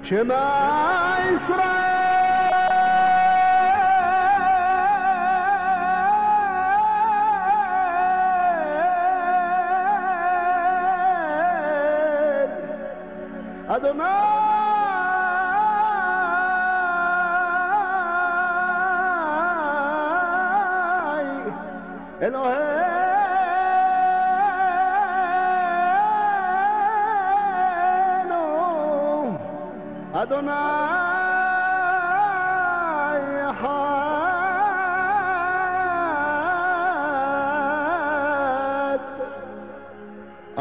Shema Israel Adonai Eloheinu Adonai Echad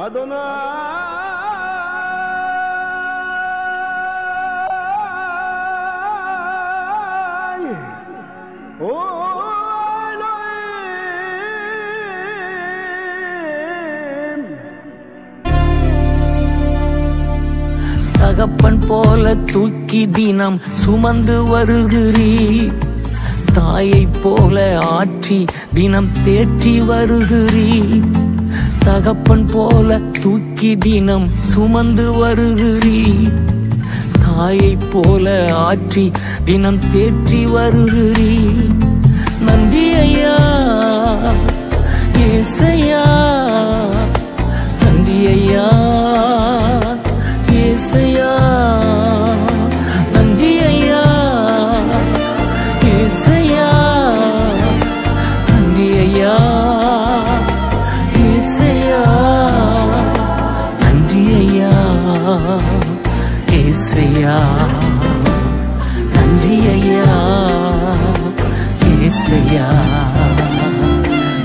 Adonai தகப்பன் போல தூக்கி தினம் சுமந்து வருகிறீர், தாயை போல ஆற்றி தினம் தேற்றி வருகிறீர். தகப்பன் போல தூக்கி தினம் சுமந்து வருகிறீர், தாயை போல ஆற்றி தினம் தேற்றி வருகிறீர். நன்றி ஐயா ஏசையா, நன்றி ஐயா ஏசையா, நன்றி ஐயா ஏசையா, நன்றி ஐயா ஏசையா, நன்றி ஐயா ஏசையா, நன்றி ஐயா ஏசையா.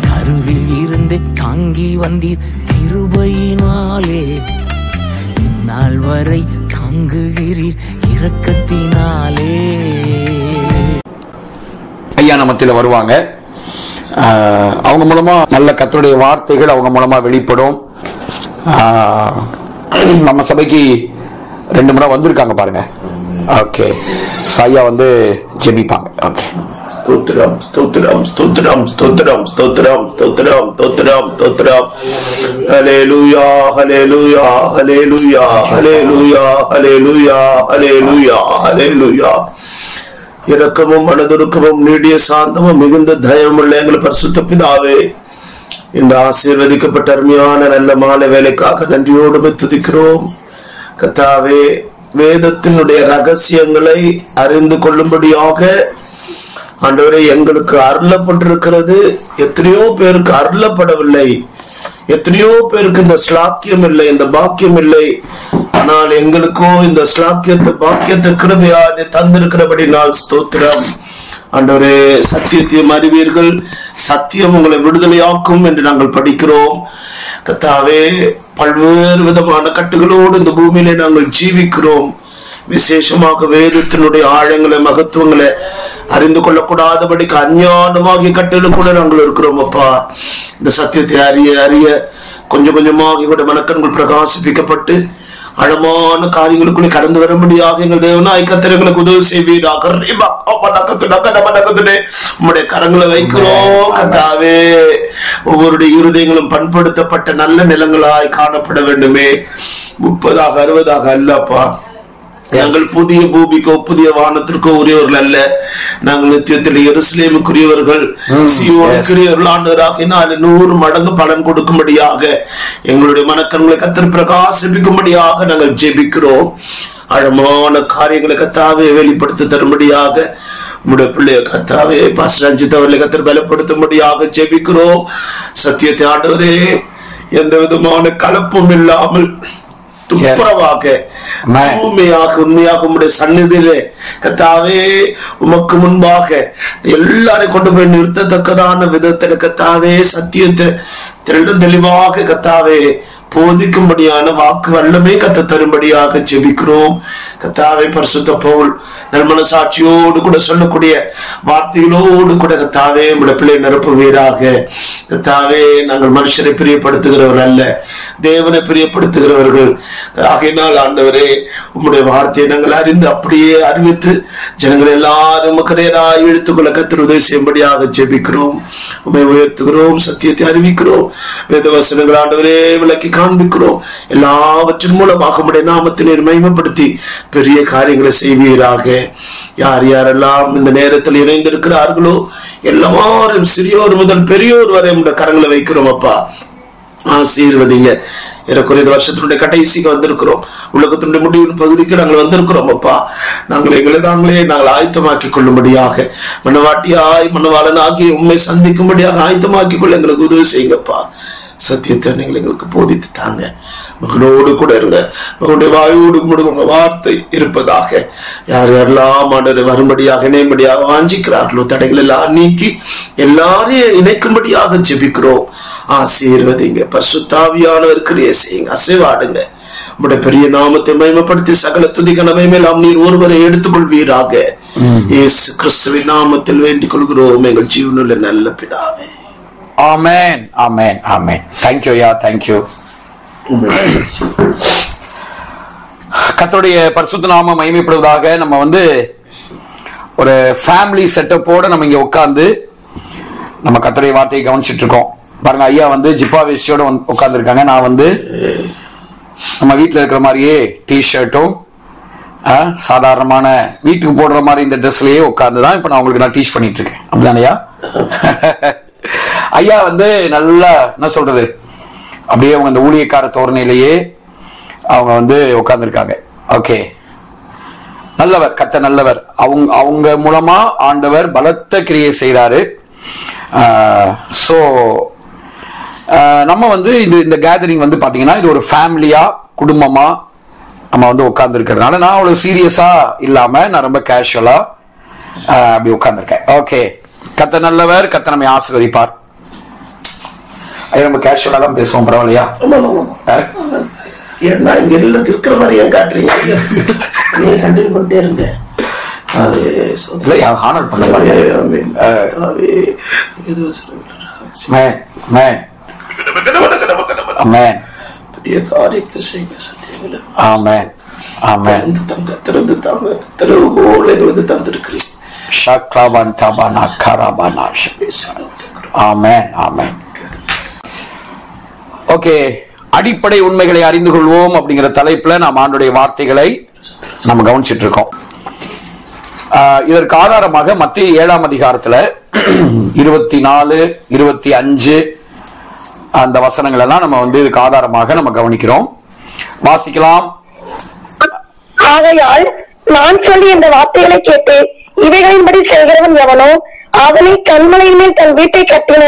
கருவில் இருந்து தாங்கி வந்தீர் கிருபையினாலே, நாள் வரை தாங்குகிறீர் இரக்கத்தினாலே. ஐயா நமத்தில வருவாங்க. அவங்க மூலமா நல்ல கர்த்தருடைய வார்த்தைகள் அவங்க மூலமா வெளிப்படும். நம்ம சபைக்கு 2 முறை வந்திருக்காங்க பாருங்க. ஓகே, ஐயா வந்து ஜெபிப்பாங்க. ஓகே. ஸ்தோத்திரம் ஸ்தோத்திரம் ஸ்தோத்திரம் ஸ்தோத்திரம் ஸ்தோத்திரம் ஸ்தோத்திரம் ஸ்தோத்திரம் ஸ்தோத்திரம். ஹல்லேலூயா ஹல்லேலூயா ஹல்லேலூயா ஹல்லேலூயா ஹல்லேலூயா ஹல்லேலூயா ஹல்லேலூயா. இரக்கமும் மனதுருக்கமும் நீடிய சாந்தமும் மிகுந்த தயமுள்ள எங்கள் பரிசுத்த பிதாவே, இந்த ஆசீர்வதிக்கப்பட்ட அருமையான நல்ல மாலை வேலைக்காக நன்றியோடு துதிக்கிறோம். கர்த்தாவே, வேதத்தினுடைய ரகசியங்களை அறிந்து கொள்ளும்படியாக ஆண்டவரே எங்களுக்கு அருளப்பட்டிருக்கிறது. எத்தனையோ பேருக்கு அருளப்படவில்லை, எத்தனையோ பேருக்கு இந்த ஸ்லாக்கியம் இல்லை, இந்த பாக்கியம் இல்லை. ஆனால் எங்களுக்கோ இந்த ஸ்லாக்கியத்தை பாக்கியத்தை கிருபையா தந்திருக்கிறபடி நாள் ஸ்தோத்திரம். ஆண்டவரே, சத்தியத்தையும் அறிவீர்கள், சத்தியம் உங்களை விடுதலையாக்கும் என்று நாங்கள் படிக்கிறோம். கர்த்தாவே, பல்வேறு விதமான கட்டுகளோடு இந்த பூமியிலே நாங்கள் ஜீவிக்கிறோம். விசேஷமாக வேதத்தினுடைய ஆழங்களை மகத்துவங்களை அறிந்து கொள்ளக்கூடாதபடிக்கு அஞ்ஞானமாகிய கட்டிலும் கூட நாங்கள் இருக்கிறோம். அப்பா, இந்த சத்தியத்தை அறிய அறிய கொஞ்சம் கொஞ்சமாக எங்களுடைய மனக்கண்கள் பிரகாசிப்பிக்கப்பட்டு ஆழமான காரியங்களுக்குள்ளே கடந்து வரும்படியாக எங்கள் தேவனாய் கர்த்தர் எங்களுக்கு உதவி செய்வீராக. உம்முடைய கரங்களை வைக்கிறோம் கர்த்தாவே. ஒவ்வொருடைய இருதயங்களும் பண்படுத்தப்பட்ட நல்ல நிலங்களாய் காணப்பட வேண்டுமே. 30 60 அல்லப்பா. நாங்கள் புதிய பூமிக்கோ புதிய வானத்திற்கோ உரியவர்கள் அல்ல. நாங்கள் நித்தியத்தில் எருசலேமுக்குரியவர்கள், சீயோனுக்குரியவர்கள். ஆண்டவராகினால் 100 மடங்கு பலன் கொடுக்கும்படியாக எங்களுடைய மனக்கண்களை கர்த்தர் பிரகாசிப்பிக்கும்படியாக நாங்கள் ஜெபிக்கிறோம். ஆழமான காரியங்களை கர்த்தாவே வெளிப்படுத்தி தரும்படியாக உம்முடைய பிள்ளைய கர்த்தாவே பாஸ்டர் ரஞ்சித் அவர்களை கர்த்தர் பலப்படுத்தும்படியாக ஜெபிக்கிறோம். சத்தியத்தை ஆண்டவரே எந்த விதமான கலப்பும் இல்லாமல் துப்புரவாக உண்மையாக உம்முடைய சந்நிதியிலே கர்த்தாவே உமக்கு முன்பாக எல்லாரையும் கொண்டு போய் நிறுத்தத்தக்கதான விதத்தில் கர்த்தாவே சத்தியத்தை தெளிவாக கர்த்தாவே போதிக்கும்படியான வாக்கு வல்லமே கத்த தரும்படியாக ஜெபிக்கிறோம். கர்த்தாவே, பரிசுத்த பவுல் நல்மனசாட்சியோடு கூட சொல்லக்கூடிய வார்த்தைகளோடு கூட கர்த்தாவே உம்முடைய பிள்ளை நிரப்புவீராக. கர்த்தாவே, நாங்கள் மனுஷரை பிரியப்படுத்துகிறவர்கள் அல்ல, தேவனை பிரியப்படுத்துகிறவர்கள். ஆகையினால் ஆண்டவரே, உம்முடைய வார்த்தையை நாங்கள் அறிந்து அப்படியே அறிவித்து ஜனங்கள் எல்லாரும் நேராக இழுத்துக்கொள்ள கர்த்தர் உதவி செய்யும்படியாக ஜெபிக்கிறோம். உம்மை உயர்த்துகிறோம், சத்தியத்தை அறிவிக்கிறோம். வேத வசனங்கள் ஆண்டவரே விளக்கி காண்பிக்கிறோம். எல்லாவற்றின் மூலமாக உம்முடைய நாமத்தினை மகிமைப்படுத்தி பெரிய காரியங்களை செய்வீராக. யார் யாரெல்லாம் இந்த நேரத்தில் இணைந்திருக்கிறார்களோ எல்லாரும் சிறியோர் முதல் பெரியோர் வரை உம்முடைய கரங்களை வைக்கிறோம் அப்பா. ஆசீர்வதிங்க. இந்த வருஷத்தினுடைய கடைசிக்கு வந்திருக்கிறோம். உலகத்தினுடைய முடிவின் பகுதிக்கு நாங்கள் வந்திருக்கிறோம் அப்பா. நாங்கள் எங்களை நாங்கள் ஆயத்தமாக்கி கொள்ளும்படியாக, மனவாட்டியாய் மனவாளனாகி உண்மை சந்திக்கும்படியாக ஆயத்தமாக்கி கொள்ள எங்களுக்கு உதவி செய்யுங்கப்பா. சத்தியத்தை நீங்கள் எங்களுக்கு போதித்து தாங்க. மகனோடு கூட இருங்க. மகனுடைய வாயோடு கூட வார்த்தை இருப்பதாக. யார் யாரெல்லாம் ஆண்டவரை வரும்படியாக இணையும்படியாக வாஞ்சிக்கிறார்களோ தடைகள் எல்லாம் நீக்கி எல்லாரையும் இணைக்கும்படியாக ஜெபிக்கிறோம். ஆசீர்வதிங்க. பரிசுத்தாவியானவர் கிரியை செய்யுங்க. அசைவாடுங்க. உம்முடைய பெரிய நாமத்தை மகிமைப்படுத்தி சகல துதி கனமே நீர் ஒருவரை எடுத்துக்கொள்வீராக. இயேசு கிறிஸ்துவின் நாமத்தில் வேண்டிக் கொள்கிறோம் எங்கள் ஜீவனுள்ள நல்ல பிதாவே. ஆமென், ஆமென், ஆமென். Thank you, yeah, thank you. கர்த்தருடைய பரிசுத்த நாமம் மகிமைப்படுவதாக. நம்ம ஒரு ஃபேமிலி செட்டப்போட நம்ம இங்க உட்கார்ந்து நம்ம கர்த்தருடைய வார்த்தையை கவனிச்சிட்டு இருக்கோம். பாருங்க, ஐயா ஜிப்பா வேஷ்டியோட உட்கார்ந்து இருக்காங்க. நான் நம்ம வீட்டுல இருக்கிற மாதிரியே டிஷர்ட்டும் சாதாரணமான வீட்டுக்கு போடுற மாதிரி இந்த ட்ரெஸ்லயே உட்கார்ந்துதான் இப்ப நான் உங்களுக்கு நான் டீச் பண்ணிட்டு இருக்கேன். அப்படிதானையா? ஐயா நல்லா என்ன சொல்றது, அப்படியே அவங்க அந்த ஊழியக்கார தோரணையிலேயே அவங்க உட்கார்ந்து இருக்காங்க. ஓகே, நல்லவர், கர்த்தர் நல்லவர். அவங்க மூலமா ஆண்டவர் பலத்த கிரியை செய்றாரு. சோ நம்ம இந்த கேதரிங் பாத்தீங்கன்னா இது ஒரு ஃபேமிலியா குடும்பமா நம்ம உட்கார்ந்து இருக்கிறதுனால நான் அவ்வளவு சீரியஸா இல்லாம நான் ரொம்ப கேஷுவலா அப்படி உட்கார்ந்துருக்கேன். ஓகே, கர்த்தர் நல்லவர், கர்த்தர் நம்மை ஆசீர்வதிப்பார். நம்ம கேஷுவலா தான் பேசுவோம், பரவாயில்லையா? ஏன்னா இங்க இருக்கிற மாதிரி ஏன் காட்டுறீங்க? நீங்க கண்டினியூ பண்ணிட்டே இருங்க. ஹானர் பண்ண பெரிய காரியத்தை செய்யுங்க. சத்தியங்கள ஆமென், ஆமென். திறந்து தாங்க. திறவுகோல் எங்களுக்கு தந்திருக்கிறீங்க. ஆமென், ஆமென். ஓகே, அடிப்படை உண்மைகளை அறிந்து கொள்வோம் அப்படிங்கிற தலைப்புல நாம் ஆண்டுடைய வார்த்தைகளை நம்ம கவனிச்சிட்டு இருக்கோம். இதற்கு ஆதாரமாக மத்திய 7ஆம் அதிகாரத்துல 24, 25 அந்த வசனங்கள் எல்லாம் நம்ம இதுக்கு ஆதாரமாக நம்ம கவனிக்கிறோம். வாசிக்கலாம். ஆகையால் நான் சொல்லி இந்த வார்த்தைகளை கேட்டு இவைகளின்படி செய்கிறவன் எவனோ அவனை கண்மலையின் மேல் தன் வீட்டை கட்டின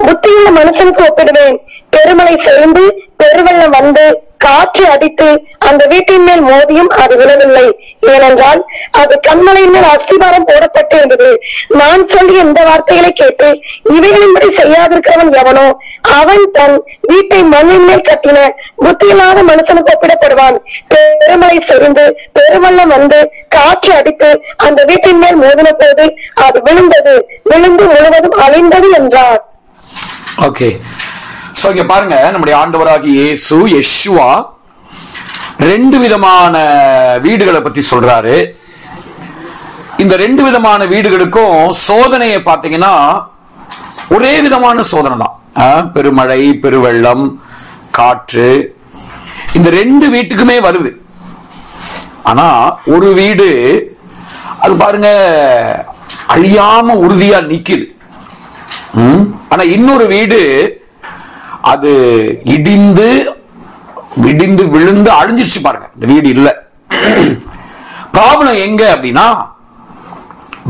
புத்தியுள்ள மனுஷனுக்கு ஒப்பிடுவேன். பெருமழை சேர்ந்து பெருவெள்ளம் வந்து காற்று அடித்து அந்த வீட்டின் மேல் மோதியும் அது விழவில்லை. ஏனென்றால் அது கண்மலையின் மேல் அஸ்திபாரம் போடப்பட்டு இருந்தது. நான் சொல்லி இந்த வார்த்தைகளை கேட்டு இவைகளின்படி செய்யாதிருக்கிறவன் எவனோ அவன் தன் வீட்டை மண்ணின் மேல் கட்டின புத்தியில்லாத மனுஷனுக்கு ஒப்பிடப்படுவான். பெருமழை செறிந்து பெருவெள்ளம் வந்து காற்று அடித்து அந்த வீட்டின் மேல் மோதின போது அது விழுந்தது, விழுந்து முழுவதும் அழிந்தது என்றார். ஓகே, சோ இங்க பாருங்க, நம்முடைய ஆண்டவராகிய இயேசு யெஷுவா 2 விதமான வீடுகளை பத்தி சொல்றாரு. இந்த 2 விதமான வீடுகளுக்கும் சோதனையை பாத்தீங்கன்னா ஒரே விதமான சோதனை தான். பெருமழை, பெருவெள்ளம், காற்று, இந்த 2 வீட்டுக்குமே வருது. ஆனா ஒரு வீடு அது பாருங்க அழியாம உறுதியா நிக்குது. ஆனா இன்னொரு வீடு அது இடிந்து விழுந்து அழிஞ்சிருச்சு. பாருங்க, இந்த வீடு இல்ல. ப்ராப்ளம் எங்க அப்படின்னா,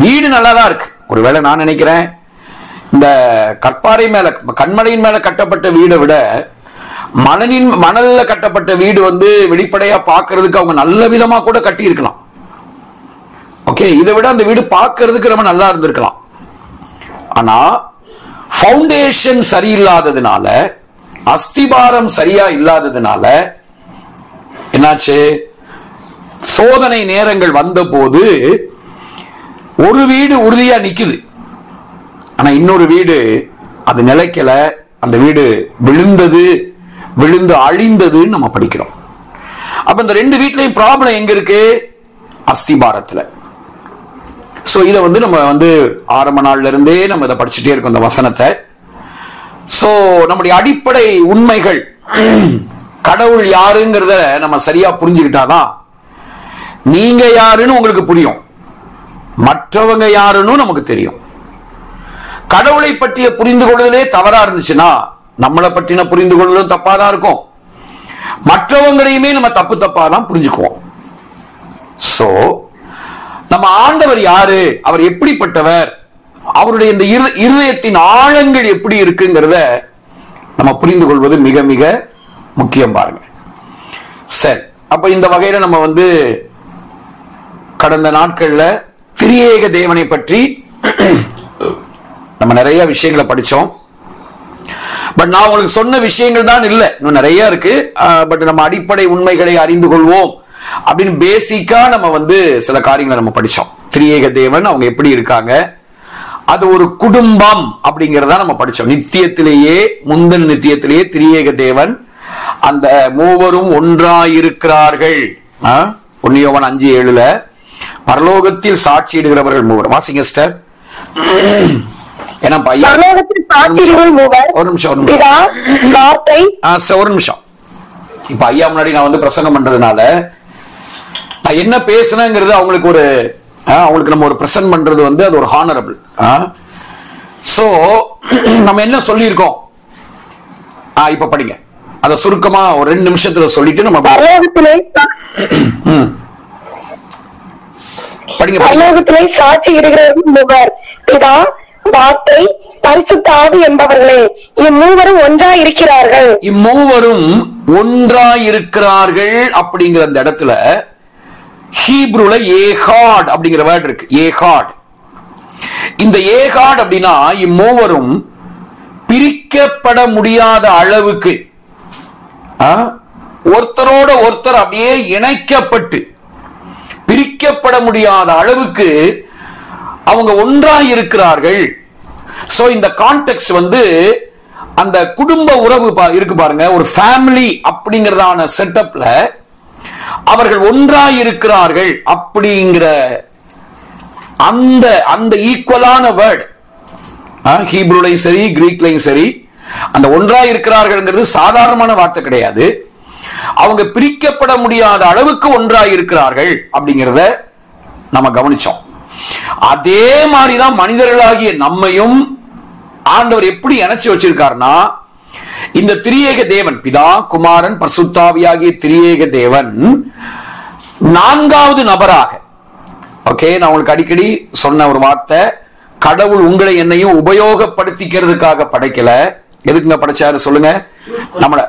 வீடு நல்லாதான் இருக்கு. ஒருவேளை நான் நினைக்கிறேன் இந்த கற்பாறை மேல கண்மலையின் மேல கட்டப்பட்ட வீடை விட மணல்ல கட்டப்பட்ட வீடு வெளிப்படையா பாக்குறதுக்கு அவங்க நல்ல விதமா கூட கட்டி இருக்கலாம். ஓகே, இதை விட அந்த வீடு பாக்குறதுக்கு ரொம்ப நல்லா இருந்திருக்கலாம். ஆனா ஃபவுண்டேஷன் சரியில்லாததுனால, அஸ்திபாரம் சரியா இல்லாததுனால என்னாச்சு? சோதனை நேரங்கள் வந்த போது ஒரு வீடு உறுதியா நிக்குது, ஆனா இன்னொரு வீடு அது நிலைக்கல. அந்த வீடு விழுந்து அழிந்ததுன்னு நம்ம படிக்கிறோம். அப்ப இந்த 2 வீட்லயும் ப்ராப்ளம் எங்க இருக்கு? அஸ்திபாரத்துல. சோ இத நம்ம ஆரம்ப நாள்ல இருந்தே நம்ம இதை படிச்சுட்டே இருக்கோம் இந்த வசனத்தை. சோ நம்முடைய அடிப்படை உண்மைகள் கடவுள் யாருங்கிறத நம்ம சரியா புரிஞ்சுக்கிட்டாதான் நீங்க யாருன்னு உங்களுக்கு புரியும், மற்றவங்க யாருன்னு நமக்கு தெரியும். கடவுளை பற்றிய புரிந்து கொள்வதிலே தவறா இருந்துச்சுன்னா நம்மளை பற்றின புரிந்து கொள்வதும் தப்பாதான் இருக்கும், மற்றவங்களையுமே நம்ம தப்பு தப்பாதான் புரிஞ்சுக்குவோம். சோ நம்ம ஆண்டவர் யாரு, அவர் எப்படிப்பட்டவர், அவருடைய இந்த இருதயத்தின் ஆழங்கள் எப்படி இருக்குங்கிறத நம்ம புரிந்து கொள்வது மிக மிக முக்கியம். பாருங்க. சரி, அப்ப இந்த வகையில நம்ம கடந்த நாட்கள்ல திரியேக தேவனை பற்றி நம்ம நிறைய விஷயங்களை படிச்சோம். பட் நான் உங்களுக்கு சொன்ன விஷயங்கள் தான் இல்லை, இன்னும் நிறைய இருக்கு. பட் நம்ம அடிப்படை உண்மைகளை அறிந்து கொள்வோம் அப்படின்னு பேசிக்கா நம்ம சில காரியங்களை நம்ம படிச்சோம். திரியேக தேவன் அவங்க எப்படி இருக்காங்க, அது ஒரு குடும்பம் அப்படிங்கறத நம்ம படிச்சோம். நித்தியத்திலேயே, முந்தன் நித்தியத்திலேயே திரியேக தேவன் அந்த மூவரும் ஒன்றாயிருக்கிறார்கள். 1 யோவான் 5:7 பரலோகத்தில் சாட்சியிடுகிறவர்கள் மூவர். வாசிங்க சிஸ்டர். ஒரு நிமிஷம். இப்ப ஐயா முன்னாடி நான் பிரசங்கம் பண்றதுனால நான் என்ன பேசுனேங்கிறது அவங்களுக்கு நம்ம ஒரு பிரசன்ட் பண்றது அது ஒரு ஹானரபிள். சோ நம்ம என்ன சொல்லியிருக்கோம் இப்ப படிங்க, அத சுருக்கமா ஒரு 2 நிமிஷத்துல சொல்லிட்டு நம்ம பரலோகத்திலே சாட்சி இடுகிறவர்கள் மூவர், பிதா, வார்த்தை, பரிசுத்த ஆவி என்பவர்களே, இம்மூவரும் ஒன்றாயிருக்கிறார்கள். இம்மூவரும் ஒன்றாயிருக்கிறார்கள் அப்படிங்கிற அந்த இடத்துல ஹீப்ருல ஏகாட் அப்படிங்கிற வேர்ட் இருக்கு. ஏகாட். இந்த ஏகாட் அப்படின்னா இம்மூவரும் பிரிக்கப்பட முடியாத அளவுக்கு ஒருத்தரோட ஒருத்தர் அப்படியே இணைக்கப்பட்டு பிரிக்கப்பட முடியாத அளவுக்கு அவங்க ஒன்றாயிருக்கிறார்கள். சோ இந்த கான்டெக்ஸ்ட் அந்த குடும்ப உறவு இருக்கு பாருங்க, ஒரு ஃபேமிலி அப்படிங்கறதான செட்டப்ல அவர்கள் ஒன்றாயிருக்கிறார்கள் அப்படிங்கிற அந்த ஈக்குவலான வேர்ட் ஹீப்ருலையும் சரி கிரீக்லையும் சரி, அந்த ஒன்றாயிருக்கிறார்கள் சாதாரணமான வார்த்தை கிடையாது. அவங்க பிரிக்கப்பட முடியாத அளவுக்கு ஒன்றாயிருக்கிறார்கள் அப்படிங்கிறத நம்ம கவனிச்சோம். அதே மாதிரிதான் மனிதர்களாகிய நம்மையும் ஆண்டவர் எப்படி இணைச்சு வச்சிருக்காருன்னா, இந்த திரியேக தேவன் பிதா, குமாரன், பரிசுத்தாவியாகிய திரியேக தேவன் 4வது நபராக, ஓகே, நான் உங்களுக்கு அடிக்கடி சொன்ன ஒரு வார்த்தை, கடவுள் உங்களை என்னையும் உபயோகப்படுத்திக்கிறதுக்காக படைக்கல. எதுக்குங்க படைச்சாரு சொல்லுங்க? நம்மள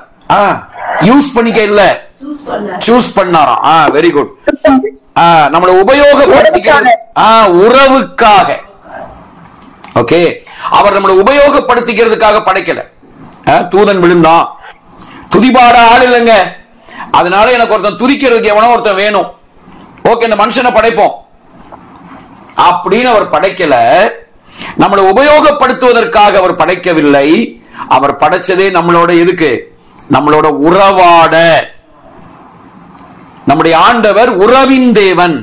யூஸ் பண்ணிக்க இல்ல, சூஸ் பண்ணாராம். Very good. நம்மளை உபயோகப்படுத்திக்கிறது உறவுக்காக. ஓகே, அவர் நம்மளை உபயோகப்படுத்திக்கிறதுக்காக படைக்கல. தூதன் விழுந்தான், துதிபாட ஆள் இல்லைங்க, அதனால எனக்கு ஒருத்தன் துதிக்கிறதுக்கு எவனோ ஒருத்தன் வேணும், ஓகே இந்த மனுஷனை படைப்போம் அப்படின்னு அவர் படைக்கல. நம்மளை உபயோகப்படுத்துவதற்காக அவர் படைக்கவில்லை. அவர் படைச்சதே நம்மளோட எதுக்கு? நம்மளோட உறவாட. நம்முடைய ஆண்டவர் உறவின் தேவன்,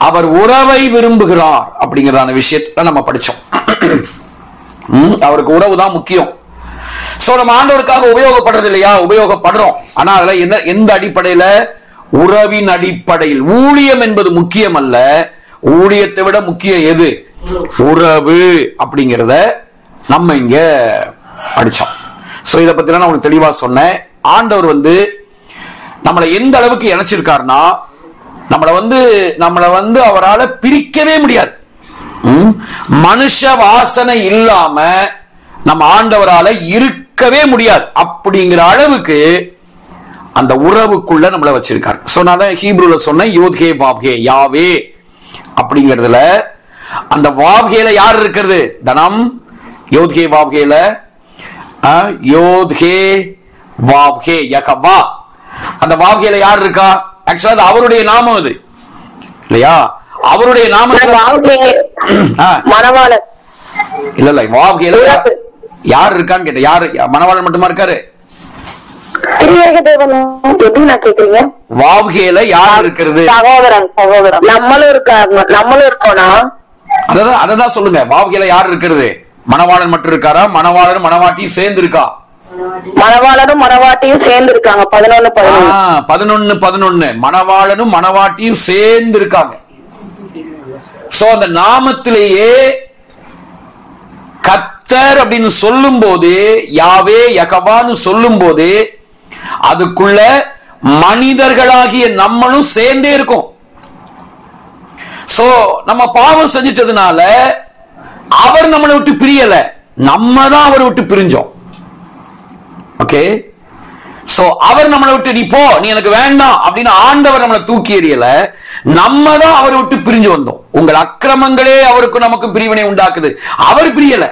அவர் உறவை விரும்புகிறார் அப்படிங்கிறதான விஷயத்த நம்ம படிச்சோம். அவருக்கு உறவு தான் முக்கியம். சோ நம்ம ஆண்டவருக்காக உபயோகப்படுறது இல்லையா? உபயோகப்படுறோம். ஆனா அதுல எந்த அடிப்படையில? உறவின் அடிப்படையில். ஊழியம் என்பது முக்கியம் அல்ல, ஊழியத்தை விட முக்கியம் எது? உறவு அப்படிங்கிறத நம்ம இங்க படிச்சோம். சோ இத பத்தி நான் உங்களுக்கு தெளிவா சொன்னேன். ஆண்டவர் நம்மளை எந்த அளவுக்கு இணைச்சிருக்காருன்னா, நம்மளை அவரால் பிரிக்கவே முடியாது. மனுஷ வாசனை இல்லாம நம்ம ஆண்டவரால இருக்கவே முடியாது. அப்படிங்கிற அளவுக்கு அந்த உறவுக்குள்ள நம்மளை வச்சிருக்காரு. சோ நான் ஹீப்ருல சொன்ன யோத்கே வாவ்கே, யாவே அப்படிங்கிறதுல அந்த வாவ்கேல யார் இருக்கிறது? தனம். யோத்கே வாவ்கேல யோத்கே வாவ்கே யகவா, அந்த வாவ்கேல யார் இருக்கா? ஆக்சுவலா அது அவருடைய நாமம், அது இல்லையா? அவருடைய நாமம் மணவாளன் இல்ல இல்ல, வாவ்கேல யார் இருக்கான்னு கேட்ட. யாரு? மணவாளன் மட்டுமா இருக்காரு? வாவ்கேல யார் இருக்கிறது? சகோதரன். சகோதரன் நம்மளும் இருக்காங்க, நம்மளும் இருக்கோம்னா அததான் சொல்லுங்க. வாவ்கேல யார் இருக்கிறது? மணவாளன் மட்டும் இருக்காரா? மணவாளன் மணவாட்டி சேர்ந்து இருக்கா? மணவாளனும் மணவாட்டியும் சேர்ந்து இருக்காங்க. 11 மணவாளனும் மணவாட்டியும் சேர்ந்து இருக்காங்க. சோ அந்த நாமத்திலேயே கர்த்தர் அப்படின்னு சொல்லும் போது, யாவே யகவான்னு சொல்லும் போது, அதுக்குள்ள மனிதர்களாகிய நம்மளும் சேர்ந்தே இருக்கும். சோ நம்ம பாவம் செஞ்சிட்டதுனால அவர் நம்மளை விட்டு பிரியல, நம்ம தான் அவரை விட்டு பிரிஞ்சோம். ஓகே, சோ அவர் நம்மளை விட்டு நீ போ, நீ எனக்கு வேண்டாம் அப்படின்னு ஆண்டவர் நம்மளை தூக்கி எறியல, நம்ம தான் அவரை விட்டு பிரிஞ்சு வந்தோம். உங்கள் அக்கிரமங்களே அவருக்கும் நமக்கும் பிரிவினை உண்டாக்குது, அவர் பிரியல.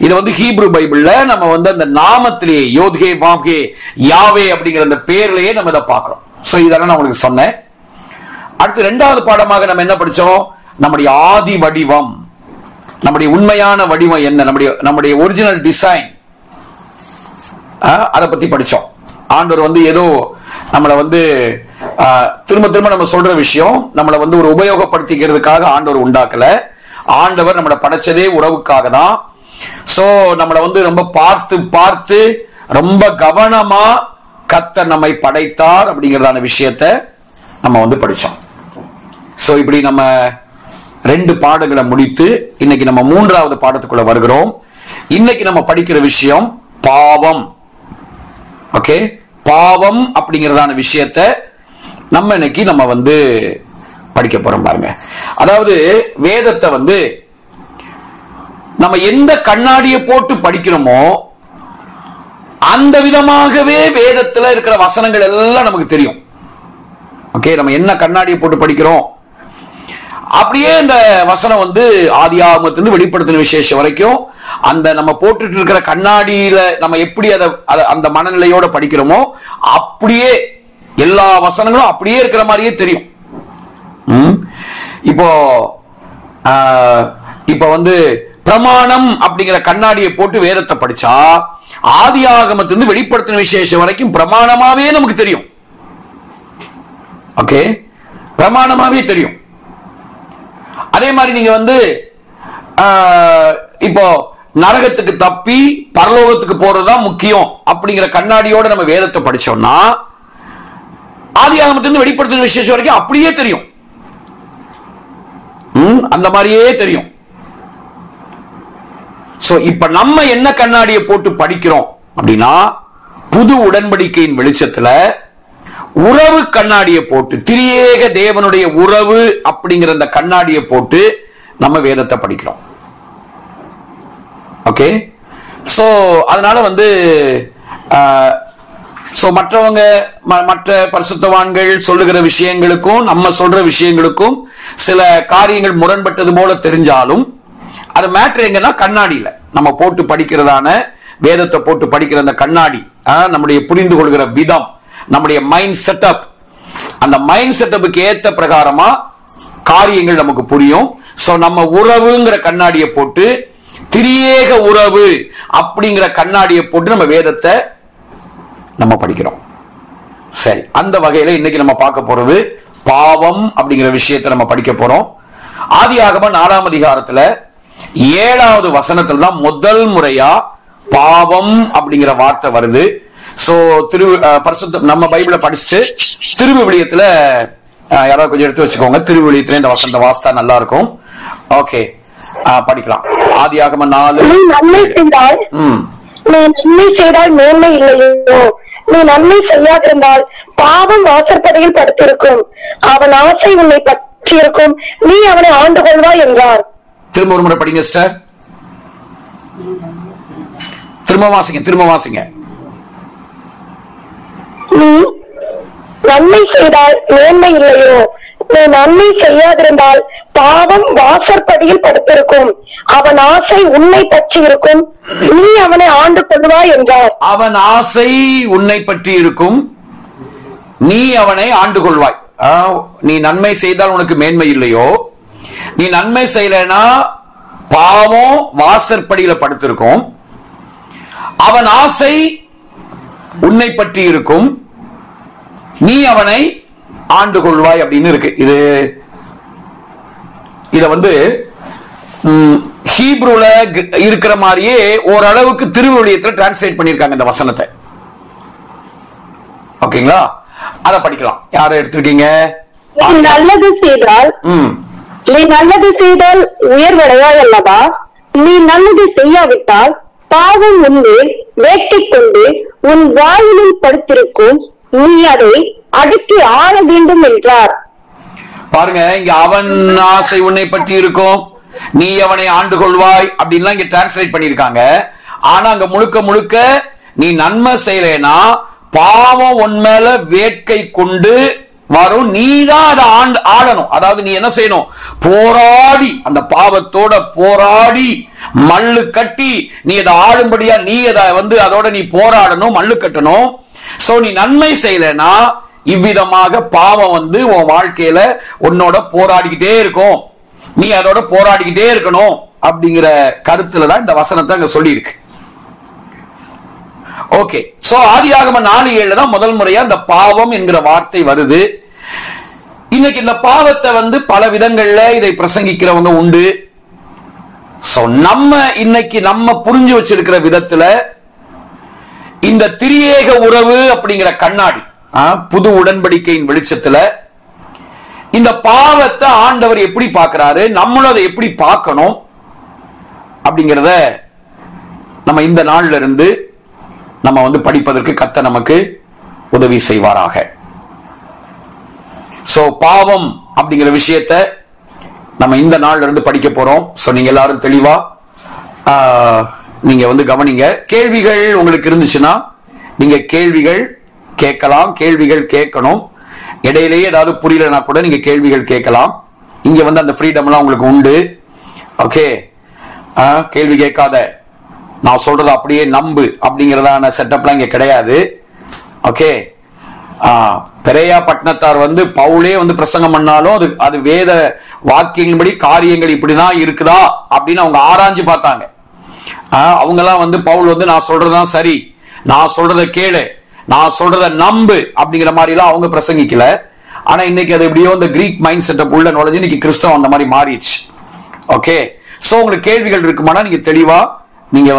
இது ஹீப்ரு பைபிள்ல நம்ம அந்த நாமத்திலேயே யோத்கே வாவ்கே யாவே அப்படிங்கிற அந்த பேர்லயே நம்ம இதை பார்க்கிறோம். சோ இதெல்லாம் நான் உங்களுக்கு சொன்னேன். அடுத்து இரண்டாவது பாடமாக நம்ம என்ன படிச்சோம்? நம்முடைய ஆதி வடிவம், நம்முடைய உண்மையான வடிவம் என்ன, நம்முடைய ஒரிஜினல் டிசைன், அதை பத்தி படிச்சோம். ஆண்டவர் ஏதோ நம்மளை திரும்ப திரும்ப நம்ம சொல்ற விஷயம், நம்மளை ஒரு உபயோகப்படுத்திக்கிறதுக்காக ஆண்டவர் உண்டாக்கல. ஆண்டவர் நம்மளை படைச்சதே உறவுக்காக தான். சோ நம்மளை ரொம்ப பார்த்து பார்த்து ரொம்ப கவனமா கர்த்தர் நம்மை படைத்தார் அப்படிங்கறதான விஷயத்தை நம்ம படிச்சோம். சோ இப்படி நம்ம 2 பாடங்களை முடித்து இன்னைக்கு நம்ம 3வது பாடத்துக்குள்ள வருகிறோம். இன்னைக்கு நம்ம படிக்கிற விஷயம் பாவம். ஓகே, பாவம் அப்படிங்கறதான விஷயத்தை நம்ம இன்னைக்கு நம்ம படிக்க போறோம். பாருங்க, அதாவது வேதத்தை நம்ம எந்த கண்ணாடியை போட்டு படிக்கிறோமோ அந்த விதமாகவே வேதத்துல இருக்கிற வசனங்கள் எல்லாம் நமக்கு தெரியும். ஓகே, நம்ம என்ன கண்ணாடியை போட்டு படிக்கிறோம் அப்படியே இந்த வசனம் ஆதியாகமத்திலிருந்து வெளிப்படுத்தின விசேஷம் வரைக்கும் அந்த நம்ம போட்டுட்டு இருக்கிற கண்ணாடியில நம்ம எப்படி அந்த மனநிலையோட படிக்கிறோமோ அப்படியே எல்லா வசனங்களும் அப்படியே இருக்கிற மாதிரியே தெரியும். இப்போ பிரமாணம் அப்படிங்கிற கண்ணாடியை போட்டு வேதத்தை படிச்சா ஆதியாகமத்திலிருந்து வெளிப்படுத்தின விசேஷம் வரைக்கும் பிரமாணமாவே நமக்கு தெரியும். ஓகே, பிரமாணமாவே தெரியும். அதே மாதிரி நீங்க இப்போ நரகத்துக்கு தப்பி பரலோகத்துக்கு போறதுதான் முக்கியம் அப்படிங்கிற கண்ணாடியோட நம்ம வேதத்தை படிச்சோம்னா ஆதியாகமத்திலிருந்து வெளிப்படுத்தின விசேஷம் வரைக்கும் அப்படியே தெரியும், அந்த மாதிரியே தெரியும். சோ இப்ப நம்ம என்ன கண்ணாடியை போட்டு படிக்கிறோம் அப்படின்னா, புது உடன்படிக்கையின் வெளிச்சத்துல உறவு கண்ணாடியை போட்டு, திரியேக தேவனுடைய உறவு அப்படிங்கிற அந்த கண்ணாடியை போட்டு நம்ம வேதத்தை படிக்கிறோம். ஓகே, சோ அதனால மற்றவங்க மற்ற பரிசுத்தவான்கள் சொல்லுகிற விஷயங்களுக்கும் நம்ம சொல்ற விஷயங்களுக்கும் சில காரியங்கள் முரண்பட்டது போல தெரிஞ்சாலும் அது மேட்டர் எங்கன்னா கண்ணாடியில நம்ம போட்டு படிக்கிறதான வேதத்தை போட்டு படிக்கிற அந்த கண்ணாடி, நம்முடைய புரிந்து கொள்கிற விதம், நம்முடைய மைண்ட் செட்டப், அந்த மைண்ட் செட்டப்புக்கு ஏத்த பிரகாரமா காரியங்கள் நமக்கு புரியும். சோ நம்ம உறவுங்கிற கண்ணாடியை போட்டு, திரியேக உறவு அப்படிங்கிற கண்ணாடியை போட்டு நம்ம வேதத்தை நம்ம படிக்கிறோம். சரி, அந்த வகையில இன்னைக்கு நம்ம பார்க்க போறது பாவம் அப்படிங்கிற விஷயத்தை நம்ம படிக்க போறோம். ஆதியாகமம் 4ஆம் அதிகாரத்துல 7வது வசனத்துல தான் முதல் முறையா பாவம் அப்படிங்கிற வார்த்தை வருது. சோ நம்ம பைபிளை படிச்சுட்டு திருவிவிலியத்துல யாராவது கொஞ்சம் எடுத்து வச்சுக்கோங்க. திருவிவிலியத்துல இந்த வசனத்தை வாசித்தா நல்லா இருக்கும். ஓகே, படிக்கலாம். ஆதியாகமம் 4. நீ நன்மை செய்தால் மேன்மை இல்லையோ, நீ நன்மை செய்யாதிருந்தால் பாவம் வாசற்படியில் படுத்திருக்கும், அவன் ஆசை உன்னை பற்றி இருக்கும், நீ அவனை ஆண்டு கொள்வாய் என்றார். திரும்ப ஒரு முறை படிங்க சிஸ்டர், திரும்ப வாசிங்க. நீ நன்மை செய்தால் மேன்மை இல்லையோ, நீ நன்மை செய்யாதிருந்தால் பாவம் வாசற்படியில் படுத்திருக்கும், அவன் ஆசை உன்னை பற்றி இருக்கும், நீ அவனை ஆண்டு கொள்வாய் என்றார். அவன் ஆசை உன்னை பற்றி இருக்கும், நீ அவனை ஆண்டு கொள்வாய். நீ நன்மை செய்தால் உனக்கு மேன்மை இல்லையோ, நீ நன்மை செய்யலனா பாவம் வாசற்படியில படுத்திருக்கும், அவன் ஆசை உன்னை பற்றி இருக்கும், நீ அவனை ஆண்டு கொள்வாய் அப்படின்னு இருக்கு. இத ஹீப்ரூல இருக்கிற மாதிரியே ஓரளவுக்கு திருவிழியத்தில் டிரான்ஸ்லேட் பண்ணிருக்காங்க இந்த வசனத்தை. ஓகேங்களா? அத படிக்கலாம். யாரை எடுத்திருக்கீங்க? நல்லது செய்தால் நீ நல்லது செய்தால் உயர்வடையாய் அல்லவா? நீ நல்லது செய்யாவிட்டால் பாவம் உண்டு வேட்டிக் கொண்டு உன் வாயிலில் படுத்திருக்கும், நீ அதை அடக்கி ஆள வேண்டும் என்றார். பாருங்க, இங்க அவன் ஆசை உன்னை பற்றி இருக்கும், நீ அவனை ஆண்டு கொள்வாய் அப்படின்லாம் இங்க டிரான்ஸ்லேட் பண்ணிருக்காங்க. ஆனா அங்க முழுக்க முழுக்க நீ நன்மை செய்யலைனா பாவம் உன் மேல வேட்கை கொண்டு வரும், நீதான் அதை ஆளணும். அதாவது நீ என்ன செய்யணும்? போராடி, அந்த பாவத்தோட போராடி மல்லு கட்டி நீ அதை ஆளும்படியா நீ அதை அதோட நீ போராடணும், மல்லு கட்டணும். சோ நீ நன்மை செய்யலைனா இவ்விதமாக பாவம் உன் வாழ்க்கையில உன்னோட போராடிக்கிட்டே இருக்கும், நீ அதோட போராடிக்கிட்டே இருக்கணும் அப்படிங்கிற கருத்துல தான் இந்த வசனத்தை அங்க சொல்லி இருக்கு. ஓகே, சோ ஆதியாகமம் 4:7 தான் முதல் முறையா இந்த பாவம் என்கிற வார்த்தை வருது. இன்னைக்கு இந்த பாவத்தை பல விதங்கள்ல இதை பிரசங்கிக்கிறவங்க உண்டு. சோ இன்னைக்கு நம்ம புரிஞ்சு வச்சிருக்கிற விதத்துல இந்த திரியேக உறவு அப்படிங்கிற கண்ணாடி, புது உடன்படிக்கையின் வெளிச்சத்துல இந்த பாவத்தை ஆண்டவர் எப்படி பார்க்கிறாரு, நம்மளும் அதை எப்படி பார்க்கணும் அப்படிங்கிறத நம்ம இந்த நாள்ல இருந்து நம்ம படிப்பதற்கு கர்த்தர் நமக்கு உதவி செய்வாராக. சோ பாவம் அப்படிங்கிற விஷயத்தை நம்ம இந்த நாள்ல இருந்து படிக்க போறோம். சோ நீங்க எல்லாரும் தெளிவா நீங்க கவனிங்க. கேள்விகள் உங்களுக்கு இருந்துச்சுன்னா நீங்க கேள்விகள் கேட்கலாம், கேள்விகள் கேட்கணும். இடையிலேயே ஏதாவது புரியலனா கூட நீங்க கேள்விகள் கேட்கலாம். இங்க அந்த ஃப்ரீடம் எல்லாம் உங்களுக்கு உண்டு. ஓகே, கேள்வி கேட்காத, நான் சொல்றது அப்படியே நம்பு அப்படிங்கறதான செட்டப்லாம் இங்க கிடையாது. ஓகே, பெரையா பட்டணத்தார் பவுலே பிரசங்கம் பண்ணாலும் அது வேத வாக்கியங்களின்படி காரியங்கள் இப்படிதான் இருக்குதா அப்படின்னு அவங்க ஆராய்ஞ்சு பார்த்தாங்க. அவங்க எல்லாம் பவுல் நான் சொல்றதுதான் சரி, நான் சொல்றத கேளு, நான் சொல்றத நம்பு அப்படிங்கிற மாதிரி எல்லாம் அவங்க பிரசங்கிக்கல. ஆனா இன்னைக்கு அது எப்படியோ இந்த கிரீக் மைண்ட் செட்டப் உள்ள நுழைஞ்சு இன்னைக்கு கிறிஸ்தவம் அந்த மாதிரி மாறிடுச்சு. ஓகே, சோ உங்களுக்கு கேள்விகள் இருக்குமானா நீங்க தெளிவா நீங்க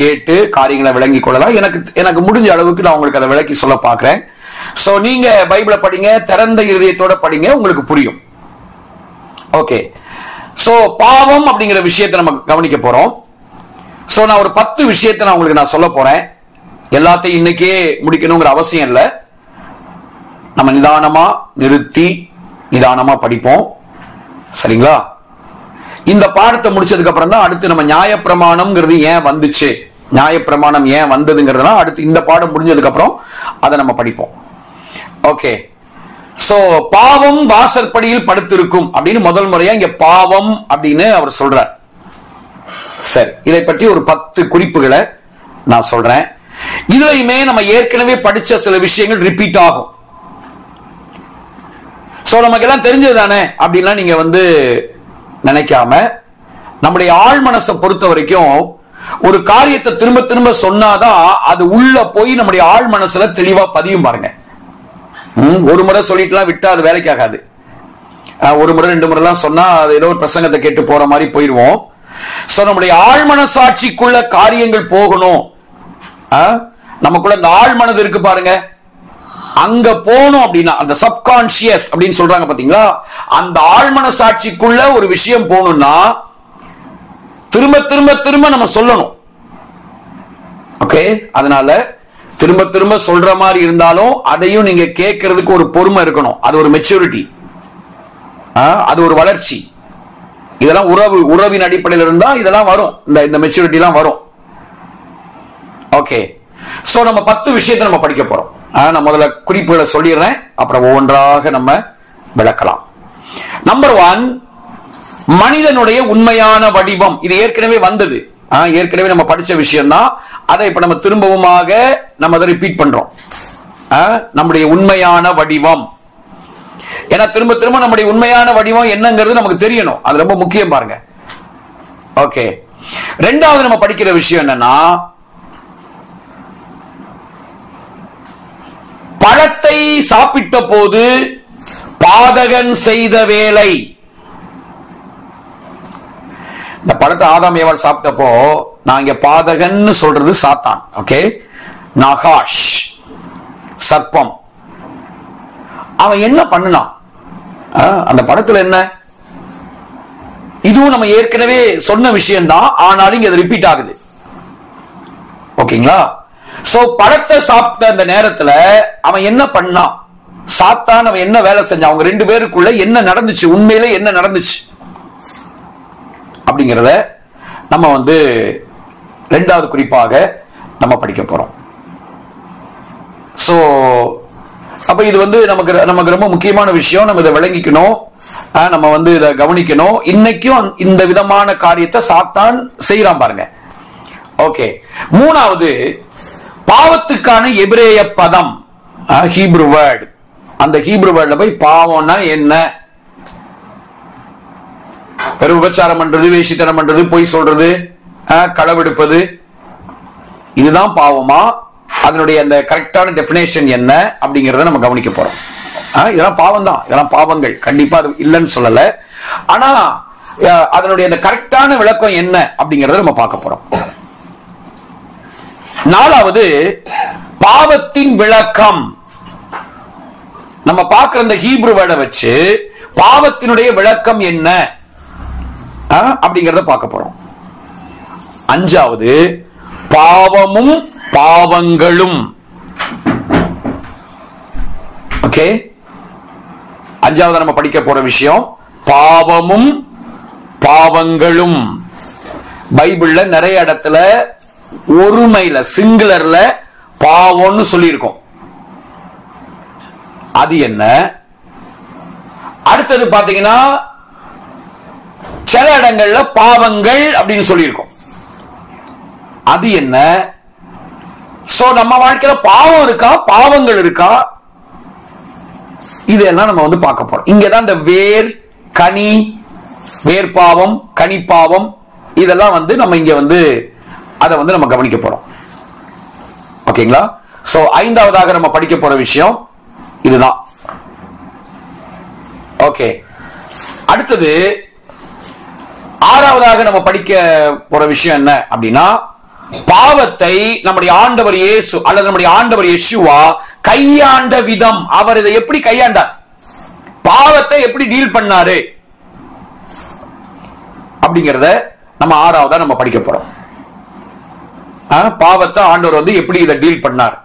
கேட்டு காரியங்களை விளங்கி கொள்ளலாம். எனக்கு முடிஞ்ச அளவுக்கு நான் உங்களுக்கு அதை விளக்கி சொல்ல பாக்குறேன். சோ நீங்க பைபிளை படிங்க, திறந்த இருதயத்தோட படிங்க, உங்களுக்கு புரியும். ஓகே, சோ பாவம் அப்படிங்கிற விஷயத்தை நம்ம கவனிக்க போறோம். சோ நான் ஒரு 10 விஷயத்தை நான் உங்களுக்கு சொல்ல போறேன். எல்லாத்தையும் இன்னைக்கே முடிக்கணுங்கிற அவசியம் இல்லை. நம்ம நிதானமா நிறுத்தி நிதானமா படிப்போம். சரிங்களா? இந்த பாடத்தை முடிச்சதுக்கு அப்புறம் தான் அடுத்து நம்ம நியாயப்பிரமாணம்ங்கிறது ஏன் வந்துச்சு, நியாயப்பிரமாணம் ஏன் வந்ததுங்கிறதுனா அடுத்து இந்த பாடம் முடிஞ்சதுக்கு அப்புறம் அதை நம்ம படிப்போம். ஓகே, சோ பாவம் வாசற்படியில் படுத்திருக்கும் அப்படின்னு முதல் முறையா இங்க பாவம் அப்படின்னு அவர் சொல்றார். சரி, இதை பற்றி ஒரு 10 குறிப்புகளை நான் சொல்றேன். இதுலயுமே நம்ம ஏற்கனவே படிச்ச சில விஷயங்கள் ரிப்பீட் ஆகும். சோ நமக்கு எல்லாம் தெரிஞ்சது தானே அப்படின்லாம் நீங்க நினைக்காம, நம்முடைய ஆழ் மனசை பொறுத்த வரைக்கும் ஒரு காரியத்தை திரும்ப திரும்ப சொன்னாதான் அது உள்ள போய் நம்முடைய ஆழ் மனசுல தெளிவா பதியும். பாருங்க, ஒரு முறை சொல்லிட்டுலாம் விட்டா அது வேலைக்கு ஆகாது. ஒரு முறை 2 முறை எல்லாம் சொன்னா அது ஏதோ ஒரு பிரசங்கத்தை கேட்டு போற மாதிரி போயிருவோம். சோ நம்முடைய ஆழ் மனசாட்சிக்குள்ள காரியங்கள் போகணும். நமக்குள்ள இந்த ஆழ் மனது இருக்கு பாருங்க, அங்க போகணும் அப்படின்னா அந்த சப்கான்சியஸ் அப்படின்னு சொல்றாங்க பாத்தீங்களா, அந்த ஆழ்மன சாட்சிக்குள்ள ஒரு விஷயம் போகணும்னா திரும்ப திரும்ப திரும்ப நம்ம சொல்லணும். ஓகே, அதனால திரும்ப திரும்ப சொல்ற மாதிரி இருந்தாலும் அதையும் நீங்க கேட்கறதுக்கு ஒரு பொறுமை இருக்கணும். அது ஒரு மெச்சூரிட்டி, அது ஒரு வளர்ச்சி. இதெல்லாம் உறவின் அடிப்படையில் இருந்தா இதெல்லாம் வரும், இந்த மெச்சூரிட்டி எல்லாம் வரும். ஓகே, சோ நம்ம 10 விஷயத்தை நம்ம படிக்க போறோம். நான் முதல்ல குறிப்புகளை சொல்லிடுறேன், அப்புறம் ஒவ்வொன்றாக நம்ம விளக்கலாம். நம்பர் 1, மனிதனுடைய உண்மையான வடிவம். இது ஏற்கனவே வந்தது, ஏற்கனவே நம்ம படிச்ச விஷயம் தான். அதை இப்ப நம்ம திரும்பவுமாக நம்ம அதை ரிப்பீட் பண்றோம். நம்முடைய உண்மையான வடிவம். ஏன்னா திரும்ப திரும்ப நம்முடைய உண்மையான வடிவம் என்னங்கிறது நமக்கு தெரியணும், அது ரொம்ப முக்கியம் பாருங்க. ஓகே, 2வது நம்ம படிக்கிற விஷயம் என்னன்னா, பழத்தை சாப்பிட்ட போது பாதகன் செய்த வேலை. இந்த பழத்தை ஆதாம் ஏவாள் சாப்பிட்டப்போ நான் இங்க பாதகன்னு சொல்றது சாத்தான். ஓகே, நகாஷ் சர்ப்பம். அவன் என்ன பண்ணுனான்? அந்த படத்துல என்ன? இதுவும் நம்ம ஏற்கனவே சொன்ன விஷயம் தான், ஆனாலும் இங்க ரிப்பீட் ஆகுது. ஓகேங்களா? சோ பழத்தை சாப்பிட்ட அந்த நேரத்துல அவன் என்ன பண்ணான்? சாத்தான் அவன் என்ன வேலை செஞ்சான்? அவங்க ரெண்டு பேருக்குள்ள என்ன நடந்துச்சு? உண்மையில என்ன நடந்துச்சு அப்படிங்கிறத நம்ம வந்து இரண்டாவது குறிப்பாக நம்ம படிக்க போறோம். சோ அப்ப இது வந்து நமக்கு ரொம்ப முக்கியமான விஷயம். நம்ம இதை விளங்கிக்கணும், நம்ம வந்து இதை கவனிக்கணும். இன்னைக்கும் இந்த விதமான காரியத்தை சாத்தான் செய்யறான் பாருங்க. ஓகே, மூணாவது பாவத்துக்கான எபிரேய பதம், ஹீப்ரு வேர்ட். அந்த ஹீப்ரு வேர்ட்ல போய் பாவம்னா என்ன? பெரும் விபச்சாரம் பண்றது, வேசித்தனம் பண்றது, பொய் சொல்றது, களவெடுப்பது, இதுதான் பாவமா? அதனுடைய அந்த கரெக்டான டெபினேஷன் என்ன அப்படிங்கறத நம்ம கவனிக்க போறோம். இதெல்லாம் பாவம் தான், இதெல்லாம் பாவங்கள், கண்டிப்பா அது இல்லைன்னு சொல்லல. ஆனா அதனுடைய அந்த கரெக்டான விளக்கம் என்ன அப்படிங்கறத நம்ம பார்க்க போறோம். நாலாவது பாவத்தின் விளக்கம். நம்ம பார்க்கிற இந்த ஹீப்ரு வேர்டை வச்சு பாவத்தினுடைய விளக்கம் என்ன அப்படிங்கறத பார்க்க போறோம். அஞ்சாவது பாவமும் பாவங்களும். ஓகே, அஞ்சாவது நம்ம படிக்க போற விஷயம் பாவமும் பாவங்களும். பைபிள்ல நிறைய இடத்துல ஒருமையில சிங்குலர்ல பாவம்னு சொல்லியிருக்கோம். அது என்ன? அடுத்தது பாத்தீங்கன்னா சில இடங்கள்ல பாவங்கள் அப்படின்னு சொல்லியிருக்கோம். அது என்ன? சோ நம்ம வாழ்க்கையில பாவம் இருக்கா, பாவங்கள் இருக்கா, இதெல்லாம் நம்ம வந்து பார்க்க போறோம். இங்கதான் இந்த வேர் கனி, வேர் பாவம், கனி பாவம், இதெல்லாம் வந்து நம்ம இங்க வந்து அதை வந்து நம்ம கவனிக்க போறோம். ஓகேங்களா? சோ ஐந்தாவதாக நம்ம படிக்க போற விஷயம் இதுதான். ஓகே, அடுத்தது ஆறாவதாக நம்ம படிக்க போற விஷயம் என்ன அப்படின்னா, பாவத்தை நம்முடைய ஆண்டவர் இயேசு அல்லது நம்முடைய ஆண்டவர் யெஷுவா கையாண்ட விதம். அவர் இதை எப்படி கையாண்டார், பாவத்தை எப்படி டீல் பண்ணாரு அப்படிங்கறத நம்ம ஆறாவதா நம்ம படிக்க போறோம். பாவத்தை ஆண்டவர் வந்து எப்படி இதை டீல் பண்ணார்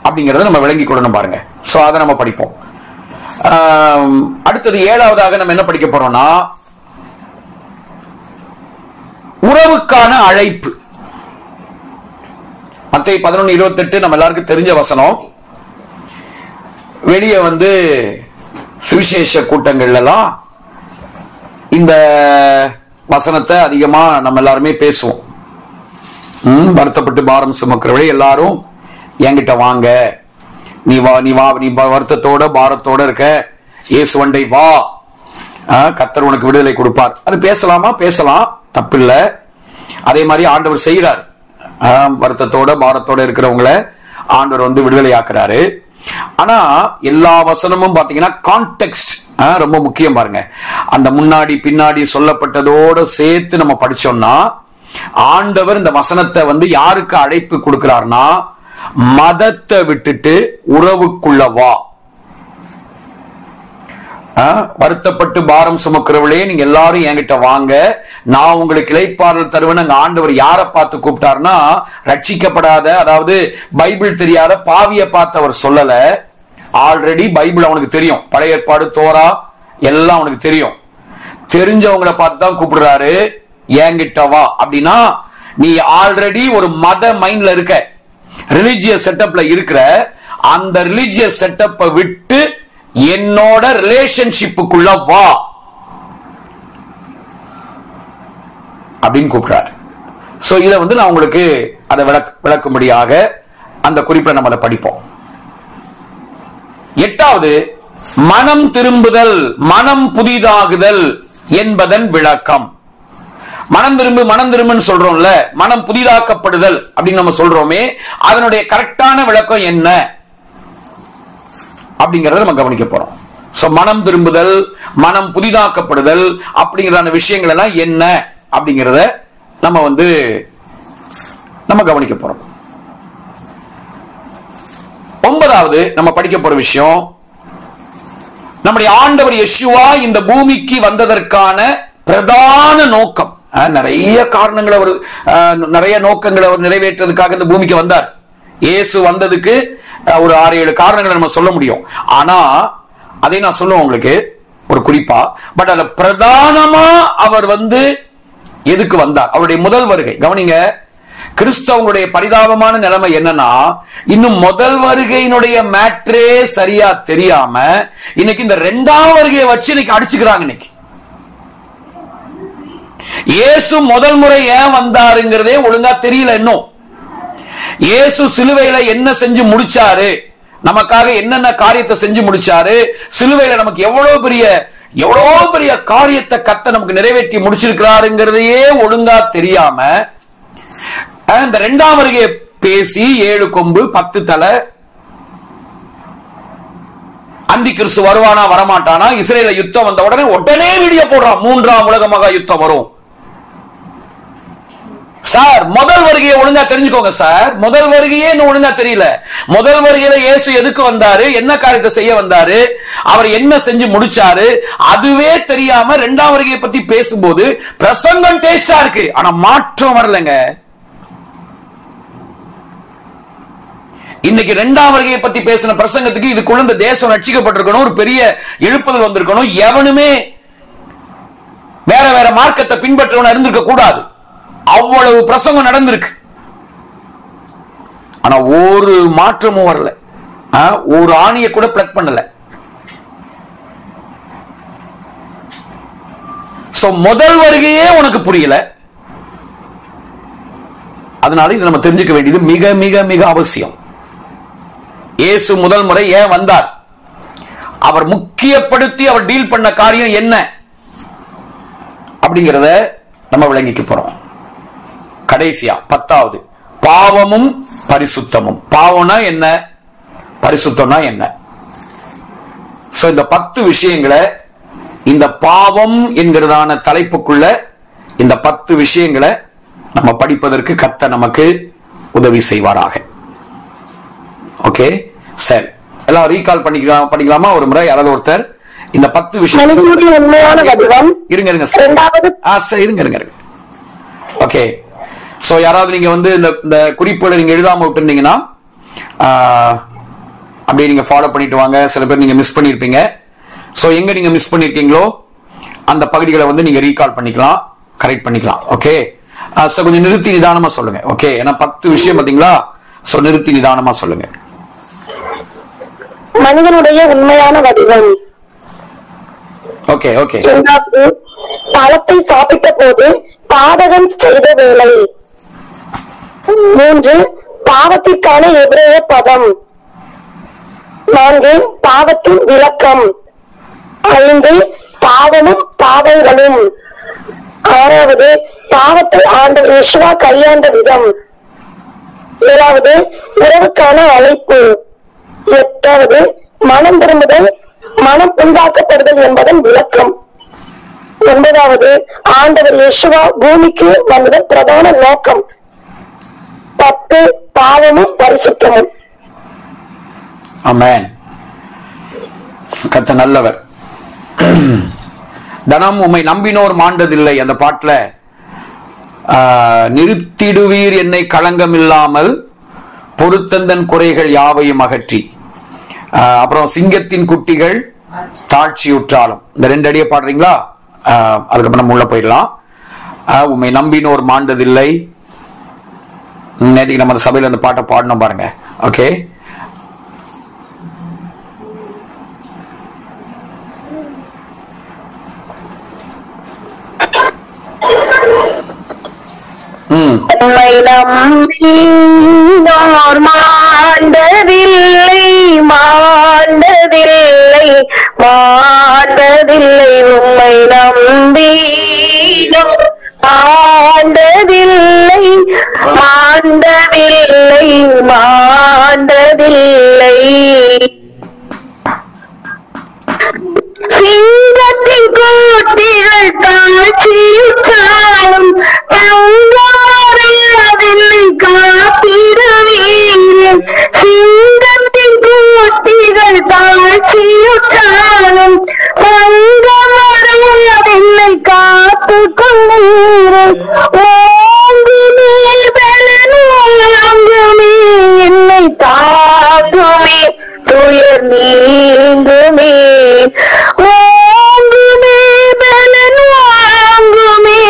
அப்படிங்கறத நம்ம விளங்கி கொள்ளணும் பாருங்க. சோ அதை நம்ம படிப்போம். அடுத்தது ஏழாவதாக நம்ம என்ன படிக்க போறோம்னா, உறவுக்கான அழைப்பு. மத்தேயு 11:28 நம்ம எல்லாருக்கும் தெரிஞ்ச வசனம். வெளியே வந்து சுவிசேஷ கூட்டங்கள்ல எல்லாம் இந்த வசனத்தை அதிகமா நம்ம எல்லாருமே பேசுவோம். வருத்தப்பட்டு பாரம் சுமக்கிறவரை எல்லாரும் என்கிட்ட வாங்க, நீ வா, நீ வா, நீ வருத்தத்தோட பாரத்தோட இருக்க, இயேசுவண்டை வா, கர்த்தர் உனக்கு விடுதலை கொடுப்பார். அது பேசலாமா? பேசலாம், தப்பில்ல. அதே மாதிரி ஆண்டவர் செய்யறார். வருத்தத்தோட பாரத்தோட இருக்கிறவங்களை ஆண்டவர் வந்து விடுதலை ஆக்குறாரு. ஆனா எல்லா வசனமும் பாத்தீங்கன்னா கான்டெக்ஸ்ட் ரொம்ப முக்கியம் பாருங்க. அந்த முன்னாடி பின்னாடி சொல்லப்பட்டதோட சேர்த்து நம்ம படிச்சோம்னா, ஆண்டவர் இந்த வசனத்தை வந்து யாருக்கு அழைப்பு கொடுக்கிறார்னா, மதத்தை விட்டுட்டு உறவுக்குள்ள வா. வருத்தப்பட்டு பாரம் சுமக்கிறவளே நீங்க எல்லாரும் என்கிட்ட வாங்க, நான் உங்களுக்கு இளைப்பாறுதல் தருவேன். ஆண்டவர் யாரை பார்த்து கூப்பிட்டார்னா, ரட்சிக்கப்படாத, அதாவது பைபிள் தெரியாத பாவியை பார்த்து அவர் சொல்லல. ஆல்ரெடி பைபிள் அவனுக்கு தெரியும், பழைய ஏற்பாடு தோரா எல்லாம் அவனுக்கு தெரியும். தெரிஞ்சவங்களை பார்த்து தான் கூப்பிடுறாரு, என்கிட்ட வா. அப்படின்னா நீ ஆல்ரெடி ஒரு மத மைண்ட்ல இருக்க, ரிலிஜியஸ் செட்டப்ல இருக்கிற, அந்த ரிலிஜியஸ் செட்டப்பை விட்டு என்னோட ரிலேஷன்ஷிப்புக்குள்ள வா அப்படின்னு கூப்பிடுறாரு. சோ இதை வந்து நான் உங்களுக்கு அதை விளக்கும்படியாக அந்த குறிப்பை நம்ம அதை படிப்போம். எட்டாவது மனம் திரும்புதல், மனம் புதிதாகுதல் என்பதன் விளக்கம். மனம் திரும்புன்னு சொல்றோம்ல, மனம் புதிதாக்கப்படுதல் அப்படின்னு நம்ம சொல்றோமே, அதனுடைய கரெக்டான விளக்கம் என்ன அப்படிங்கறத நம்ம கவனிக்க போறோம். மனம் திரும்புதல், மனம் புதிதாக்கப்படுதல் அப்படிங்கிறதான விஷயங்கள் எல்லாம் என்ன அப்படிங்கிறத நம்ம கவனிக்க போறோம். 9வது நம்ம படிக்க போற விஷயம், நம்முடைய ஆண்டவர் யெஷுவா இந்த பூமிக்கு வந்ததற்கான பிரதான நோக்கம். நிறைய காரணங்களை நிறைய நோக்கங்களை அவர் நிறைவேற்றதுக்காக இந்த பூமிக்கு வந்தார். இயேசு வந்ததுக்கு ஒரு 6-7 காரணங்களை நம்ம சொல்ல முடியும். ஆனா அதை நான் சொல்லுவேன் உங்களுக்கு ஒரு குறிப்பா. பட் அதுல பிரதானமா அவர் எதுக்கு வந்தார், அவருடைய முதல் வருகை. கவனிங்க, கிறிஸ்தவங்களுடைய பரிதாபமான நிலைமை என்னன்னா, இன்னும் முதல் வருகையினுடைய மேட்ரே சரியா தெரியாம இன்னைக்கு இந்த 2ஆம் வருகையை வச்சு இன்னைக்கு அடிச்சுக்கிறாங்க. இன்னைக்கு இயேசு முதல் முறை ஏன் வந்தாருங்கிறதே ஒழுங்கா தெரியல. இன்னும் இயேசு சிலுவையில என்ன செஞ்சு முடிச்சாரு, நமக்காக என்னென்ன காரியத்தை செஞ்சு முடிச்சாரு, சிலுவையில நமக்கு எவ்வளவு பெரிய காரியத்தை கர்த்தர் நமக்கு நிறைவேற்றி முடிச்சிருக்கிறாருங்கிறதையே ஒழுங்கா தெரியாம இந்த 2ஆம் வருகையை பேசி 7 கொம்பு 10 தலை, அந்தி கிறிஸ்து வருவானா வரமாட்டானா, இஸ்ரேல யுத்தம் வந்த உடனே வீடியோ போடுறான் 3ஆம் உலக மகா யுத்தம் வரும். சார் முதல் வருகையை ஒழுங்கா தெரிஞ்சுக்கோங்க சார். முதல் வருகையே இன்னும் ஒழுங்கா தெரியல. முதல் வருகையில இயேசு எதுக்கு வந்தாரு, என்ன காரியத்தை செய்ய வந்தாரு, அவர் என்ன செஞ்சு முடிச்சாரு, அதுவே தெரியாம 2ஆம் வருகையை பத்தி பேசும்போது பிரசங்கம் டேஸ்டா இருக்கு, ஆனா மாற்றம் வரலங்க. இன்னைக்கு 2ஆம் வருகையை பத்தி பேசின பிரசங்கத்துக்கு இதுக்குள்ள இந்த தேசம் ரட்சிக்கப்பட்டிருக்கணும், ஒரு பெரிய எழுப்புதல் வந்திருக்கணும், எவனுமே வேற மார்க்கத்தை பின்பற்றவன இருந்திருக்க கூடாது. அவ்வளவு பிரசங்கம் நடந்திருக்கு. ஆனா ஒரு மாற்றமும் வரல, ஒரு ஆணியை கூட பிளக் பண்ணல. முதல் வருகையே உனக்கு புரியல. அதனால இது நம்ம தெரிஞ்சுக்க வேண்டியது மிக மிக மிக அவசியம். இயேசு முதல் முறை ஏன் வந்தார், அவர் முக்கியப்படுத்தி அவர் டீல் பண்ண காரியம் என்ன அப்படிங்கறத நம்ம விளங்கிக்க போறோம். கடைசியா 10வது, பாவமும் பரிசுத்தமும். பாவம்னா என்ன, பரிசுத்தம்னா என்ன? இந்த 10 விஷயங்களை, இந்த பாவம் என்கிறதான தலைப்புக்குள்ள இந்த 10 விஷயங்களை நம்ம படிப்பதற்கு கர்த்தர் நமக்கு உதவி செய்வாராக. ஓகே, சரி, எல்லாம் ரீகால் பண்ணிக்கலாமா ஒரு முறை? யாராவது ஒருத்தர் இந்த 10 விஷயம் இருங்க. ஓகே, சோ யாராவது நீங்க இந்த குறிப்புகளை நீங்க எழுதாம விட்டுருந்தீங்கன்னா அப்படியே நீங்க ஃபாலோ பண்ணிட்டு வாங்க. சில பேர் நீங்க மிஸ் பண்ணிருப்பீங்க. சோ எங்க நீங்க மிஸ் பண்ணிருக்கீங்களோ அந்த பகுதிகளை நீங்க ரீகால் பண்ணிக்கலாம், கரெக்ட் பண்ணிக்கலாம். ஓகே, சோ கொஞ்சம் நிறுத்தி நிதானமா சொல்லுங்க. ஓகே, ஏன்னா 10 விஷயம் பாத்தீங்களா? சோ நிறுத்தி நிதானமா சொல்லுங்க. மனிதனுடைய உண்மையான வடிவம். Okay okay. பழத்தை சாப்பிட்ட போது பாதகம் செய்த வேலை. 3 பாவத்திற்கான எபிரேய பதம். 4 பாவத்தின் விளக்கம். 5 பாவமும் பாவங்களும். 6வது பாவத்தை ஆண்டவர் யெஷுவா கையாண்ட விதம். 7வது உறவுக்கான அழைப்பு. 8வது மனம் திரும்புதல், மனம் உண்டாக்கப்படுதல் என்பதன் விளக்கம். 9வது ஆண்டவர் யெஷுவா பூமிக்கு வந்ததன் பிரதான நோக்கம். 10 பாவமும் பரிசுத்தமும். ஆமென். கர்த்தர் நல்லவர். தனம் உம்மை நம்பினோர் மாண்டதில்லை அந்த பாட்டுல நிறுத்திடுவீர் என்னை களங்கம் இல்லாமல் பொருத்தந்தன் குறைகள் யாவையும் அகற்றி. அப்புறம் சிங்கத்தின் குட்டிகள் தாழ்ச்சியுற்றாலும். இந்த 2 அடியை பாடுறீங்களா? அதுக்கப்புறம் நம்ம உள்ள போயிடலாம். உம்மை நம்பினோர் மாண்டதில்லை. நேற்றுக்கு நம்ம சபையில அந்த பாட்டை பாடணும் பாருங்க. ஓகே, உம்மை நம்பினோர் மாண்டதில்லை, மாண்டதில்லை, மாண்டதில்லை. உம்மை நம்பினோர் மாண்டதில்லை, மாண்டதில்லை, மாண்டதில்லை. கூட்டிகள் தாழ்ச்சியுற்றாலும் பங்காரையதில்லை காத்திடுவீர். சிங்கத்தின் கூட்டிகள் தாழ்ச்சியுற்றாலும் பங்காரையதில்லை காத்து கொண்டீர். ஓங்குமே பலனுமே என்னை தாங்குமே துயர் நீங்குமே. ஓங்குமே பலன் வாங்குமே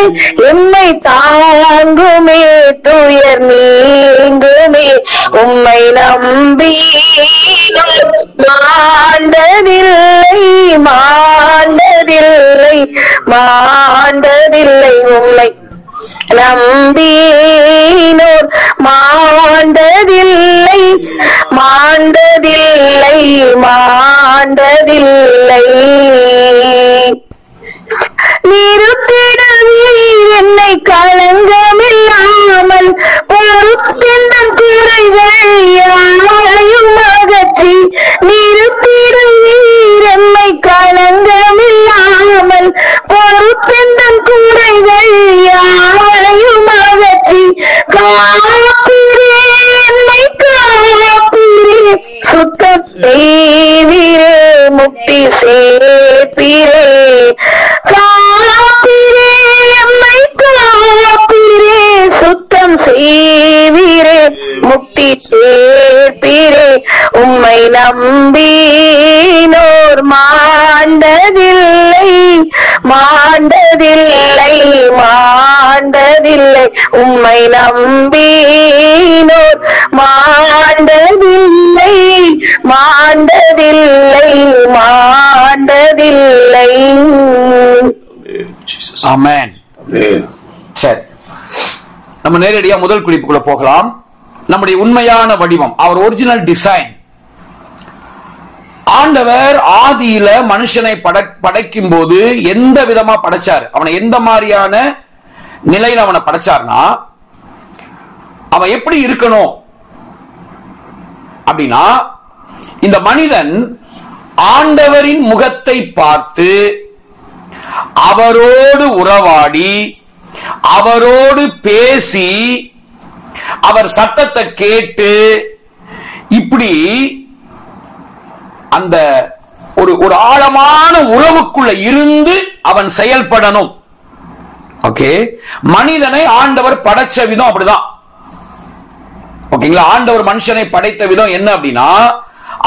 என்னை தாங்குமே துயர் நீங்குமே. உம்மை நம்பி மாண்டதில்லை மாண்டதில்லை மாண்டதில்லை. உம்மை நம்பினோர் மாண்டதில்லை மாண்டதில்லை மாண்டதில்லை. நிறுத்திடுவீர் என்னை களங்கமில்லாமல் பொறுத்தின் குறைகள் யாரையும் அகற்றி. நிறுத்திடுவீர் என்னை களங்கமில்லாமல் பொறுத்தின் குறைகள் யாரையும் அகற்றி. காப்பிரே என்னை காப்பிரே சுத்தம் செய்வீரே முக்தி சேர்ப்பீரே. காப்பிரே என்னை காப்பிரே சுத்தம் செய்வீரே முக்தி சேர்ப்பீரே. உம்மை நம்பினோர் மாண்டதில்லை மாண்டதில்லை மாண்டதில்லை. உம்மை நம்பினோர் மாண்டதில்லை மாண்டதில்லை மாண்டதில்லை. ஆமென். சரி, நம்ம நேரடியா முதல் குறிப்புக்குள்ள போகலாம். நம்முடைய உண்மையான வடிவம், அவர் ஒரிஜினல் டிசைன். ஆண்டவர் ஆதியில மனுஷனை படைக்கும் போது எந்த விதமா படைச்சார், அவனை எந்த மாதிரியான நிலையில அவனை படைச்சார்னா, அவன் எப்படி இருக்கணும் அப்படின்னா, இந்த மனிதன் ஆண்டவரின் முகத்தை பார்த்து அவரோடு உறவாடி அவரோடு பேசி அவர் சத்தத்தை கேட்டு இப்படி அந்த ஒரு ஆழமான உறவுக்குள்ள இருந்து அவன் செயல்படணும். ஓகே, மனிதனை ஆண்டவர் படைச்ச விதம் அப்படிதான். ஓகேங்களா, ஆண்டவர் மனுஷனை படைத்த விதம் என்ன அப்படின்னா,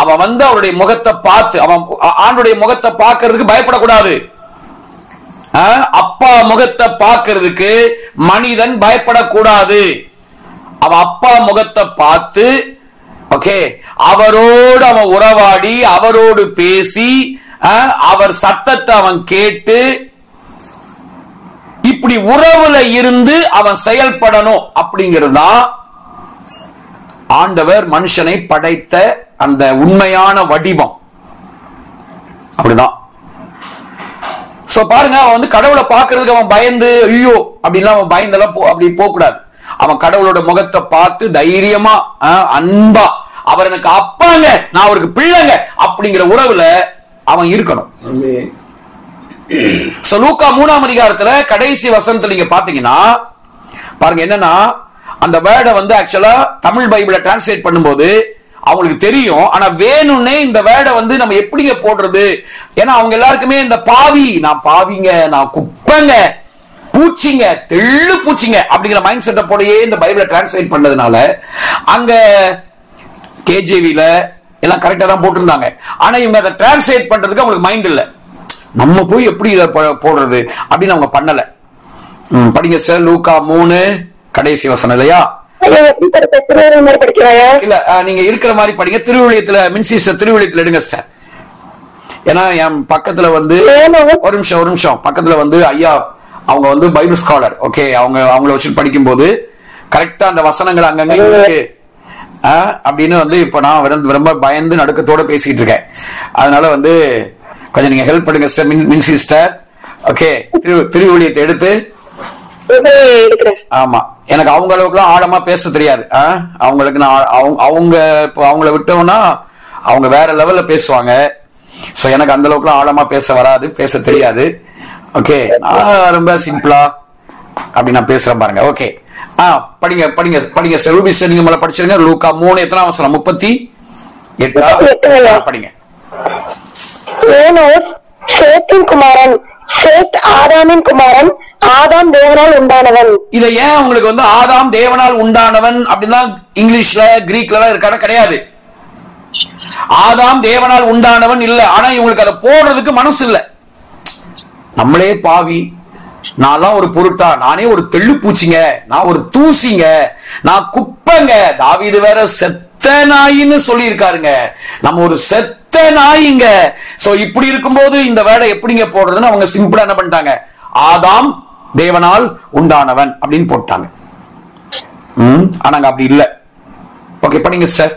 அவன் வந்து அவருடைய முகத்தை பார்த்து, அவன் ஆண்டுடைய முகத்தை பார்க்கிறதுக்கு பயப்படக்கூடாது. அப்பா முகத்தை பார்க்கிறதுக்கு மனிதன் பயப்படக்கூடாது. அவன் அப்பா முகத்தை பார்த்து, ஓகே, அவரோடு அவன் உறவாடி அவரோடு பேசி அவர் சத்தத்தை அவன் கேட்டு இப்படி உறவுல இருந்து அவன் செயல்படணும். அப்படிங்கிறதுதான் ஆண்டவர் மனுஷனை படைத்த அந்த உண்மையான வடிவம். அப்படிதான். சோ பாருங்க, அவன் வந்து கடவுளை பார்க்கிறதுக்கு அவன் பயந்து ஐயோ அப்படின்லாம் அவன் பயந்தெல்லாம் அப்படி போக கூடாது. அவன் கடவுளோட முகத்தை பார்த்து தைரியமா அன்பா, அவர் எனக்கு அப்பாங்க நான் அவருக்கு பிள்ளைங்க அப்படிங்கிற உறவுல அவன் இருக்கணும். லூக்கா 3ஆம் அதிகாரத்துல கடைசி வசனத்துல நீங்க பாத்தீங்கன்னா பாருங்க, என்னன்னா அந்த வேர்டை வந்து ஆக்சுவலா தமிழ் பைபிளை டிரான்ஸ்லேட் பண்ணும்போது அவங்களுக்கு தெரியும், ஆனா வேணும்னே இந்த வேர்டை வந்து நம்ம எப்படிங்க போடுறது, ஏன்னா அவங்க எல்லாருக்குமே இந்த பாவி, நான் பாவிங்க, நான் குப்பைங்க, பூச்சிங்க, தெள்ளு பூச்சிங்க அப்படிங்கிற மைண்ட் செட்டை போடையே இந்த பைபிளை டிரான்ஸ்லேட் பண்ணதுனால அங்க கேஜேவில எல்லாம் கரெக்டா தான் போட்டிருந்தாங்க. ஆனா இவங்க அதை டிரான்ஸ்லேட் பண்றதுக்கு அவங்களுக்கு மைண்ட் இல்ல, நம்ம போய் எப்படி இதை போடுறது அப்படின்னு அவங்க பண்ணல. படிங்க சார், லூக்கா 3 கடைசி வசனம் இல்லையா? இல்ல, நீங்க இருக்கிற மாதிரி படிங்க. திருவிழியத்துல மின்சிஸ்டர் திருவிழியத்துல எடுங்க சார். ஏன்னா என் பக்கத்துல வந்து ஒரு நிமிஷம் பக்கத்துல வந்து ஐயா அவங்க வந்து பைபிள் ஸ்காலர். ஓகே, அவங்கள வச்சு படிக்கும் போது கரெக்டா அந்த வசனங்கள் அங்கங்க இருக்கு அப்படின்னு வந்து இப்ப நான் ரொம்ப பயந்து நடுக்கத்தோட பேசிட்டு இருக்கேன். அதனால வந்து கொஞ்சம் நீங்க ஹெல்ப் பண்ணுங்க சிஸ்டர், மின் சிஸ்டர். ஓகே, திருவிழியத்தை எடுத்து. ஆமா, எனக்கு அவங்க அளவுக்குலாம் ஆழமா பேச தெரியாது. அவங்களுக்கு நான் அவங்க இப்போ அவங்கள விட்டோம்னா அவங்க வேற லெவல்ல பேசுவாங்க. சோ எனக்கு அந்த அளவுக்குலாம் ஆழமா பேச வராது, பேச தெரியாது. ஓகே, ரொம்ப சிம்பிளா அப்படி நான் பேசுறேன் பாருங்க. ஓகே, படிங்க படிங்க படிங்க. செருபிஸ் நீங்க மேல படிச்சிருங்க. லூக்கா 3 எத்தனை வசனம்? 38 படிங்க. ஏனோஸ் சேத்தின் குமாரன், சேத் ஆதாமின் குமாரன், ஆதாம் தேவனால் உண்டானவன். இத ஏன் உங்களுக்கு வந்து ஆதாம் தேவனால் உண்டானவன் அப்படின்னா இங்கிலீஷ்ல கிரீக்ல இருக்கான கிடையாது. ஆதாம் தேவனால் உண்டானவன் இல்ல. ஆனா இவங்களுக்கு அதை போடுறதுக்கு மனசு இல்ல. நம்மளே பாவி, நான்லாம் ஒரு பொருட்டா, நானே ஒரு தெள்ளு பூச்சிங்க, நான் ஒரு தூசிங்க, நான் குப்பைங்க. தாவீது வேற செத்த நாயின்னு சொல்லி இருக்காருங்க. நம்ம ஒரு செத்த நாயிங்க. சோ இப்படி இருக்கும்போது இந்த வேர்டை எப்படிங்க போடுறதுன்னு அவங்க சிம்பிளா என்ன பண்ணிட்டாங்க, ஆதாம் தேவனால் உண்டானவன் அப்படின்னு போட்டாங்க. ஆனாங்க அப்படி இல்ல. ஓகே, படிங்க சிஸ்டர்.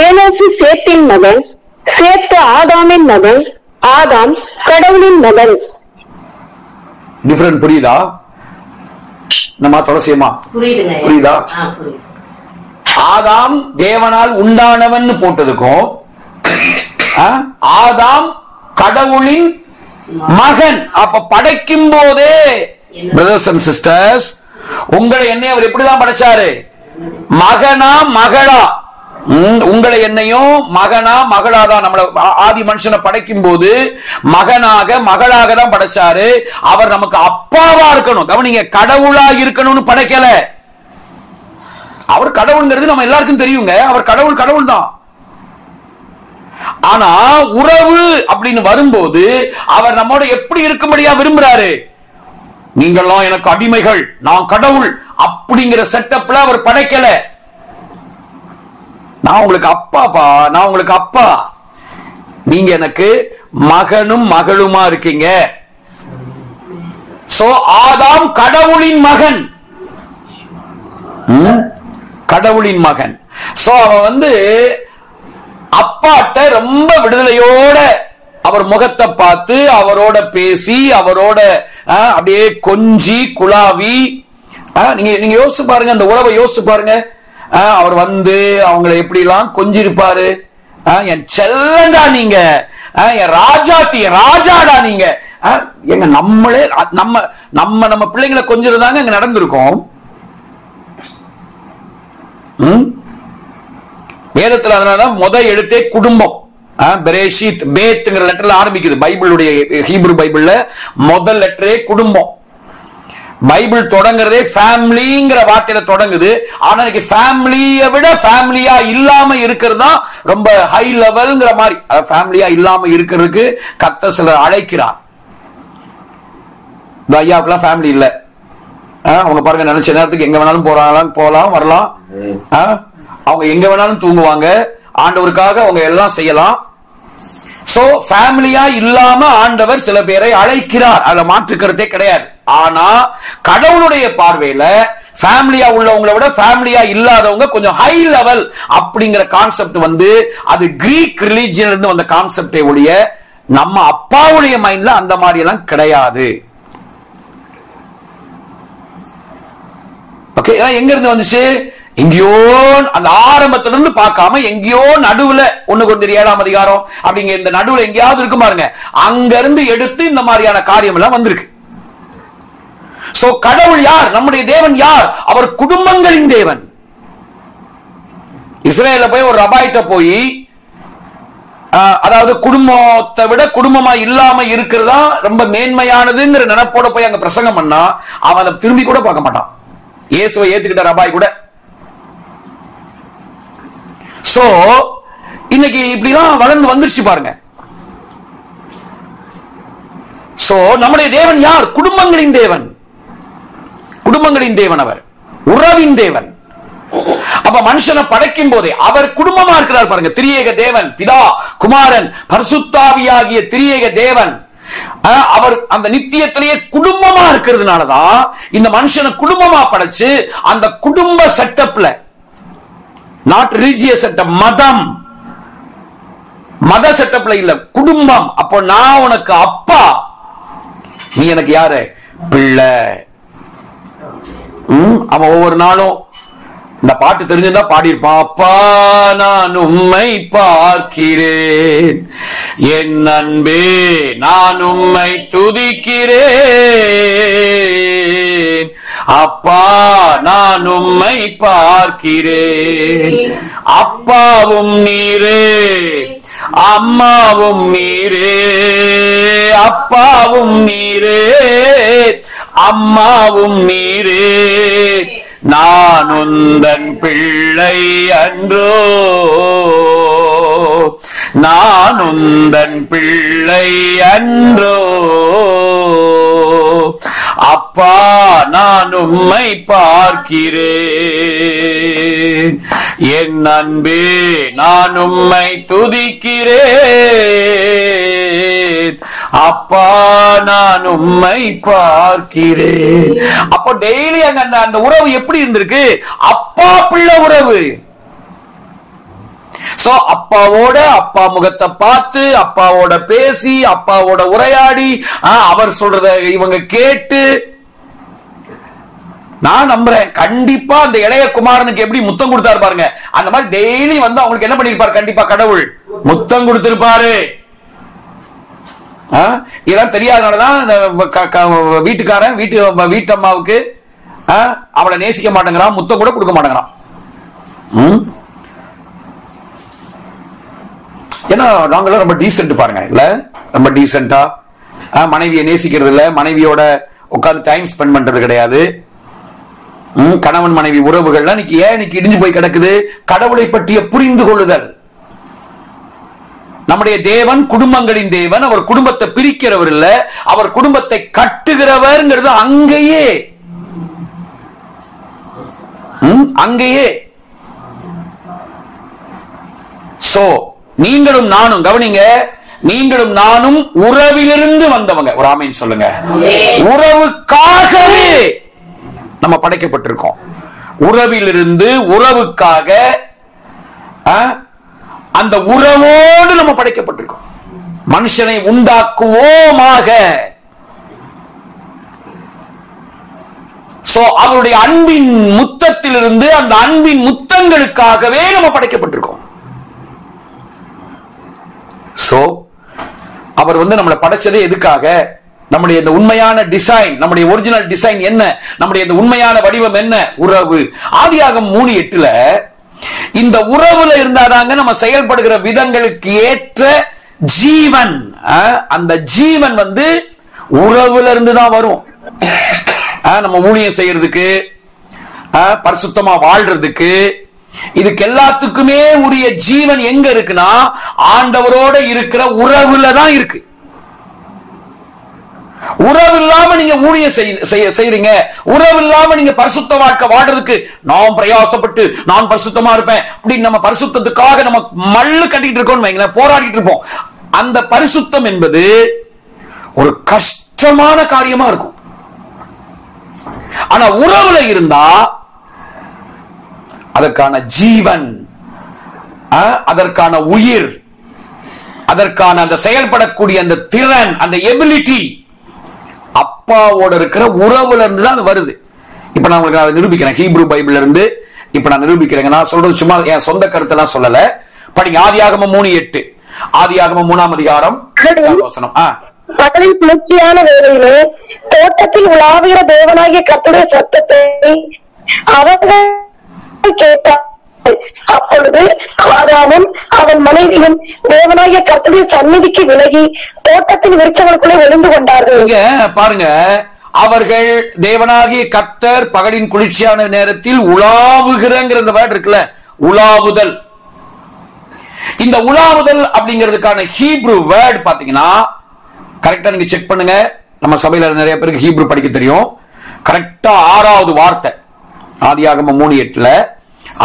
ஏனோசு சேத்தின் மகன், சேத்து ஆதாமின் மகன், ஆதாம் கடவுளின் மகன். டிஃபரண்ட் புரியுதா? நம்ம துளசியமா புரியுதா? ஆதாம் தேவனால் உண்டானவன் போட்டதுக்கும் ஆதாம் கடவுளின் மகன். அப்ப படைக்கும் போதே பிரதர்ஸ் அண்ட் சிஸ்டர்ஸ், உங்களை என்னை அவர் எப்படிதான் படைச்சாரு? மகனா மகளா? உங்களை என்னையும் மகனா மகளாதான். நம்மள ஆதி மனுஷனை படைக்கும் போது மகனாக மகளாக தான் படைச்சாரு. அவர் நமக்கு அப்பாவா இருக்கணும். கவனிங்க, கடவுளா இருக்கணும்னு படைக்கல. அவர் கடவுள்ங்கிறது நம்ம எல்லாருக்கும் தெரியுங்க. அவர் கடவுள் கடவுள் தான். ஆனா உறவு அப்படின்னு வரும்போது அவர் நம்மோட எப்படி இருக்கும்படியா விரும்புறாரு? நீங்கெல்லாம் எனக்கு அடிமைகள், நான் கடவுள் அப்படிங்கிற செட்டப்ல அவர் படைக்கல. நான் உங்களுக்கு அப்பாப்பா, நான் உங்களுக்கு அப்பா, நீங்க எனக்கு மகனும் மகளுமா இருக்கீங்க. சோ ஆதாம் கடவுளின் மகன், கடவுளின் மகன். சோ அவன் வந்து அப்பாட்ட ரொம்ப விடுதலையோட அவர் முகத்தை பார்த்து அவரோட பேசி அவரோட அப்படியே கொஞ்சி குழாவி. நீங்க யோசிச்சு பாருங்க, அந்த உறவை யோசிச்சு பாருங்க. அவர் வந்து அவங்களை எப்படி எல்லாம் கொஞ்சிருப்பாரு. என் செல்லண்டா நீங்க, என் ராஜாத்தி, ராஜாடா நீங்க. எங்க நம்மளே நம்ம நம்ம நம்ம பிள்ளைங்களை கொஞ்சிருந்தாங்க அங்க நடந்திருக்கோம். வேதத்துல அதனாலதான் முதல் எழுத்தே குடும்பம். பெரேஷித் பேத்ங்கிற லெட்டர்ல ஆரம்பிக்குது. பைபிளுடைய ஹீப்ரு பைபிள்ல முதல் லெட்டரே குடும்பம். பைபிள் தொடங்குறதே ஃபேமிலிங்கிற வார்த்தையில தொடங்குது. ஆனா இன்னைக்கு ஃபேமிலியை விட ஃபேமிலியா இல்லாம இருக்கிறது தான் ரொம்ப ஹை லெவல்ங்கிற மாதிரி. ஃபேமிலியா இல்லாம இருக்கிறதுக்கு கர்த்தர் சிலர் அழைக்கிறார். இந்த ஐயாவுக்குலாம் ஃபேமிலி இல்ல. அவங்க பாருங்க, நினைச்ச நேரத்துக்கு எங்க வேணாலும் போகலாம் வரலாம். அவங்க எங்க வேணாலும் தூங்குவாங்க. ஆண்டவருக்காக அவங்க எல்லாம் செய்யலாம். சோ ஃபேமிலியா இல்லாம ஆண்டவர் சில பேரை அழைக்கிறார். அதுல மாற்றுக்கிறதே கிடையாது. ஆனா கடவுளுடைய பார்வையில ஃபேமிலியா உள்ளவங்களை விட ஃபேமிலியா இல்லாதவங்க கொஞ்சம் ஹை லெவல் அப்படிங்கிற கான்செப்ட் வந்து அது கிரீக் ரிலிஜியன்ல இருந்து வந்த கான்செப்டே ஒழிய நம்ம அப்பாவுடைய மைண்ட்ல அந்த மாதிரி எல்லாம் கிடையாது. ஓகே, எங்க இருந்து வந்துச்சு? எங்கேயோ அந்த ஆரம்பத்துல இருந்து பார்க்காம எங்கேயோ நடுவுல 1 கொரிந்தியர் 7ஆம் அதிகாரம் அப்படிங்க இந்த நடுவுல எங்கேயாவது இருக்கு பாருங்க, அங்க இருந்து எடுத்து இந்த மாதிரியான காரியம் எல்லாம் வந்திருக்கு. சோ கடவுள் யார்? நம்முடைய தேவன் யார்? அவர் குடும்பங்களின் தேவன். இஸ்ரேல போய் ஒரு ரபாயிட்ட போய், அதாவது குடும்பத்தை விட குடும்பமா இல்லாம இருக்கிறதா ரொம்ப மேன்மையானதுங்கிற நினைப்போட போய் அங்க பிரசங்கம் பண்ணா அவனை திரும்பி கூட பார்க்க மாட்டான். இயேசுவை ஏத்துக்கிட்ட ரபாய் கூட. சோ இன்னைக்கு இப்படிலாம் வளர்ந்து வந்துருச்சு பாருங்க. சோ நம்முடைய தேவன் யார்? குடும்பங்களின் தேவன். குடும்பங்களின் தேவன், அவர் உறவின் தேவன். அப்ப மனுஷனை படைக்கும் போதே அவர் குடும்பமா இருக்கிறார் பாருங்க. திரியேக தேவன், பிதா, குமாரன், பரிசுத்தாவியாகிய திரியேக தேவன். அவர் அந்த நித்தியத்திலேயே குடும்பமா இருக்கிறதுனாலதான் இந்த மனுஷனை குடும்பமா படைச்சு அந்த குடும்ப செட்டப்ல, நாட் ரிலிஜியஸ் செட்டப், மத செட்டப்ல இல்ல, குடும்பம். அப்போ நான் உனக்கு அப்பா, நீ எனக்கு யாரு? பிள்ளை. அவன் ஒவ்வொரு நாளும் இந்த பாட்டு தெரிஞ்சிருந்தா பாடியிருப்பான். அப்பா நான் உம்மை பார்க்கிறேன், என் அன்பே நான் உம்மை துதிக்கிறேன். அப்பா நான் உம்மை பார்க்கிறேன், அப்பாவும் நீரே அம்மாவும் நீரே, அப்பாவும் நீரே அம்மாவும் நீரே, நான் உந்தன் பிள்ளை அன்றோ, நான் உந்தன் பிள்ளை அன்றோ. அப்பா நான் உம்மை பார்க்கிறேன், என் அன்பே நான் உம்மை துதிக்கிறேன். அப்பா நான் உம்மை பார்க்கிறேன். அப்போ டெய்லி அங்க அந்த உறவு எப்படி இருந்திருக்கு? அப்பா பிள்ளை உறவு. சோ அப்பாவோட அப்பா முகத்தை பார்த்து, அப்பாவோட பேசி, அப்பாவோட உரையாடி, அவர் சொல்றத இவங்க கேட்டு, நான் நம்புறேன் கண்டிப்பா அந்த இளைய குமாரனுக்கு எப்படி முத்தம் கொடுத்தாரு பாருங்க, அந்த மாதிரி டெய்லி வந்து அவங்களுக்கு என்ன பண்ணிருப்பாரு? கண்டிப்பா கடவுள் முத்தம் கொடுத்திருப்பாரு. இதெல்லாம் தெரியாதனாலதான் வீட்டுக்காரன் வீட்டம்மாவுக்கு அவளை நேசிக்க மாட்டேங்கிறான், முத்தம் கூட கொடுக்க மாட்டேங்கிறான். ஏன்னா நாங்களும் ரொம்ப டீசென்ட் பாருங்க, இல்ல ரொம்ப டீசென்டா மனைவியை நேசிக்கிறது இல்ல, மனைவியோட உட்கார்ந்து டைம் ஸ்பெண்ட் பண்றது கிடையாது. கணவன் மனைவி உறவுகள்லாம் இன்னைக்கு இடிஞ்சு போய் கிடக்குது. கடவுளை பற்றிய புரிந்து கொள்ளுதல். நம்முடைய தேவன் குடும்பங்களின் தேவன். அவர் குடும்பத்தை பிரிக்கிறவர் இல்ல, அவர் குடும்பத்தை கட்டுகிறவர். அங்கேயே சோ நீங்களும் நானும் கவனிங்க, நீங்களும் நானும் உறவிலிருந்து வந்தவங்க. ஒரு ஆமீன் சொல்லுங்க. உறவுக்காகவே நம்ம படைக்கப்பட்டிருக்கோம். உறவிலிருந்து உறவுக்காக, அந்த உறவோடு நம்ம படைக்கப்பட்டிருக்கோம். மனுஷனை உண்டாக்குவோமாக. சோ அவருடைய அன்பின் முத்தத்திலிருந்து அந்த அன்பின் முத்தங்களுக்காகவே நம்ம படைக்கப்பட்டிருக்கோம். சோ அவர் நம்மளை படைச்சதே எதுக்காக? நம்முடைய இந்த உண்மையான டிசைன், நம்முடைய ஒரிஜினல் டிசைன் என்ன? நம்முடைய இந்த உண்மையான வடிவம் என்ன? உறவு. ஆதியாகமம் 3:8 இந்த உறவுல இருந்தாதாங்க நம்ம செயல்படுகிற விதங்களுக்கு ஏற்ற ஜீவன். அந்த ஜீவன் உறவுல இருந்து தான் வரும். நம்ம ஊழியம் செய்யறதுக்கு, பரிசுத்தமா வாழ்றதுக்கு, இதுக்கு எல்லாத்துக்குமே உரிய ஜீவன் எங்க இருக்குன்னா ஆண்டவரோட இருக்கிற உறவுல தான் இருக்கு. உறவு இல்லாம நீங்க ஊழியம் செய்யறீங்க, உறவு இல்லாம நீங்க பரிசுத்த வாழ்க்கை வாழ்றதுக்கு நாம் பிரயாசப்பட்டு நான் பரிசுத்தமா இருப்பேன் அப்படின்னு நம்ம பரிசுத்தத்துக்காக நம்ம மல்லு கட்டிட்டு இருக்கோம், போராடிட்டு இருப்போம். அந்த பரிசுத்தம் என்பது ஒரு கஷ்டமான காரியமா இருக்கும். ஆனா உறவுல இருந்தா அதற்கான ஜீவன், அதற்கான உயிர், அதற்கான அந்த செயல்படக்கூடிய அந்த திறன், அந்த எபிலிட்டி அப்பாவோட இருக்கிற உறவுல இருந்து தான் வருது. இப்ப நான் உங்களுக்கு அதை நிரூபிக்கிறேன். ஹீப்ரு பைபிள்ல இருந்து இப்ப நான் நிரூபிக்கிறேன். நான் சொல்றது சும்மா என் சொந்த கருத்தெல்லாம் சொல்லல. படிங்க ஆதியாகமம் 3:8. ஆதியாகமம் 3ஆம் அதிகாரம் வசனம். பகலில் குளிர்ச்சியான வேளையிலே தோட்டத்தில் உலாவுகிற தேவனாகிய கர்த்தருடைய சத்தத்தை அவர்கள் கேட்டார். அப்பொழுது ஆதாமும் அவன் மனைவியும் தேவனாகிய கர்த்தருடைய சந்நிதிக்கு விலகி தோட்டத்தின் விருட்சங்களுக்குள்ளே ஒளிந்து கொண்டார்கள். இங்க பாருங்க, அவர்கள் தேவனாகிய கர்த்தர் பகலின் குளிர்ச்சியான நேரத்தில் உலாவுகிறங்கிற வேர்ட் இருக்குல்ல, உலாவுதல். இந்த உலாவுதல் அப்படிங்கிறதுக்கான ஹீப்ரு வேர்ட் பாத்தீங்கன்னா கரெக்டா நீங்க செக் பண்ணுங்க. நம்ம சபையில நிறைய பேருக்கு ஹீப்ரு படிக்க தெரியும். கரெக்டா 6வது வார்த்தை, ஆதியாகமம் 3:8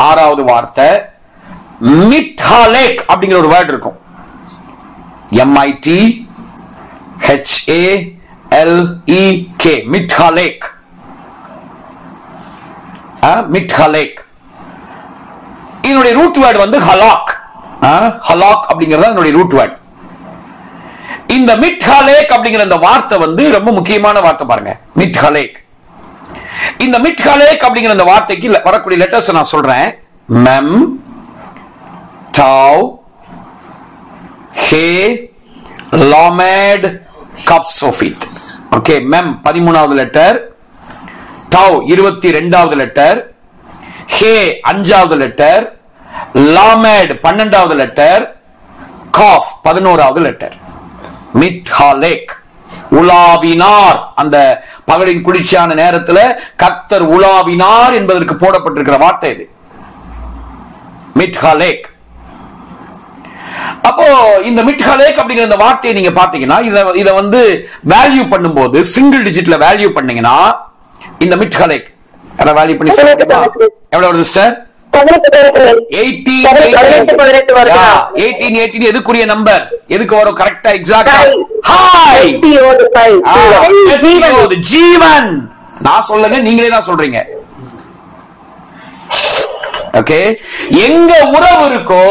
6வது வார்த்தை மிட்ஹாலேக் அப்படிங்கிற ஒரு வேர்ட் இருக்கும். MITHALEK, மிட்ஹாலேக். மிட்ஹாலேக் இதனுடைய ரூட் வேர்ட் ஹலாக். ஹலாக் அப்படிங்கிறது அதனுடைய ரூட் வேர்ட். இந்த மிட்ஹாலேக் அப்படிங்கிற அந்த வார்த்தை ரொம்ப முக்கியமான வார்த்தை பாருங்க. மிட்ஹாலேக் இந்த மிட்ஹலேக் அப்படிங்கிற அந்த வார்த்தைக்கு வரக்கூடிய லெட்டர்ஸ் நான் சொல்றேன். மெம், தாவ், ஹே, லாமேட், கப் சோஃபித். ஓகே, மெம் 13வது லெட்டர், தாவ் 22வது லெட்டர், ஹே 5வது லெட்டர், லாமேட் 12வது லெட்டர், காஃப் 11வது லெட்டர். மிட்ஹலேக், உலாவினார். அந்த பகலின் குளிர்ச்சியான நேரத்தில் கர்த்தர் உலாவினார் என்பதற்கு போடப்பட்டிருக்கிற வார்த்தை இது மிட்ஹலேக். அப்போ இந்த மிட்ஹலேக் அப்படிங்கிற இந்த வார்த்தையை நீங்க பாத்தீங்கன்னா இத வந்து வேல்யூ பண்ணும்போது சிங்கிள் டிஜிட்ல வேல்யூ பண்ணீங்கன்னா இந்த மிட்ஹலேக் வேல்யூ பண்ணி எவ்வளவு வருது சிஸ்டர்? 18 எதுக்குரிய நம்பர்? எதுக்கு வரும் கரெக்டா எக்ஸாக்ட்டா? ஹாய், ஜீவன். நான் சொல்லுங்க, நீங்களே தான் சொல்றீங்க. ஓகே, எங்க உறவு இருக்கோ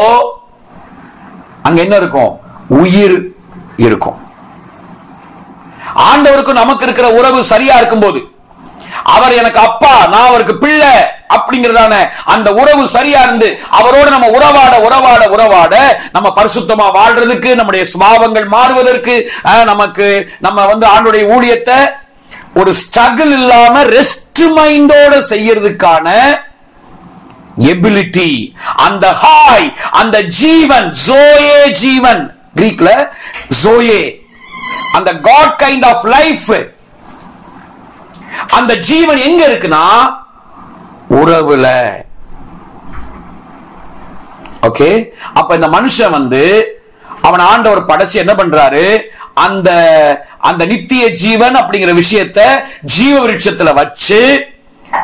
அங்க என்ன இருக்கும்? உயிர் இருக்கும். ஆண்டவருக்கும் நமக்கு இருக்கிற உறவு சரியா இருக்கும் போது, அவர் எனக்கு அப்பா, நான் அவருக்கு பிள்ளை அப்படிங்கறதான அந்த உறவு சரியா இருந்து அவரோட நம்ம உறவாட உறவாட உறவாட நம்ம பரிசுத்தமா வாழ்றதுக்கு, நம்முடைய சுபாவங்கள் மாறுவதற்கு, நமக்கு நம்ம வந்து ஆண்டுடைய ஊழியத்தை ஒரு ஸ்ட்ரகிள் இல்லாம ரெஸ்ட் மைண்டோட செய்யறதுக்கான எபிலிட்டி, அந்த ஹாய், அந்த ஜீவன், ஜோயே ஜீவன், கிரீக்ல ஜோயே, அந்த காட் கைண்ட் ஆஃப் லைஃப், அந்த ஜீவன் எங்க இருக்குன்னா உறவுல. ஓகே, அப்ப இந்த மனுஷன் வந்து அவன் ஆண்டவர் படைச்சு என்ன பண்றாரு? அந்த அந்த நித்திய ஜீவன் அப்படிங்கிற விஷயத்தை ஜீவ விருட்சத்துல வச்சு,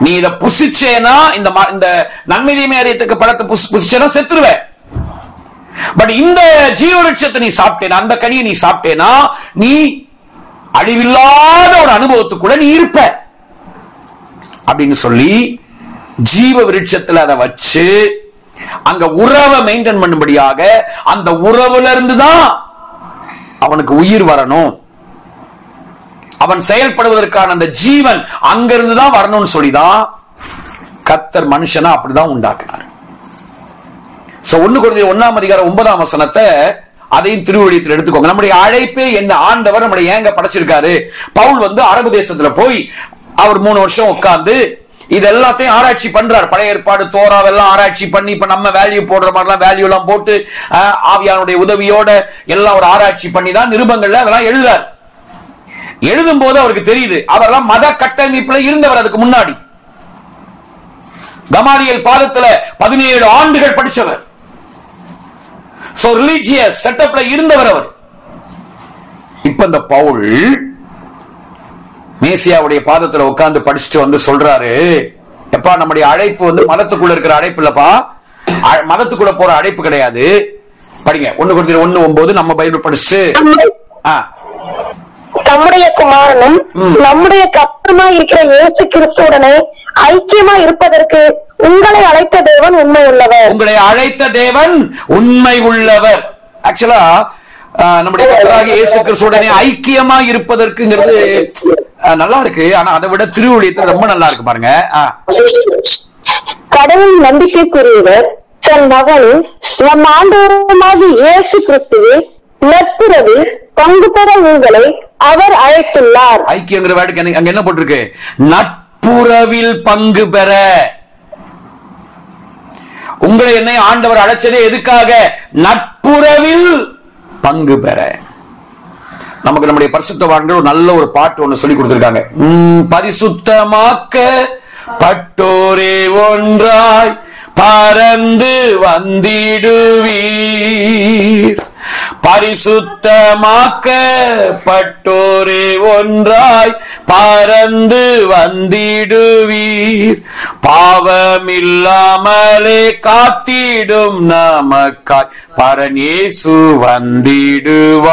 நீ இத புசிச்சேனா, இந்த நன்மை தீமை அறியத்தக்க பழத்தை புசிச்சேனா செத்துருவ. பட் இந்த ஜீவ விருட்சத்தை நீ சாப்பிட்டேனா, அந்த கனியை நீ சாப்பிட்டேனா, நீ அழிவில்லாத ஒரு அனுபவத்துக்குள்ள நீ இருப்ப அப்படின்னு சொல்லி ஜீவ விருட்சத்துல அதை வச்சு அங்க உறவை மெயின்டைன் பண்ணும்படியாக, அந்த உறவுல இருந்துதான் அவனுக்கு உயிர் வரணும், அவன் செயல்படுவதற்கான அந்த ஜீவன் அங்கிருந்துதான் வரணும்னு சொல்லிதான் கர்த்தர் மனுஷனா அப்படிதான் உண்டாக்குனார். 1 கொரிந்தியர் 1:9 அதையும் திருவழியத்தில் எடுத்துக்கோங்க. நம்முடைய அழைப்பே என்ன? ஆண்டவர் நம்முடைய ஏங்க படைச்சிருக்காரு. பவுல் வந்து அரபு தேசத்துல போய் அவர் 3 வருஷம் உட்கார்ந்து இது எல்லாத்தையும் ஆராய்ச்சி பண்றார். பழைய ஏற்பாடு தோராவெல்லாம் ஆராய்ச்சி பண்ணி, இப்ப நம்ம வேல்யூ போடுற மாதிரிலாம் வேல்யூ எல்லாம் போட்டு ஆவியானுடைய உதவியோட எல்லாம் ஒரு ஆராய்ச்சி பண்ணி தான் நிருபங்கள்ல அதெல்லாம் எழுதுறார். எழுதும் போது அவருக்கு தெரியுது, அவரெல்லாம் மத கட்டமைப்புல இருந்தவர். அதுக்கு முன்னாடி கமாலியல் பாதத்துல 17 ஆண்டுகள் படிச்சவர். சோ ரிலிஜியஸ் செட்டப்ல இருந்தவர் அவர். இப்ப இந்த பவுல் மேசியாவுடைய பாதத்துல உட்கார்ந்து படிச்சுட்டு வந்து சொல்றாரு, எப்பா நம்முடைய அழைப்பு வந்து மதத்துக்குள்ள இருக்கிற அழைப்பு இல்லப்பா, மதத்துக்குள்ள போற அழைப்பு கிடையாது. படிங்க 1 கொரிந்தியர் 1:9 நம்ம பைபிள் படிச்சுட்டு, தம்முடைய குமாரனும் நம்முடைய கர்த்தருமாய் இருக்கிற இயேசு கிறிஸ்துவுடனே ஐக்கியமா இருப்பதற்கு உங்களை அழைத்த தேவன் உண்மை உள்ளவர். உங்களை அழைத்த தேவன் உண்மை உள்ளவர். ஆக்சுவலா நம்முடைய கர்த்தராகிய இயேசு கிறிஸ்துவுடனே ஐக்கியமா இருப்பதற்குங்கிறது நல்லா இருக்கு. ஆனா அதை விட திருவுழியத்துல ரொம்ப நல்லா இருக்கு பாருங்க. கடவுள் நம்பிக்கைக்குரியவர் தன் மகனும் நம் ஆண்டவருமாகிய இயேசு கிறிஸ்துவில் நட்புறவில் பங்கு பெற உங்களை அவர் அழைத்துள்ளார். ஐக்கியங்கிற வேர்டுக்கு அங்க என்ன போட்டிருக்கு? நட்புறவில் பங்கு பெற. உங்களை என்னை ஆண்டவர் அழைச்சதே எதுக்காக? நட்புறவில் பங்கு பெற. நமக்கு நம்முடைய பரிசுத்தவான்கள் நல்ல ஒரு பாட்டு ஒண்ணு சொல்லி கொடுத்திருக்காங்க. பரிசுத்தமாக்க பட்டோரே ஒன்றாய் பறந்து வந்திடுவீர், பரிசுத்தமாக்க பட்டோரே ஒன்றாய் பறந்து வந்திடுவீர், பாவமில்லாமலே காத்திடும் நமக்காய் பரன் இயேசு வந்திடுவார்,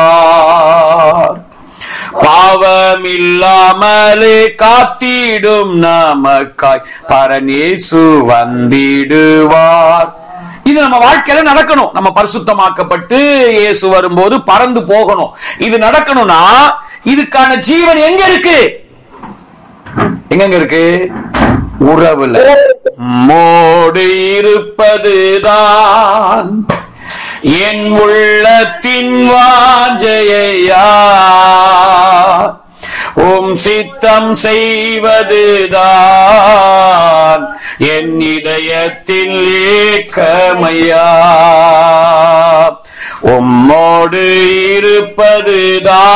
பாவமில்லாமலே காத்திடும் நமக்காய் பரன் இயேசு வந்திடுவார். இது நம்ம வாழ்க்கையில நடக்கணும். நம்ம பரிசுத்தமாக்கப்பட்டு இயேசு வரும்போது பறந்து போகணும். இது நடக்கணும்னா இதுக்கான ஜீவன் எங்க இருக்கு? எங்க இருக்கு? உறவுல மோடு இருப்பதுதான் என் உள்ளத்தின் வாஞ்சையா, உம் சித்தம் செய்வதுதான் என் இதயத்தில் ஏக்கமையா. உம்மோடு இருப்பதுதான்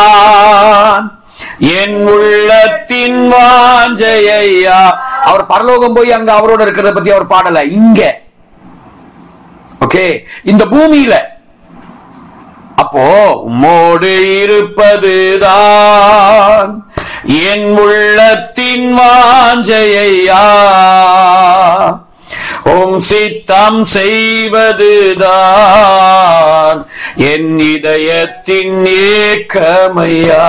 என் உள்ளத்தின் வாஞ்சையா. அவர் பரலோகம் போய் அங்க அவரோட இருக்கிறத பத்தி அவர் பாடல, இங்க ஓகே இந்த பூமியில. அப்போ உம்மோடு இருப்பதுதான் என் உள்ளத்தின் வாஞ்சையா, உம் சித்தம் செய்வதுதான் என் இதயத்தின் ஏக்கமையா.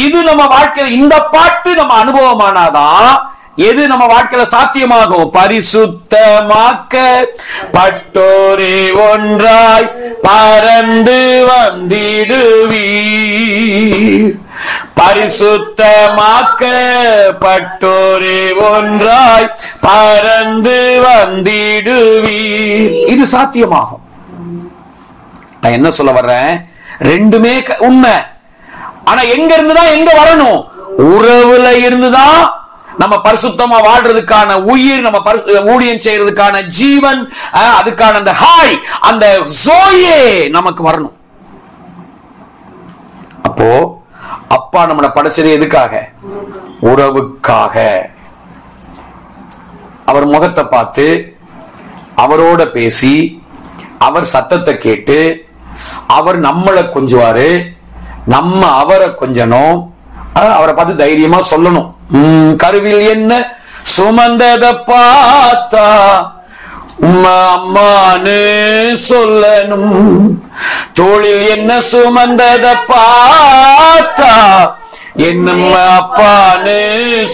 இது நம்ம வாழ்க்கையில இந்த பாட்டு நம்ம அனுபவமானாதான் எது நம்ம வாழ்க்கையில சாத்தியமாகும். பரிசுத்தமாக்க பட்டோரே ஒன்றாய் பறந்து வந்திடுவீர், பரிசுத்தமாக்க பட்டோரே ஒன்றாய் பறந்து வந்திடுவீர். இது சாத்தியமாகும். நான் என்ன சொல்ல வர்றேன், ரெண்டுமே உண்மை. ஆனா எங்க இருந்துதான் எங்க வரணும்? உறவுல இருந்துதான் நம்ம பரிசுத்தமா வாழ்றதுக்கான உயிர், நம்ம ஊழியம் செய்யறதுக்கான ஜீவன், அதுக்கான அந்த ஹாய், அந்த ஜோயே நமக்கு வரணும். அப்போ அப்பா நம்மளை படைச்சது எதுக்காக? உறவுக்காக. அவர் முகத்தை பார்த்து அவரோட பேசி அவர் சத்தத்தை கேட்டு அவர் நம்மளை கொஞ்சுவாரு, நம்ம அவரை கொஞ்சணும், அவரை பார்த்து தைரியமா சொல்லணும். கருவில் என்ன சுமந்தத பார்த்தா உம்மா அம்மானு சொல்லணும், தோளில் என்ன சுமந்தத பார்த்தா என்னம்மா அப்பான்னு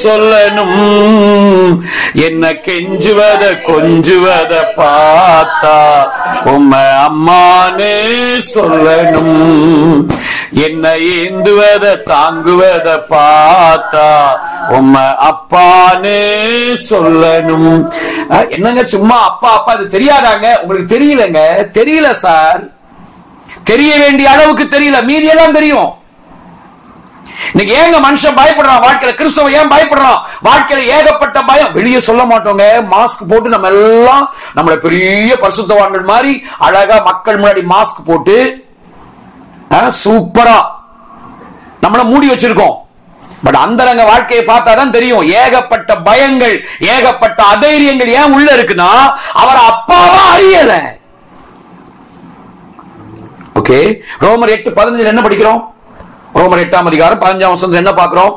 சொல்லணும், என்ன கெஞ்சுவத கொஞ்சுவத பார்த்தா உம்மா அம்மானு சொல்லணும், என்ன ஏந்துவத தாங்குவத பார்த்தா உம்ம அப்பான்னு சொல்லணும். என்னங்க சும்மா அப்பா அப்பா அது தெரியாதாங்க? உங்களுக்கு தெரியலங்க? தெரியல சார், தெரிய வேண்டிய அளவுக்கு தெரியல, மீதியெல்லாம் தெரியும். இன்னைக்கு ஏங்க மனுஷன் பயப்படுறான் வாழ்க்கையில? கிறிஸ்தவ ஏன் பயப்படுறான் வாழ்க்கையில? ஏகப்பட்ட பயம். வெளியே சொல்ல மாட்டோங்க, மாஸ்க் போட்டு நம்ம எல்லாம் நம்மள பெரிய பரிசுத்தவான்கள் மாதிரி அழகா மக்கள் முன்னாடி மாஸ்க் போட்டு சூப்பரா நம்மள மூடி வச்சிருக்கோம். பட் அந்தரங்க வாழ்க்கையை பார்த்தாதான் தெரியும் ஏகப்பட்ட பயங்கள், ஏகப்பட்ட அதைரியங்கள் ஏன் உள்ள இருக்குன்னா அவர் அப்பாவா அறியல. ஓகே, ரோமர் 8:15 என்ன படிக்கிறோம்? ரோமர் 8ஆம் அதிகாரம் 15ஆம் வசனத்துல என்ன பார்க்கிறோம்?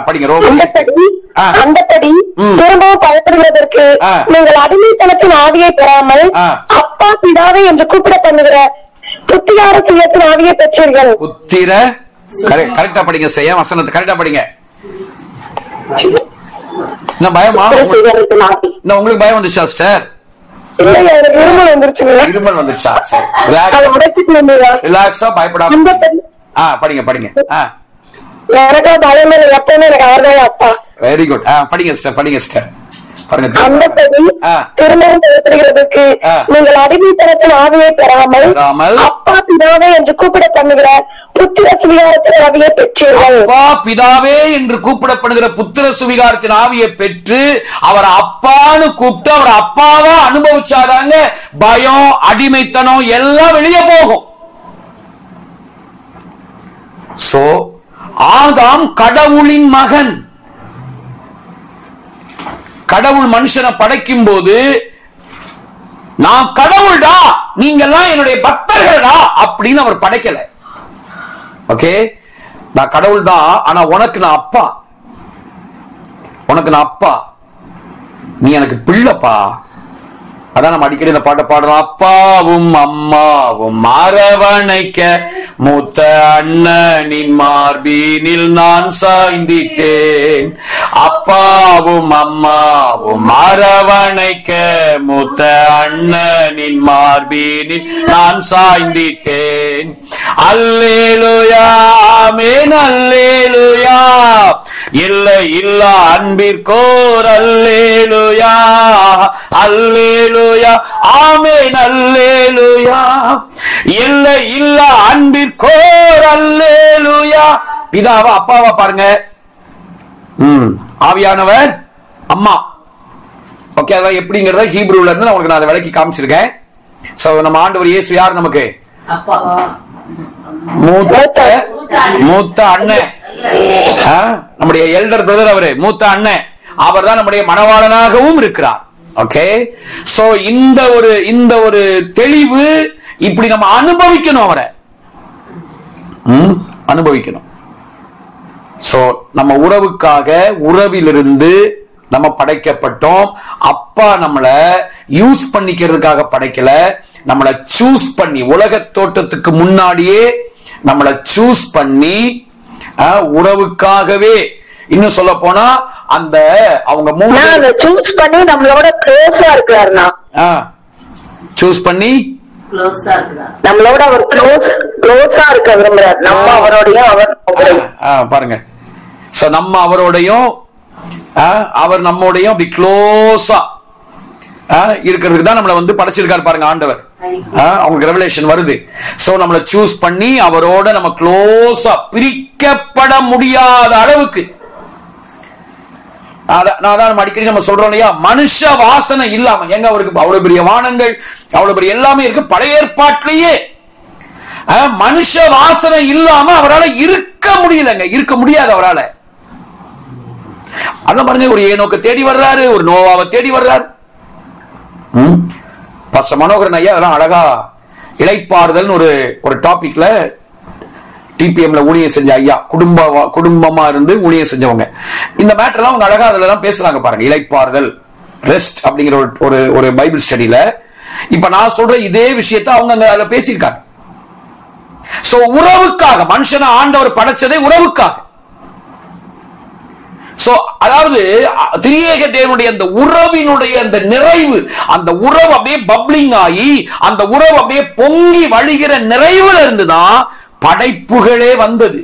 படிங்க. ரோமர் அந்தபடி திரும்பவும் பயப்படுவதற்கு நீங்கள் அடிமைத்தனத்தின் ஆவியை பெறாமல் அப்பா பிதாவே என்று கூப்பிட பண்ணுகிற புத்திர சுயத்தின் ஆவியை பெற்றீர்கள். புத்திர கரெக்டா படிங்க. செய்ய வசனத்தை கரெக்டா படிங்க. என்ன பயமா? உங்களுக்கு பயம் வந்துச்சா சிஸ்டர்? இருமல் வந்துருச்சா? ரிலாக்ஸா பயப்படாம படிங்க படிங்க. எனக்கு பயம் இல்லை, எப்பவுமே எனக்கு அவர்தான் அப்பா. Very good. படிங்க சிஸ்டர், படிங்க சிஸ்டர். அந்தபடி திருமணம் செய்யப்படுகிறதுக்கு நீங்கள் அடிமைத்தனத்தின் ஆவியை பெறாமல் அப்பா பிதாவே என்று கூப்பிட பண்ணுகிற புத்திர சுவிகாரத்தின் ஆவியை பெற்றீர்கள். அப்பா பிதாவே என்று கூப்பிடப்படுகிற புத்திர சுவிகாரத்தின் ஆவியை பெற்று அவர் அப்பான்னு கூப்பிட்டு அவர் அப்பாவா அனுபவிச்சாதாங்க பயம், அடிமைத்தனம் எல்லாம் வெளியே போகும். சோ ஆதாம் கடவுளின் மகன். கடவுள் மனுஷனை படைக்கும் போது நான் கடவுள்டா, நீங்க எல்லாம் என்னுடைய பக்தர்கள்டா அப்படின்னு அவர் படைக்கல. ஓகே, நான் கடவுள் தான், ஆனா உனக்கு நான் அப்பா, உனக்கு நான் அப்பா, நீ எனக்கு பிள்ளைப்பா. அதான் நம்ம அடிக்கடி இந்த பாட்டை பாடுறோம். அப்பாவும் அம்மாவும் அரவணைக்க மூத்த அண்ணனின் மார்பினில் நான் சாய்ந்திட்டேன். அப்பாவும் அம்மாவும் அரவணைக்க மூத்த அண்ணனின் மார்பினில் நான் சாய்ந்திட்டேன். அல்லேலூயா ஆமென் அல்லேலூயா. இல்லை இல்லா அன்பிற்கோர் அல்லேலூயா, அல்லேலூயா, ஆமென் அல்லேலூயா. இல்லை இல்லா அன்பிற்கோர் அல்லேலூயா. பிதாவா அப்பாவா பாருங்க, ஆவியானவர் அம்மா. ஓகே, அதான் எப்படிங்கறத ஹீப்ரூல இருந்து உங்களுக்கு நான் அதை விளக்கி காமிச்சிருக்கேன். சோ நம்ம ஆண்டவர் இயேசு யார் நமக்கு? மூத்த அண்ணன், நம்முடைய எல்டர் பிரதர். அவரு மூத்த அண்ணன், அவர் தான் நம்முடைய மணவாளனாகவும் இருக்கிறார். ஓகே, சோ இந்த ஒரு தெளிவு இப்படி நம்ம அனுபவிக்கணும், அவரை அனுபவிக்கணும். சோ நம்ம உறவுக்காக, உறவிலிருந்து நம்ம படைக்கப்பட்டோம். அப்பா நம்மள யூஸ் பண்ணிக்கிறதுக்காக படைக்கல, நம்மள சூஸ் பண்ணி, உலக தோட்டத்துக்கு முன்னாடியே நம்மள சூஸ் பண்ணி உறவுக்காகவே. இன்னும் சொல்ல போனா அந்த அவங்க சூஸ் பண்ணி நம்மளோட க்ளோஸா இருக்காருனா, சூஸ் பண்ணி நம்மளோட அவர் க்ளோஸா இருக்க விரும்புறாரு. நம்ம அவரோடையும் அவர் பாருங்க. சோ நம்ம அவரோடையும் அவர் நம்மோடையும் அப்படி க்ளோஸா இருக்கிறதுக்கு தான் நம்மள வந்து படைச்சிருக்காரு பாருங்க ஆண்டவர். அவங்க ரெவலேஷன் வருது. சோ நம்மள சூஸ் பண்ணி அவரோட நம்ம க்ளோஸா, பிரிக்கப்பட முடியாத அளவுக்கு. நான் அடிக்கடி நம்ம சொல்றோம் இல்லையா, மனுஷ வாசனை இல்லாம எங்க அவருக்கு அவ்வளவு பெரிய வானங்கள், அவ்வளவு பெரிய எல்லாமே இருக்கு பழைய ஏற்பாட்டிலேயே. மனுஷ வாசனை இல்லாம அவரால் இருக்க முடியலங்க, இருக்க முடியாது அவரால். அதான் பாருங்க, ஒரு ஏனோக்க தேடி வர்றாரு, ஒரு நோவாவை தேடி வர்றாரு. பாஸ்டர் மனோகரன் ஐயா அதெல்லாம் அழகா இளைப்பாறுதல் ஒரு டாபிக்ல டிபிஎம்ல ஊழியம் செஞ்ச ஐயா, குடும்பமா இருந்து ஊழியம் செஞ்சவங்க, இந்த மேட்டர்லாம் அவங்க அழகா அதுல எல்லாம் பேசுறாங்க பாருங்க. இளைப்பாறுதல், ரெஸ்ட் அப்படிங்கிற ஒரு பைபிள் ஸ்டடியில இப்ப நான் சொல்ற இதே விஷயத்தை அவங்க அங்க அதுல பேசியிருக்காங்க. சோ உறவுக்காக மனுஷனை ஆண்டவர் படைச்சதே உறவுக்காக. சோ அதாவது திரியேக தேவனுடைய அந்த உறவினுடைய அந்த நிறைவு, அந்த உறவு அப்படியே பப்ளிங் ஆகி, அந்த உறவு அப்படியே பொங்கி வழிகிற நிறைவுல இருந்துதான் படைப்புகளே வந்தது.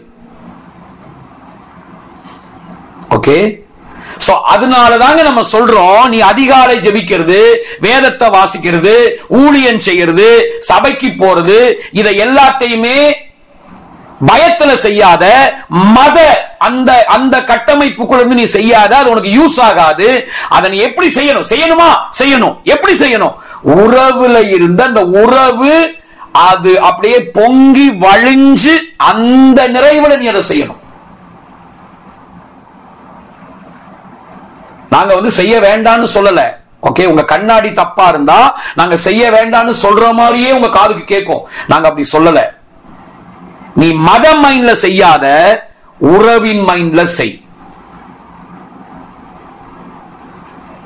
ஓகே, சோ அதனாலதாங்க நம்ம சொல்றோம், நீ அதிகாலை ஜெபிக்கிறது, வேதத்தை வாசிக்கிறது, ஊழியம் செய்யறது, சபைக்கு போறது, இதை எல்லாத்தையுமே பயத்துல செய்யாத, மத அந்த கட்டமைப்புக்குள்ள இருந்து நீ செய்யாத, அது உனக்கு யூஸ் ஆகாது. அதை நீ எப்படி செய்யணும்? செய்யணும். எப்படி செய்யணும்? உறவுல இருந்த அந்த உறவு அது அப்படியே பொங்கி வழிஞ்சு அந்த நிறைவுல நீ அதை செய்யணும். நாங்க வந்து செய்ய வேண்டாம்னு சொல்லல. ஓகே, உங்க கண்ணாடி தப்பா இருந்தா நாங்க செய்ய வேண்டாம்னு சொல்ற மாதிரியே உங்க காதுக்கு கேட்கும். நாங்க அப்படி சொல்லல. நீ மத மைண்ட்ல செய்யாத, உறவின் மைண்ட்ல செய்.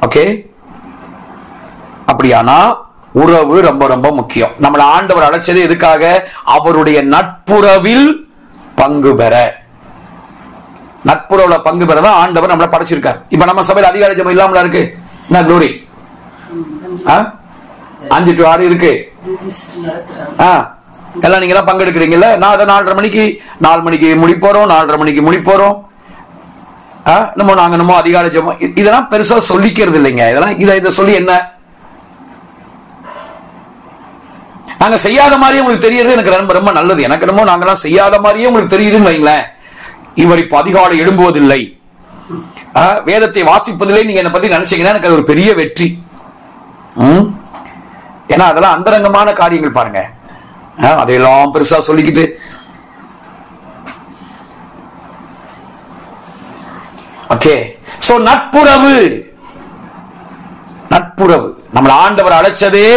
ஓகே, அப்படியானா உறவு ரொம்ப ரொம்ப முக்கியம். நம்மள ஆண்டவர் அழைச்சது எதுக்காக? அவருடைய நட்புறவில் பங்கு பெற. நட்புறவுல பங்கு பெற தான் ஆண்டவர் நம்மளை படைச்சிருக்கார். இப்ப நம்ம சபையில் அதிகார ஜெபம் இல்லாமல இருக்கு. என்ன க்ளோரி? 5 to 6 இருக்கு. எல்லாம் நீங்க எல்லாம் பங்கெடுக்கிறீங்கல்ல. நான் அதை 4:30 மணிக்கு முடிப்போறோம், 4:30 மணிக்கு முடிப்போறோம். நாங்க அதிகார ஜெபம் இதெல்லாம் பெருசா சொல்லிக்கிறது இல்லைங்க. இதெல்லாம் இதை சொல்லி என்ன? நாங்க செய்யாத மாதிரியே உங்களுக்கு தெரியுது. எனக்கு ரொம்ப ரொம்ப நல்லது. எனக்கு என்னமோ நாங்கெல்லாம் செய்யாத மாதிரியே உங்களுக்கு தெரியுதுன்னு வைங்களேன். இவர் இப்ப அதிகாலை எழும்புவதில்லை, வேதத்தை வாசிப்பதில்லை, நீங்க என்ன பத்தி நினைச்சீங்கன்னா எனக்கு அது ஒரு பெரிய வெற்றி. ஏன்னா அதெல்லாம் அந்தரங்கமான காரியங்கள் பாருங்க. அதையெல்லாம் பெருசா சொல்லிக்கிட்டு ஓகே. சோ நட்புறவு நம்மள ஆண்டவர் அழைச்சதே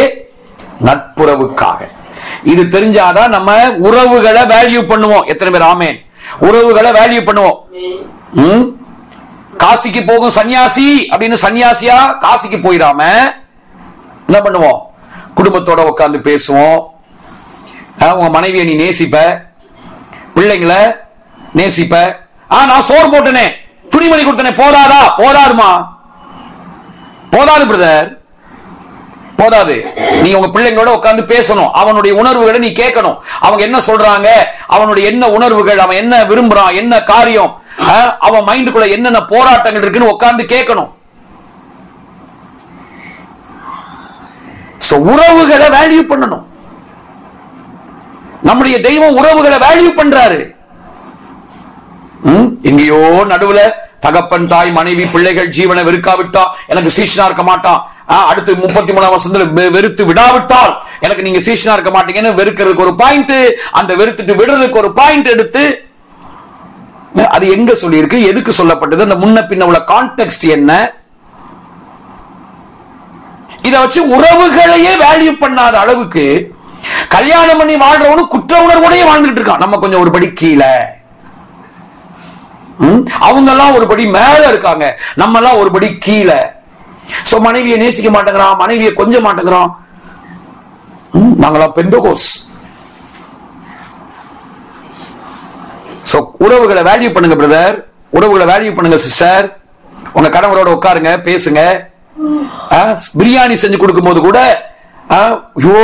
நட்புறவுக்காக. இது தெரிஞ்சாதான் நம்ம உறவுகளை வேல்யூ பண்ணுவோம். எத்தனை பேர் ஆமேன்? உறவுகளை வேல்யூ பண்ணுவோம். காசிக்கு போகும் சன்னியாசி அப்படின்னு சன்னியாசியா காசிக்கு போயிடாம என்ன பண்ணுவோம்? குடும்பத்தோட உட்கார்ந்து பேசுவோம். உங்க மனைவியை நீ நேசிப்ப, பிள்ளைங்களை நேசிப்ப. நான் சோறு போட்டனே, துணிமணி கொடுத்தனே, போதாதா? போதாதுமா, போதாது பிரதர், போதாது, நீ உங்க பிள்ளைங்களோட உட்கார்ந்து பேசணும், அவனுடைய உணர்வுகளை நீ கேட்கணும், அவங்க என்ன சொல்றாங்க, அவனுடைய என்ன உணர்வுகள், அவன் என்ன விரும்புறான், என்ன காரியம், அவன் மைண்டுக்குள்ள என்னென்ன போராட்டங்கள் இருக்குன்னு உட்கார்ந்து கேட்கணும். உறவுகளை வேல்யூ பண்ணணும். நம்முடைய தெய்வம் உறவுகளை வேல்யூ பண்றாரு. எங்கேயோ நடுவுல தகப்பன், தாய், மனைவி, பிள்ளைகள் ஜீவனை வெறுக்காவிட்டா எனக்கு சீஷனா இருக்க மாட்டான், அடுத்து 33 வருஷத்துல வெறுத்து விடாவிட்டால் எனக்கு நீங்க சீஷனா இருக்க மாட்டீங்கன்னு வெறுக்கிறதுக்கு ஒரு பாயிண்ட், அந்த வெறுத்துட்டு விடுறதுக்கு ஒரு பாயிண்ட் எடுத்து, அது எங்க சொல்லி இருக்கு, எதுக்கு சொல்லப்பட்டது, அந்த முன்ன பின்ன உள்ள கான்டெக்ஸ்ட் என்ன, இத வச்சு உறவுகளையே வேல்யூ பண்ணாத அளவுக்கு கல்யாணம் பண்ணி வாழ்றவனு குற்ற உணர்வோடய வாழ்ந்துட்டு இருக்கான். நம்ம கொஞ்சம் ஒரு படி கீழே, அவங்க எல்லாம் ஒரு படி மேல இருக்காங்க, நம்ம எல்லாம் ஒரு படி கீழே. சோ மனைவியை நேசிக்க மாட்டேங்கிறான், மனைவியை கொஞ்சம் மாட்டேங்கிறான். நாங்களாம் பெந்தகோஸ். சோ உறவுகளை வேல்யூ பண்ணுங்க பிரதர், உறவுகளை வேல்யூ பண்ணுங்க சிஸ்டர். உங்க கணவரோட உட்காருங்க, பேசுங்க. பிரியாணி செஞ்சு கொடுக்கும் போது கூட ஐயோ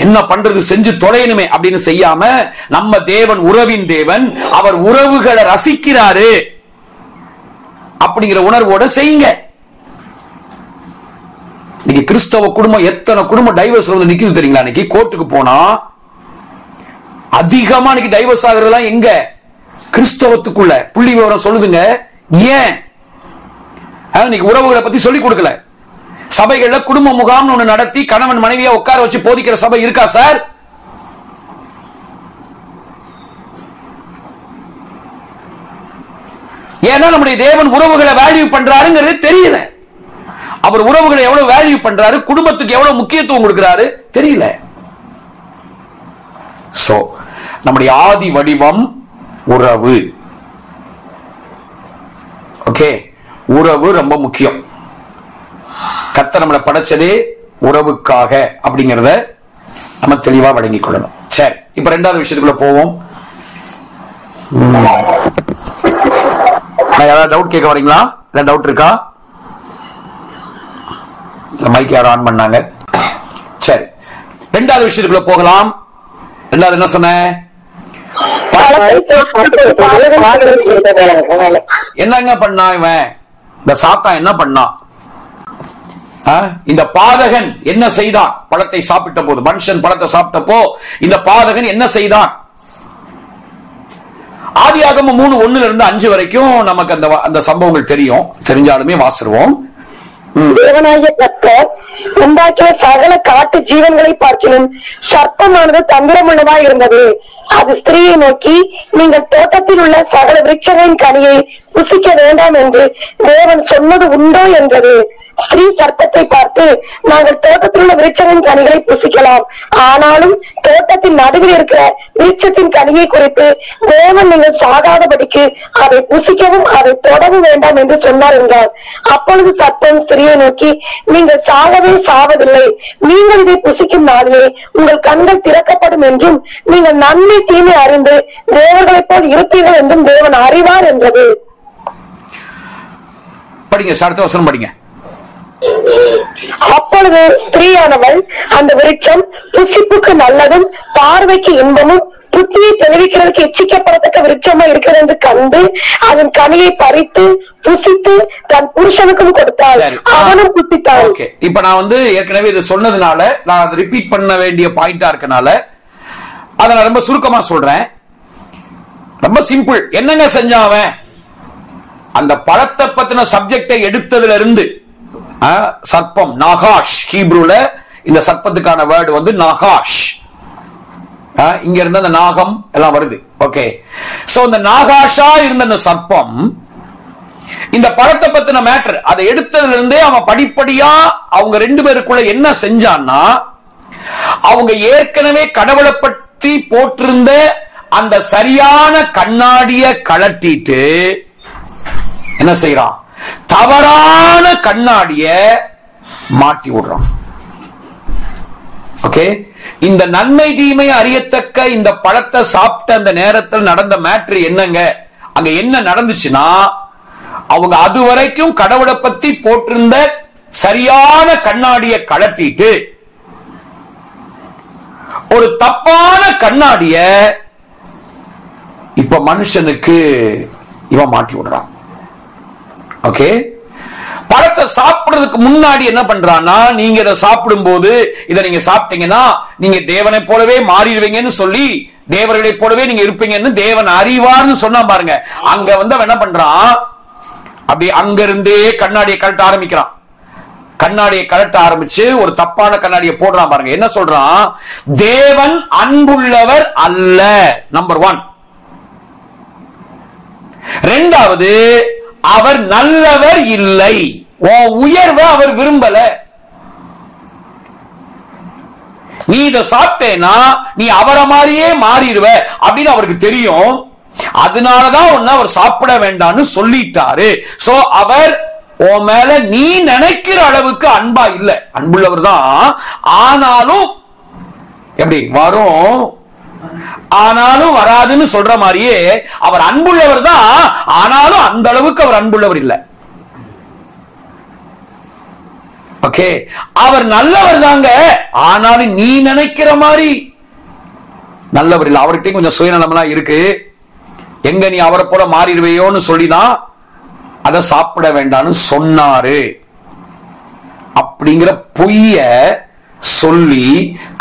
என்ன பண்றது, செஞ்சு தொலையணுமே அப்படின்னு செய்யாம, நம்ம தேவன் உறவின் தேவன், அவர் உறவுகளை ரசிக்கிறாரு அப்படிங்கிற உணர்வோட செய்யுங்க. இன்னைக்கு கிறிஸ்தவ குடும்பம், எத்தனை குடும்பம் டைவர்ஸ் வந்து நிக்குது தெரியுங்களா? இன்னைக்கு கோர்ட்டுக்கு போனா அதிகமா இன்னைக்கு டைவர்ஸ் ஆகுறதுலாம் எங்க? கிறிஸ்தவத்துக்குள்ள. புள்ளி விவரம் சொல்லுதுங்க. ஏன்? இன்னைக்கு உறவுகளை பத்தி சொல்லி கொடுக்கல. சபைகள்ல குடும்ப முகாம் ஒண்ணு நடத்தி கணவன் மனைவியா உட்கார வச்சு போதிக்கிற சபை இருக்கா சார்? ஏன்னா நம்முடைய தேவன் உறவுகளை வேல்யூ பண்றாருங்கிறது தெரியல. அவர் உறவுகளை எவ்வளவு வேல்யூ பண்றாரு, குடும்பத்துக்கு எவ்வளவு முக்கியத்துவம் கொடுக்கிறாரு தெரியல. சோ நம்முடைய ஆதி வடிவம் உறவு. ஓகே, உறவு ரொம்ப முக்கியம். கர்த்தர் நம்மளை படைச்சதே உறவுக்காக அப்படிங்கறத நம்ம தெளிவா வழங்கிக் கொள்ளணும். சரி, இப்ப ரெண்டாவது விஷயத்துக்குள்ள போவோம். யாராவது டவுட் கேட்க வரீங்களா? இல்ல டவுட் இருக்கா? மைக் யாரும் ஆன் பண்ணாங்க. சரி, ரெண்டாவது விஷயத்துக்குள்ள போகலாம். ரெண்டாவது என்ன சொன்ன? என்னங்க பண்ணா இவன்? இந்த சாத்தான் என்ன பண்ணா? இந்த பாதகன் என்ன செய்தான்? பழத்தை சாப்பிட்ட போது, மனுஷன் பழத்தை சாப்பிட்டப்போ இந்த பாதகன் என்ன செய்தான்? ஆதியாகமம் 3:1-5 வரைக்கும் நமக்கு அந்த சம்பவங்கள் தெரியும். தெரிஞ்சாலுமே வாசிடுவோம். தேவனாகிய கர்த்தர் உண்டாக்கிய சகல காட்டு ஜீவன்களை பார்க்கிலும் சர்ப்பமானது தந்திரமுள்ளதா இருந்தது. அது ஸ்திரீயை நோக்கி, நீங்கள் தோட்டத்தில் உள்ள சகல விருட்சங்களின் கனியை புசிக்க வேண்டாம் என்று தேவன் சொன்னது உண்டோ என்றது. ஸ்திரீ சர்ப்பத்தை பார்த்து, நாங்கள் தோட்டத்தில் உள்ள விருட்சங்களின் கனிகளை புசிக்கலாம், ஆனாலும் தோட்டத்தின் நடுவில் இருக்கிற விருட்சத்தின் கனியை குறித்து தேவன் நீங்கள் சாகாதபடிக்கு அதை புசிக்கவும் அதை தொடவும் வேண்டாம் என்று சொன்னார் என்றார். அப்பொழுது சர்ப்பம் ஸ்திரீயை நோக்கி, நீங்கள் சாகவே சாவதில்லை, நீங்கள் இதை புசிக்கும் நாளிலே உங்கள் கண்கள் திறக்கப்படும் என்றும் நீங்கள் நன்மை தீமை அறிந்து தேவர்களைப் போல் இருப்பீர்கள் என்றும் தேவன் அறிவார் என்றது. படிங்க, அடுத்த வசனம் படிங்க. அப்பொழுது ஸ்திரீயானவள் அந்த விருட்சம் புசிப்புக்கு நல்லதும் பார்வைக்கு இன்பமும் புத்தியை தெளிவிக்கிறதுக்கு எச்சிக்கப்படத்தக்க விருட்சமா இருக்கிறது என்று கண்டு அதன் கனியை பறித்து புசித்து தன் புருஷனுக்கும் கொடுத்தாள், அவனும் புசித்தான். இப்ப நான் ஏற்கனவே இது சொன்னதுனால நான் அதை ரிப்பீட் பண்ண வேண்டிய பாயிண்டா இருக்கனால அதை நான் ரொம்ப சுருக்கமா சொல்றேன். ரொம்ப சிம்பிள். என்னங்க செஞ்சான் அவன்? அந்த பழத்தை பத்தின சப்ஜெக்டை எடுத்ததுல இருந்து சர்ப்பம், நாகாஷ், ஹீப்ரூல இந்த சர்ப்பத்துக்கான வேர்டு நாகாஷ். இங்க இருந்து அந்த நாகம் எல்லாம் வருது. ஓகே, சோ இந்த நாகாஷா இருந்த அந்த சர்ப்பம் இந்த பழத்தை பத்தின மேட்டர் அதை எடுத்ததுல இருந்தே அவன் படிப்படியா அவங்க ரெண்டு பேருக்குள்ள என்ன செஞ்சான்னா, அவங்க ஏற்கனவே கடவுளை பற்றி போட்டிருந்த அந்த சரியான கண்ணாடிய கழட்டிட்டு என்ன செய்யறான்? தவறான கண்ணாடிய மாட்டி விடுறான். ஓகே, இந்த நன்மை தீமை அறியத்தக்க இந்த பழத்தை சாப்பிட்ட அந்த நேரத்தில் நடந்த மேட்ரு என்னங்க? அங்க என்ன நடந்துச்சுன்னா, அவங்க அதுவரைக்கும் கடவுளை பத்தி போட்டிருந்த சரியான கண்ணாடிய கழட்டிட்டு ஒரு தப்பான கண்ணாடிய இப்ப மனுஷனுக்கு இவன் மாட்டி விடுறான். ஓகே, பழத்தை சாப்பிடுறதுக்கு முன்னாடி என்ன பண்றான்னா, நீங்க இதை சாப்பிடும் போது இதை நீங்க சாப்பிட்டீங்கன்னா நீங்க தேவனை போலவே மாறிடுவீங்கன்னு சொல்லி, தேவர்களை போலவே நீங்க இருப்பீங்கன்னு தேவன் அறிவார்னு சொன்னா பாருங்க. அங்க வந்து அவன் என்ன பண்றான், அப்படி அங்க இருந்தே கண்ணாடியை கழட்ட ஆரம்பிக்கிறான். கண்ணாடியை கழட்ட ஆரம்பிச்சு ஒரு தப்பான கண்ணாடியை போடுறான் பாருங்க. என்ன சொல்றான், தேவன் அன்புள்ளவர் அல்ல, நம்பர் 1. இரண்டாவது, அவர் நல்லவர் இல்லை. உயர்வை அவர் விரும்பல. நீ இதை சாப்பிட்டேன்னா நீ அவரை மாதிரியே மாறிடுவ அப்படின்னு அவருக்கு தெரியும். அதனாலதான் ஒன்னு அவர் சாப்பிட வேண்டாம்னு சொல்லிட்டாரு. சோ அவர் உன் மேல நீ நினைக்கிற அளவுக்கு அன்பா இல்ல. அன்புள்ளவர் தான், ஆனாலும் எப்படி வரும், ஆனாலும் வராதுன்னு சொல்ற மாதிரியே அவர் அன்புள்ளவர் தான், ஆனாலும் அந்த அளவுக்கு அவர் அன்புள்ளவர் இல்லை. ஓகே, அவர் நல்லவர் தாங்க, ஆனாலும் நீ நினைக்கிற மாதிரி நல்லவர் இல்லை. அவர்கிட்ட கொஞ்சம் சுயநலமெல்லாம் இருக்கு. எங்க நீ அவரை போல மாறிடுவையோன்னு சொல்லிதான் அதை சாப்பிட வேண்டாம்னு சொன்னாரு அப்படிங்கிற பொய்ய சொல்லி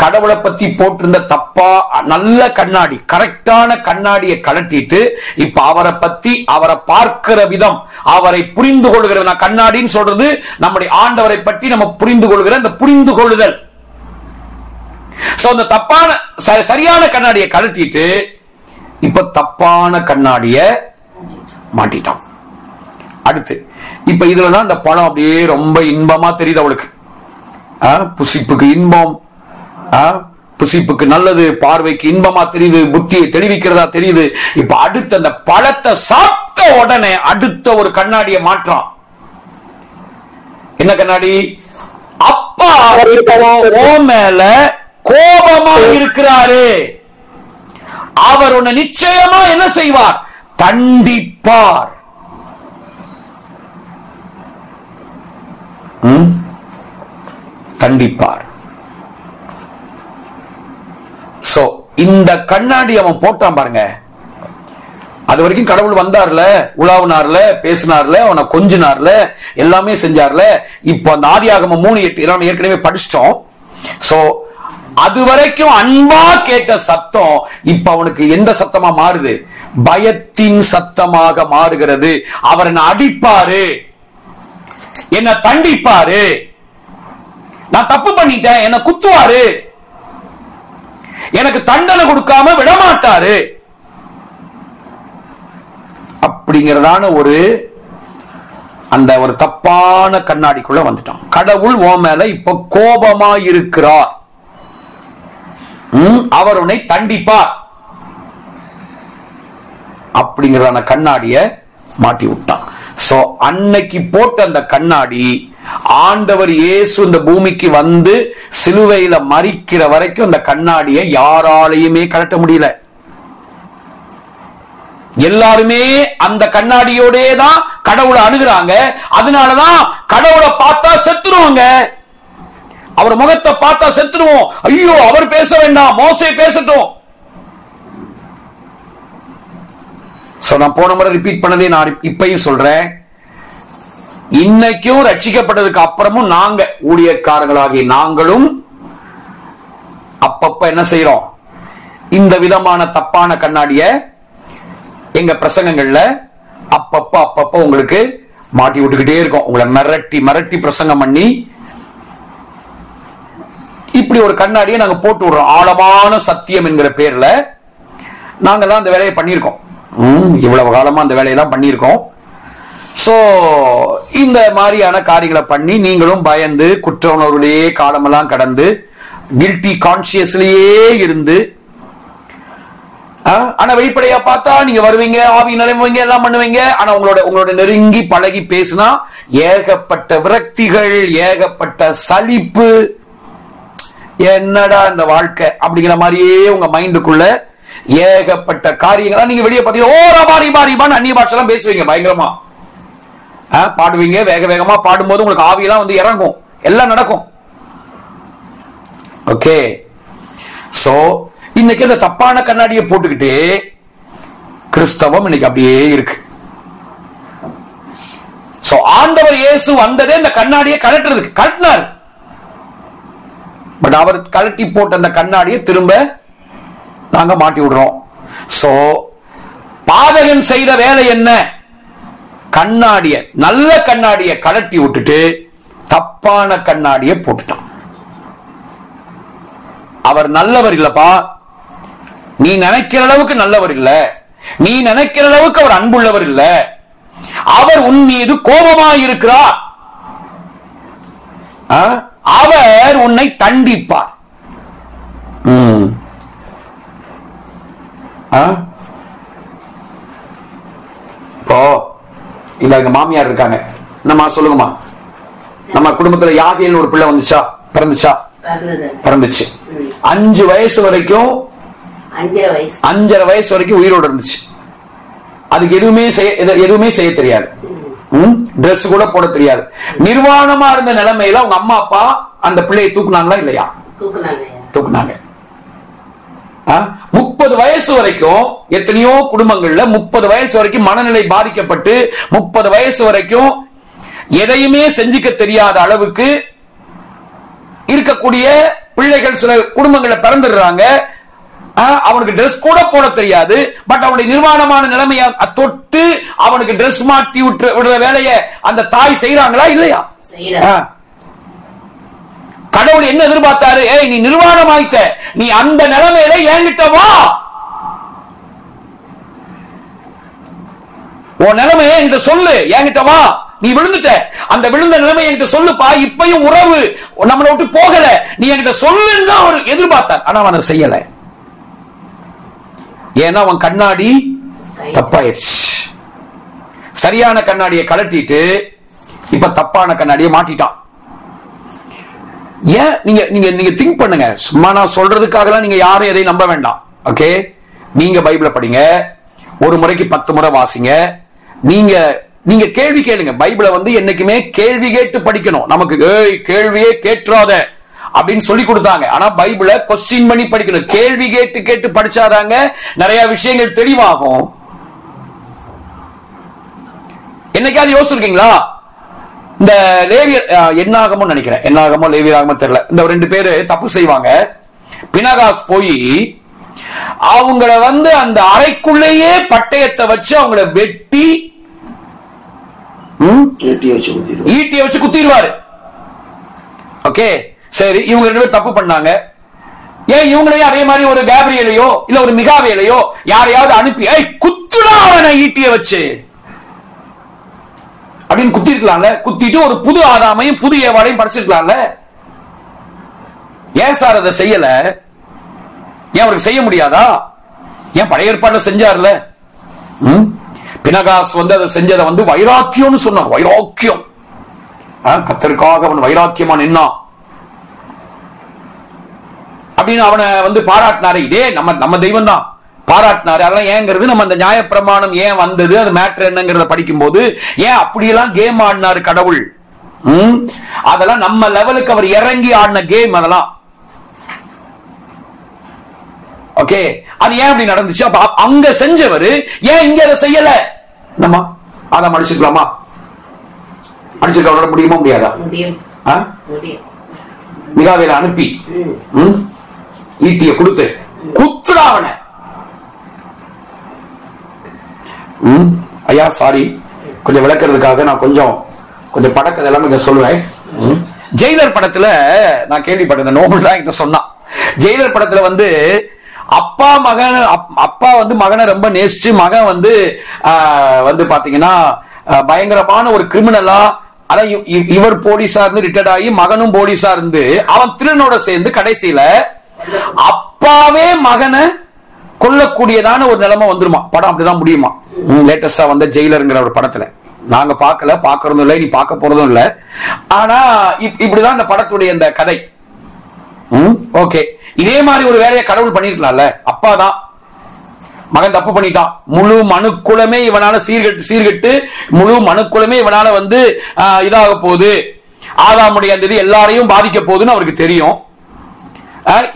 கடவுளை பத்தி போட்டிருந்த தப்பா நல்ல கண்ணாடி, கரெக்டான கண்ணாடியை கழட்டிட்டு இப்ப அவரை பத்தி, அவரை பார்க்கிற விதம், அவரை புரிந்து கொள்கிற, நான் கண்ணாடின்னு சொல்றது நம்முடைய ஆண்டவரை பற்றி நம்ம புரிந்து கொள்கிற அந்த புரிந்து கொள்ளுதல். அந்த தப்பான சரியான கண்ணாடியை கழட்டிட்டு இப்ப தப்பான கண்ணாடிய மாட்டிட்டான். அடுத்து இப்ப இதுலதான் இந்த பழம் அப்படியே ரொம்ப இன்பமா தெரியுது அவளுக்கு. புசிப்புக்கு இன்பம், புசிப்புக்கு நல்லது, பார்வைக்கு இன்பமா தெரியுது, புத்தியை தெளிவிக்கிறதா தெரியுது. இப்ப அடுத்த அந்த பழத்தை சாப்பிட்ட உடனே அடுத்த ஒரு கண்ணாடியை மாற்றான். என்ன கண்ணாடி, அப்பா மேல கோபமா இருக்கிறாரு, அவர் உன்னை நிச்சயமா என்ன செய்வார், தண்டிப்பார். தண்டிப்பார். சோ இந்த கண்ணாடி அவன் போட்டான் பாருங்க. அது வரைக்கும் கடவுள் வந்தார்ல, உலாவுனார்ல, பேசினார்ல, அவனை கொஞ்சினார்ல, எல்லாமே செஞ்சார்ல. இப்போ அந்த ஆதியாகமம் 3:8 ஏற்கனவே படிச்சிட்டோம். சோ அது வரைக்கும் அன்பா கேட்ட சத்தம் இப்ப அவனுக்கு எந்த சத்தமா மாறுது, பயத்தின் சத்தமாக மாறுகிறது. அவர் என்ன அடிப்பாரு, என்ன தண்டிப்பாரு, நான் தப்பு பண்ணிட்டேன், என்ன குத்துவாரு, எனக்கு தண்டனை கொடுக்காம விடமாட்டாரு அப்படிங்கிறதான அந்த ஒரு தப்பான கண்ணாடிக்குள்ள வந்துட்டான். கடவுள் உன் மேல இப்ப கோபமா இருக்கிறார், அவர் உன்னை தண்டிப்பார் அப்படிங்கிறதான கண்ணாடிய மாட்டி விட்டான். சோ அன்னைக்கு போட்ட அந்த கண்ணாடி ஆண்டவர் இயேசு இந்த பூமிக்கு வந்து சிலுவையில மரிக்கிற வரைக்கும் அந்த கண்ணாடியை யாராலையுமே கழட்ட முடியல. எல்லாருமே அந்த கண்ணாடியோடே தான் கடவுளை அணுகுறாங்க. அதனாலதான் கடவுளை பார்த்தா செத்துருவாங்க, அவர் முகத்தை பார்த்தா செத்துருவோம். ஐயோ அவர் பேச வேண்டாம், மோசே பேசட்டும். நான் போன முறை ரிப்பீட் பண்ணதே நான் இப்பயும் சொல்றேன். இன்னைக்கும் ரட்சிக்கப்பட்டதுக்கு அப்புறமும் நாங்க ஊழியக்காரங்களாகிய நாங்களும் அப்பப்ப என்ன செய்யறோம், இந்த விதமான தப்பான கண்ணாடிய எங்க பிரசங்கங்கள்ல அப்பப்ப உங்களுக்கு மாட்டி விட்டுக்கிட்டே இருக்கோம். உங்களை மிரட்டி மிரட்டி பிரசங்கம் பண்ணி இப்படி ஒரு கண்ணாடியை நாங்க போட்டு விடுறோம். ஆழமான சத்தியம் என்கிற பேர்ல நாங்கெல்லாம் அந்த வேலையை பண்ணியிருக்கோம். இவ்வளவு காலமா அந்த வேலையெல்லாம் பண்ணியிருக்கோம். சோ இந்த மாதிரியான காரியங்களை பண்ணி நீங்களும் பயந்து குற்ற உணர்வுலேயே காலமெல்லாம் கடந்து கில்ட்டி கான்சியஸ்லயே இருந்து, ஆனா வெளிப்படையா பார்த்தா நீங்க வருவீங்க, ஆவி நிலைமைங்க, எல்லாம் பண்ணுவீங்க. ஆனா உங்களோட நெருங்கி பழகி பேசினா ஏகப்பட்ட விரக்திகள், ஏகப்பட்ட சலிப்பு, என்னடா இந்த வாழ்க்கை அப்படிங்கிற மாதிரியே உங்க மைண்டுக்குள்ள ஏகப்பட்ட காரியங்களா நீங்க வெளியே பார்த்தீங்கன்னா அந்நிய பாஷெல்லாம் பேசுவீங்க, பயங்கரமா பாடுவீங்க, வேக வேகமா பாடும்போது உங்களுக்கு ஆவியெல்லாம் வந்து இறங்கும், எல்லாம் நடக்கும். ஓகே, சோ இன்னைக்கு அந்த தப்பான கண்ணாடியை போட்டுக்கிட்டு கிறிஸ்தவம் இன்னைக்கு அப்படியே இருக்கு. சோ ஆண்டவர் இயேசு வந்ததே இந்த கண்ணாடியை கழட்டுறதுக்கு, கழட்டினார். பட் அவர் கழட்டி போட்ட அந்த கண்ணாடியை திரும்ப நாங்க மாட்டி விடுறோம். சோ பாதகன் செய்த வேலை என்ன? கண்ணாடிய, நல்ல கண்ணாடியை கழட்டி விட்டுட்டு தப்பான கண்ணாடியை போட்டுட்டான். அவர் நல்லவர் இல்லப்பா, நீ நினைக்கிற அளவுக்கு நல்லவர் இல்ல, நீ நினைக்கிற அளவுக்கு அவர் அன்புள்ளவர் இல்ல, அவர் உன் மீது கோபமாயிருக்கிறார், அவர் உன்னை தண்டிப்பார். இப்போ இல்ல எங்க மாமியார் இருக்காங்க, நம்ம சொல்லுங்கம்மா, நம்ம குடும்பத்துல யாகையில் ஒரு பிள்ளை வந்துச்சா, பிறந்துச்சா? பிறந்துச்சு. 5 வயசு வரைக்கும், 5.5 வயசு வரைக்கும் உயிரோடு இருந்துச்சு. அதுக்கு எதுவுமே செய்ய தெரியாது, டிரெஸ் கூட போட தெரியாது. நிர்வாணமா இருந்த நிலைமையில அவங்க அம்மா அப்பா அந்த பிள்ளையை தூக்குனாங்களா இல்லையா? தூக்குனாங்க. 30 வயசு வரைக்கும் எத்தனையோ குடும்பங்கள்ல 30 வயசு வரைக்கும் மனநிலை பாதிக்கப்பட்டு 30 வயசு வரைக்கும் எதையுமே செஞ்சுக்க தெரியாத அளவுக்கு இருக்கக்கூடிய பிள்ளைகள் சில குடும்பங்களை பிறந்துடுறாங்க. அவனுக்கு டிரெஸ் கூட போட தெரியாது, பட் அவனுடைய நிர்வாணமான நிலைமையை தொட்டு அவனுக்கு டிரெஸ் மாட்டி விடுற வேலையை அந்த தாய் செய்யறாங்களா இல்லையா? கடவுள் என்ன எதிர்பார்த்தாரு? ஏய், நீ நிர்வாணமாயிட்ட, நீ அந்த நிலைமையில என்கிட்ட வா, உன் நிலைமையை என்கிட்ட சொல்லு, என்கிட்ட வா, நீ விழுந்துட்ட, அந்த விழுந்த நிலைமை என்கிட்ட சொல்லுப்பா, இப்பயும் உறவு நம்மளை விட்டு போகல, நீ என்கிட்ட சொல்லுன்னு அவர் எதிர்பார்த்தார். ஆனா அவன் செய்யல. ஏன்னா அவன் கண்ணாடி தப்பாயிருச்சு. சரியான கண்ணாடியை கழட்டிட்டு இப்ப தப்பான கண்ணாடியை மாட்டிட்டான். ஏன் நீங்க நீங்க நீங்க திங்க் பண்ணுங்க. சும்மா நான் சொல்றதுக்காக நீங்க யாரும் எதையும் நம்ப வேண்டாம். ஓகே, நீங்க பைபிளை படிங்க, ஒரு முறைக்கு 10 முறை வாசிங்க. நீங்க நீங்க கேள்வி கேளுங்க. பைபிளை என்னைக்குமே கேள்வி கேட்டு படிக்கணும். நமக்கு கேள்வியே கேட்றாத அப்படின்னு சொல்லி கொடுத்தாங்க. ஆனா பைபிளை கொஸ்டின் பண்ணி படிக்கணும். கேள்வி கேட்டு கேட்டு படிச்சாதாங்க நிறைய விஷயங்கள் தெளிவாகும். என்னைக்காவது யோசிச்சிருக்கீங்களா? இந்த லேவியர் என்னாகமோ நினைக்கிறேன், என்னாகமோ லேவியராகமோ தெரியல, இந்த 2 பேரு தப்பு செய்வாங்க. பினகாஸ் போய் அவங்கள அந்த அறைக்குள்ளேயே பட்டயத்தை வச்சு அவங்கள வெட்டி ஈட்டிய வச்சு குத்திடுவாரு. ஓகே, சரி, இவங்க 2 பேரும் தப்பு பண்ணாங்க. ஏன் இவங்களையும் அதே மாதிரி ஒரு கேப்ரியலையோ இல்ல ஒரு மிகாவேலையோ யாரையாவது அனுப்பி குத்துடா அவனை ஈட்டிய வச்சு அப்படின்னு குத்திருக்கலாம்ல? குத்திட்டு ஒரு புது ஆதாமையும் புது ஏவாளையும் படைச்சிருக்கலாம்ல? ஏன் சார் அதை செய்யல? ஏன் அவருக்கு செய்ய முடியாதா? ஏன் பழைய ஏற்பாடுல செஞ்சார்ல? பினகாஸ் அதை செஞ்சதை வைராக்கியம்னு சொன்னார். வைராக்கியம், கர்த்தருக்காக அவன் வைராக்கியமா நின்னான் அப்படின்னு அவனை பாராட்டினாரு. இதே நம்ம தெய்வம் தான் பாராட்டினாரு. அதெல்லாம் ஏங்கிறது நம்ம அந்த நியாயப்பிரமாணம் ஏன் வந்தது, அது மேட்டர் என்னங்கிறத படிக்கும் போது ஏன் அப்படியெல்லாம் கேம் ஆடினாரு கடவுள், அதெல்லாம் நம்ம லெவலுக்கு அவர் இறங்கி ஆடின கேம் அதெல்லாம். ஓகே, அது ஏன் அப்படி நடந்துச்சு? அப்ப அங்க செஞ்சவர் ஏன் இங்க அதை செய்யல? நம்ம அதை அடிச்சிருக்கலாமா? அடிச்சிருக்க முடியுமா? முடியாதா? மிகாவேல அனுப்பி ஈட்டிய கொடுத்து குத்துடா அவனை. ஐயா சாரி, கொஞ்சம் விளக்குறதுக்காக நான் கொஞ்சம் படக்கதை எல்லாம் கொஞ்சம் சொல்லுவேன். ஜெயிலர் படத்துல நான் கேள்விப்பட்டேன், நோபல் தான் என்கிட்ட சொன்னான். ஜெயிலர் படத்துல அப்பா மகனை ரொம்ப நேசிச்சு மகன் பாத்தீங்கன்னா பயங்கரமான ஒரு கிரிமினலா, அதான் இவர் போலீஸா இருந்து ரிட்டையர்ட் ஆகி மகனும் போலீஸா இருந்து அவன் திருநோட சேர்ந்து கடைசியில அப்பாவே மகனை கொல்லக்கூடியதான ஒரு நிலைமை வந்துருமா. படம் அப்படிதான் முடியுமா? லேட்டஸ்டா வந்த ஜெயிலருங்கிற ஒரு படத்துல நாங்க பாக்குறதும் இல்லை, நீ பார்க்க போறதும் இல்லை. ஆனா இப்படிதான் இந்த படத்துடைய இந்த கதை. ஓகே, இதே மாதிரி ஒரு வேலையை கடவுள் பண்ணிருக்கலாம்ல? அப்பா தான், மகன் தப்பு பண்ணிட்டான், முழு மனுக்குலமே இவனால சீர்கெட்டு முழு மனுக்குலமே இவனால இதாக போகுது, ஆதாமுடைய அந்த இது எல்லாரையும் பாதிக்க போகுதுன்னு அவருக்கு தெரியும்.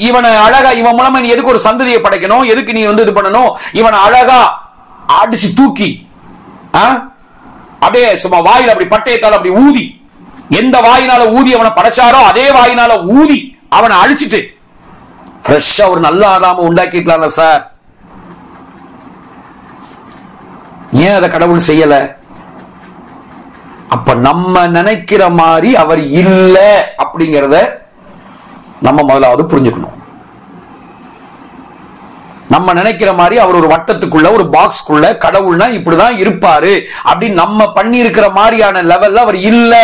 இவனை அழகா, இவன் மூலமா நீ எதுக்கு ஒரு சந்ததியை படைக்கணும், எதுக்கு நீ இது பண்ணணும், இவனை அழகா அடிச்சு தூக்கி அப்படியே சும்மா வாயில அப்படி பட்டயத்தால அப்படி ஊதி, எந்த வாயினால ஊதி அவனை படைச்சாரோ அதே வாயினால ஊதி அவனை அழிச்சிட்டு ஃப்ரெஷ்ஷா ஒரு நல்ல ஆதாம உண்டாக்கிக்கலாம்ல சார். ஏன் அதை கடவுள் செய்யல? அப்ப நம்ம நினைக்கிற மாதிரி அவர் இல்ல அப்படிங்கறத நம்ம முதலாவது புரிஞ்சுக்கணும். நம்ம நினைக்கிற மாதிரி அவர் ஒரு வட்டத்துக்குள்ள, ஒரு பாக்ஸ்க்குள்ள கடவுள்னா இப்படிதான் இருப்பாரு அப்படின்னு நம்ம பண்ணி இருக்கிற மாதிரியான லெவல்ல அவர் இல்ல.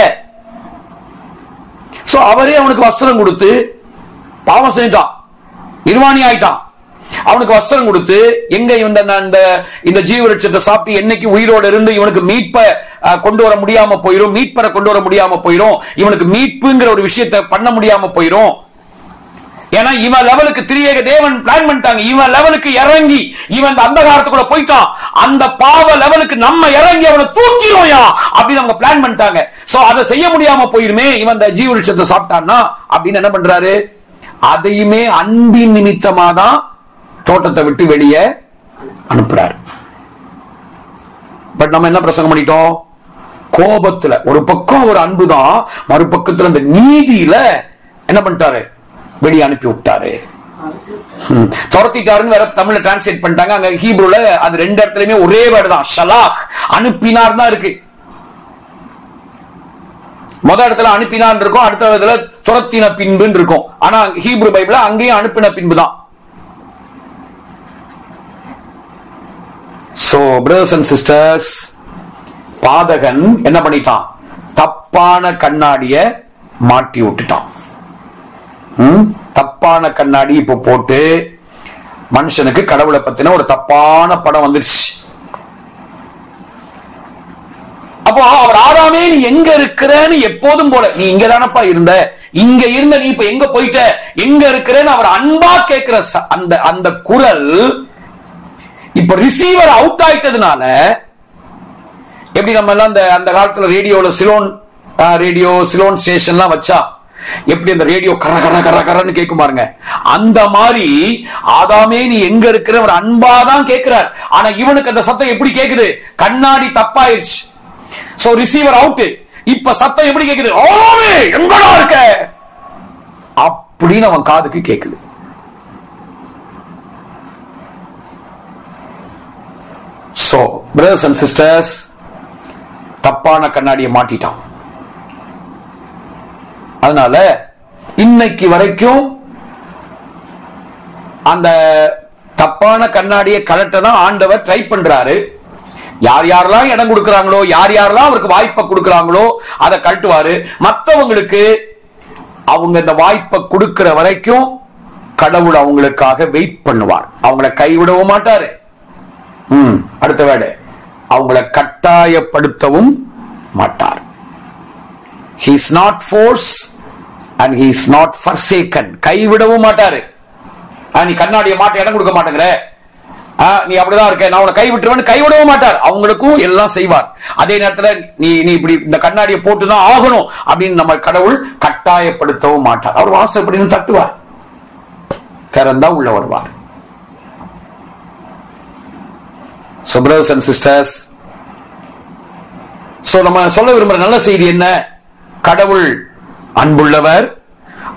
சோ அவரே அவனுக்கு வஸ்திரம் கொடுத்து பாவம் செஞ்சான், நிர்வாணி ஆயிட்டான். அவனுக்கு வஸ்திரம் கொடுத்து எங்க இந்த ஜீவவிருட்சத்தை சாப்பிட்டு என்னைக்கு உயிரோடு இருந்து இவனுக்கு மீட்பை கொண்டு வர முடியாம போயிரும், மீட்பரை கொண்டு வர முடியாம போயிரும், இவனுக்கு மீட்புங்கிற ஒரு விஷயத்தை பண்ண முடியாம போயிரும். ஏன்னா இவன் லெவலுக்கு திரியேக தேவன் பிளான் பண்ணிட்டாங்க. இவன் லெவலுக்கு இறங்கி இவன் அந்த அந்தகாரத்துக்குள்ள போயிட்டான். அந்த பாவ லெவலுக்கு நம்ம இறங்கி அவனை தூக்கிடுவோயா அப்படின்னு அவங்க பிளான் பண்ணிட்டாங்க. சோ அதை செய்ய முடியாம போயிருமே இவன் இந்த ஜீவவிருட்சத்தை சாப்பிட்டான்னா அப்படின்னு என்ன பண்றாரு? அதையுமே அன்பின் நிமித்தமா தான் தோட்டத்தை விட்டு வெளியே அனுப்புறாரு. பட் நம்ம என்ன பிரசங்கம் பண்ணிட்டோம்? கோபத்துல ஒரு பக்கம் ஒரு அன்புதான், மறுபக்கத்துல அந்த நீதியில என்ன பண்ணிட்டாரு? வெளியே அனுப்பி விட்டாரு. துரத்திட்டாருன்னு வேற தமிழ்ல டிரான்ஸ்லேட் பண்ணிட்டாங்க. அங்க ஹீப்ரூல அது ரெண்டு இடத்துலயுமே ஒரே வேர்டு தான், ஷலாஹ், அனுப்பினார் தான் இருக்கு. முதல் இடத்துல அனுப்பினான் இருக்கும், அடுத்த இடத்துல துரத்தின பின்புன்னு இருக்கும். ஆனா ஹீப்ரு பைபிள்ல அங்கேயும் அனுப்பின பின்பு தான். So brothers and sisters, பாதகன் என்ன பண்ணிட்டான்? தப்பான கண்ணாடிய மாட்டி விட்டுட்டான். தப்பான கண்ணாடி இப்ப போட்டு மனுஷனுக்கு கடவுளை பத்தின ஒரு தப்பான படம் வந்துருச்சு. அப்போ அவர் ஆதாமே நீ எங்க இருக்கிறன்னு எப்போதும் போல, நீ இங்க தானப்பா இருந்த, இங்க இருந்த நீ இப்ப எங்க போயிட்ட, எங்க இருக்கிறன்னு அவர் அன்பா கேட்கிற அந்த குரல் இப்ப ரிசீவர் அவுட் ஆயிட்டதுனால, எப்படி நம்ம எல்லாம் அந்த காலத்துல ரேடியோல சிலோன் ஸ்டேஷன்லாம் வச்சா எப்படி அந்த ரேடியோ கர கர கர கரன்னு கேட்கும் பாருங்க, அந்த மாதிரி ஆதாமே நீ எங்க இருக்கிற ஒரு அன்பாதான் கேட்கிறார். ஆனா இவனுக்கு அந்த சத்தம் எப்படி கேக்குது? கண்ணாடி தப்பாயிருச்சு. So receiver out. இப்ப சத்தம் எப்படி கேக்குது? ஆதாமே எங்கடா இருக்க அப்படின்னு அவன் காதுக்கு கேக்குது. So brothers and sisters, தப்பான கண்ணாடியை மாட்டிட்டான். அதனால இன்னைக்கு வரைக்கும் அந்த தப்பான கண்ணாடியை கலட்டதான் ஆண்டவர் ட்ரை பண்றாரு. யார் யாரெல்லாம் இடம் கொடுக்கிறாங்களோ, யார் யாரெல்லாம் அவருக்கு வாய்ப்பை கொடுக்கிறாங்களோ அதை கழட்டுவாரு. மற்றவங்களுக்கு அவங்க இந்த வாய்ப்பை கொடுக்கிற வரைக்கும் கடவுள் அவங்களுக்காக வெயிட் பண்ணுவார். அவங்களை கைவிடவும் மாட்டாரு. அடுத்த வேர்டு, அவங்களை கட்டாயப்படுத்தவும் மாட்டார். He is not forced and he is not forsaken. கைவிடவும் மாட்டாரு. நீ கண்ணாடியை மாட்ட இடம் கொடுக்க மாட்டேங்கிற, நீ அப்படிதான் இருக்க, நான் உன்னை கைவிட்டுருவேன் கைவிடவும் மாட்டார். அவங்களுக்கும் எல்லாம் செய்வார். அதே நேரத்தில் நீ இப்படி இந்த கண்ணாடியை போட்டுதான் ஆகணும் அப்படின்னு நம்ம கடவுள் கட்டாயப்படுத்தவும் மாட்டார். அவர் வாசப்படின்னு தட்டுவார், திறந்தா உள்ள வருவார். So brothers and sisters, so நம்ம சொல்ல விரும்புற நல்ல செய்தி என்ன? கடவுள் அன்புள்ளவர்,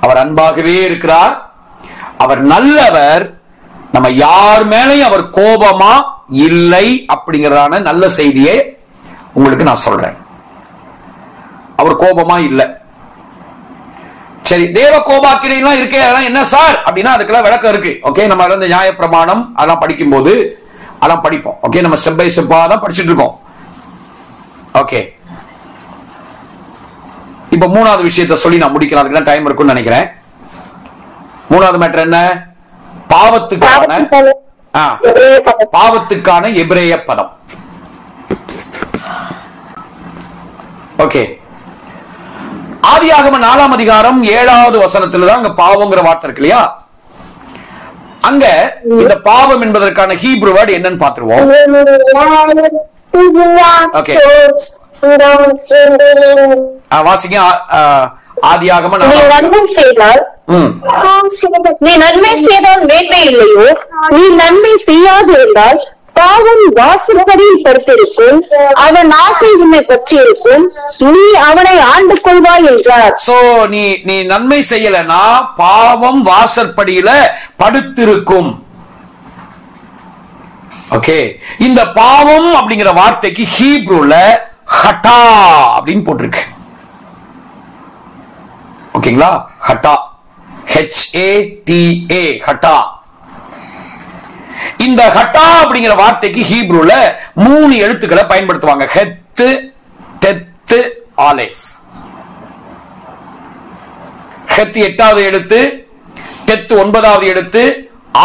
அவர் அன்பாகவே இருக்கிறார், அவர் நல்லவர், நம்ம யார் மேலேயும் அவர் கோபமா இல்லை அப்படிங்கறதான நல்ல செய்தியை உங்களுக்கு நான் சொல்றேன். அவர் கோபமா இல்லை. சரி, தேவ கோபாக்கினைலாம் இருக்கே, அதெல்லாம் என்ன சார் அப்படின்னா அதுக்கெல்லாம் விளக்கம் இருக்கு. ஓகே, நம்ம இந்த நியாய பிரமாணம் அதெல்லாம் படிக்கும் போது அதெல்லாம் படிப்போம். ஓகே, நம்ம ஸ்டெப் பை ஸ்டெப்பா தான் படிச்சுட்டு இருக்கோம். ஓகே, இப்ப மூணாவது விஷயத்தை சொல்லி நான் முடிக்கிறேன், அதுக்கு டைம் இருக்கும்னு நினைக்கிறேன். மூணாவது மேட்டர் என்ன? பாவத்துக்கான எபிரேய பதம். ஓகே, ஆதியாகம 4ஆம் அதிகாரம் 7வது வசனத்துல தான் அங்க பாவங்கிற வார்த்தை இருக்கு இல்லையா? அங்க இந்த பாவம் என்பதற்கான ஹீப்ரு வேர்ட் என்னன்னு பாத்துருவோம். ஓகே, வாசிங்க ஆதியாகமம் நீ நன்மை செய்தால் நீ நன்மை செய்தால் மேன்மை இல்லையோ, நீ நன்மை செய்யாது இருந்தால் பாவம் வாசல்களில் படுத்திருக்கும், அவன் ஆசை உன்னை பற்றி இருக்கும், நீ அவனை ஆண்டு கொள்வாய் என்றார். சோ நீ நன்மை செய்யலனா பாவம் வாசற்படியில படுத்திருக்கும். ஓகே, இந்த பாவம் அப்படிங்கிற வார்த்தைக்கு ஹீப்ரூல ஹட்டா அப்படின்னு போட்டிருக்கு. ஓகேங்களா, ஹட்டா, HATA, ஹட்டா. இந்த ஹட்டா அப்படிங்கிற வார்த்தைக்கு ஹீப்ரூல 3 எழுத்துக்களை பயன்படுத்துவாங்க. Heath, death, ஆலேஃப். ஹெத் 8வது எழுத்து, டெத்து 9வது எழுத்து,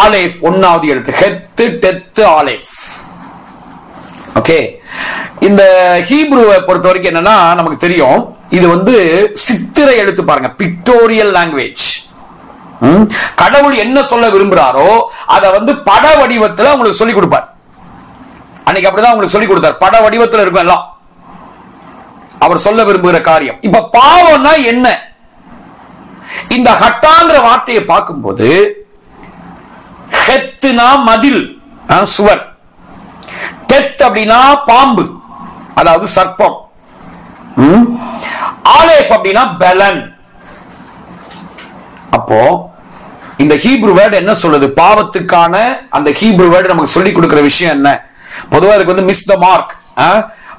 ஆலேஃப் 1வது எழுத்து. Heath, death, ஆலேஃப். ஓகே, இந்த ஹீப்ரூவை பொறுத்த வரைக்கும் என்னன்னா நமக்கு தெரியும், இது வந்து சித்திரை எழுத்து பாருங்க, பிக்டோரியல் லாங்குவேஜ். கடவுள் என்ன சொல்ல விரும்புறாரோ அதை வந்து பட வடிவத்தில் உங்களுக்கு சொல்லிக் கொடுப்பார். அன்னைக்கு அப்படிதான் உங்களுக்கு சொல்லிக் கொடுத்தார், பட வடிவத்தில் இருக்கும் எல்லாம் அவர் சொல்ல விரும்புகிற காரியம். இப்ப பாவம்னா என்ன? இந்த ஹட்டாங்கிற வார்த்தையை பார்க்கும்போது ஹெத்துனா மதில், சுவர். டெத் அப்படின்னா பாம்பு, அதாவது சர்ப்பம். ஆலேஃப் அப்படின்னா பெலன். அப்போ இந்த ஹீப்ரு வேர்டு என்ன சொல்லுது? பாவத்துக்கான அந்த ஹீப்ரு வேர்டு நமக்கு சொல்லி கொடுக்கிற விஷயம் என்ன? பொதுவாக அதுக்கு வந்து மிஸ் த மார்க்,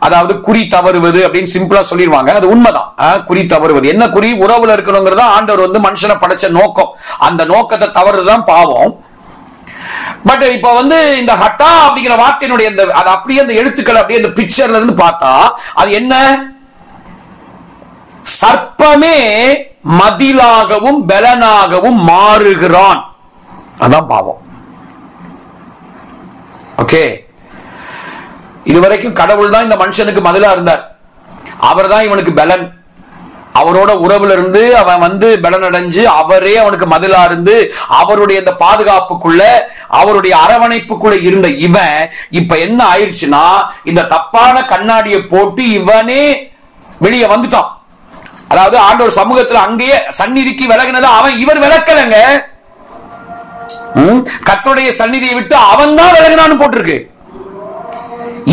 அதாவது குறி தவறுவது அப்படின்னு சிம்பிளா சொல்லிடுவாங்க. அது உண்மைதான். குறி தவறுவது என்ன? குறி உறவுல இருக்கணுங்கிறதா ஆண்டவர் வந்து மனுஷனை படைச்ச நோக்கம். அந்த நோக்கத்தை தவறுதான் பாவம். பட் இப்ப வந்து இந்த ஹட்டா அப்படிங்கிற வார்த்தையினுடைய அது அப்படியே அந்த எழுத்துக்கள் அப்படியே அந்த பிக்சர்ல இருந்து பார்த்தா அது என்ன? சர்ப்பமே மதிலாகவும் பெலனாகவும் மாறுகிறான். அதான் பாவம். ஓகே, இதுவரைக்கும் கடவுள் தான் இந்த மனுஷனுக்கு மதிலா இருந்தார். அவர் தான் இவனுக்கு பெலன். அவரோட உறவுல இருந்து அவன் வந்து பலன் அடைஞ்சு அவரே அவனுக்கு மதிலா இருந்து அவருடைய அந்த பாதுகாப்புக்குள்ள அவருடைய அரவணைப்புக்குள்ள இருந்த இவன் இப்ப என்ன ஆயிடுச்சுன்னா இந்த தப்பான கண்ணாடியை போட்டு இவனே வெளியே வந்துட்டான். அதாவது ஆண்டவர் சமூகத்துல அங்கேயே சந்நிதிக்கு விலகினது அவன், இவர் விலக்கலங்க. கர்த்தருடைய சந்நிதியை விட்டு அவன் தான் விலகினான்னு போட்டிருக்கு.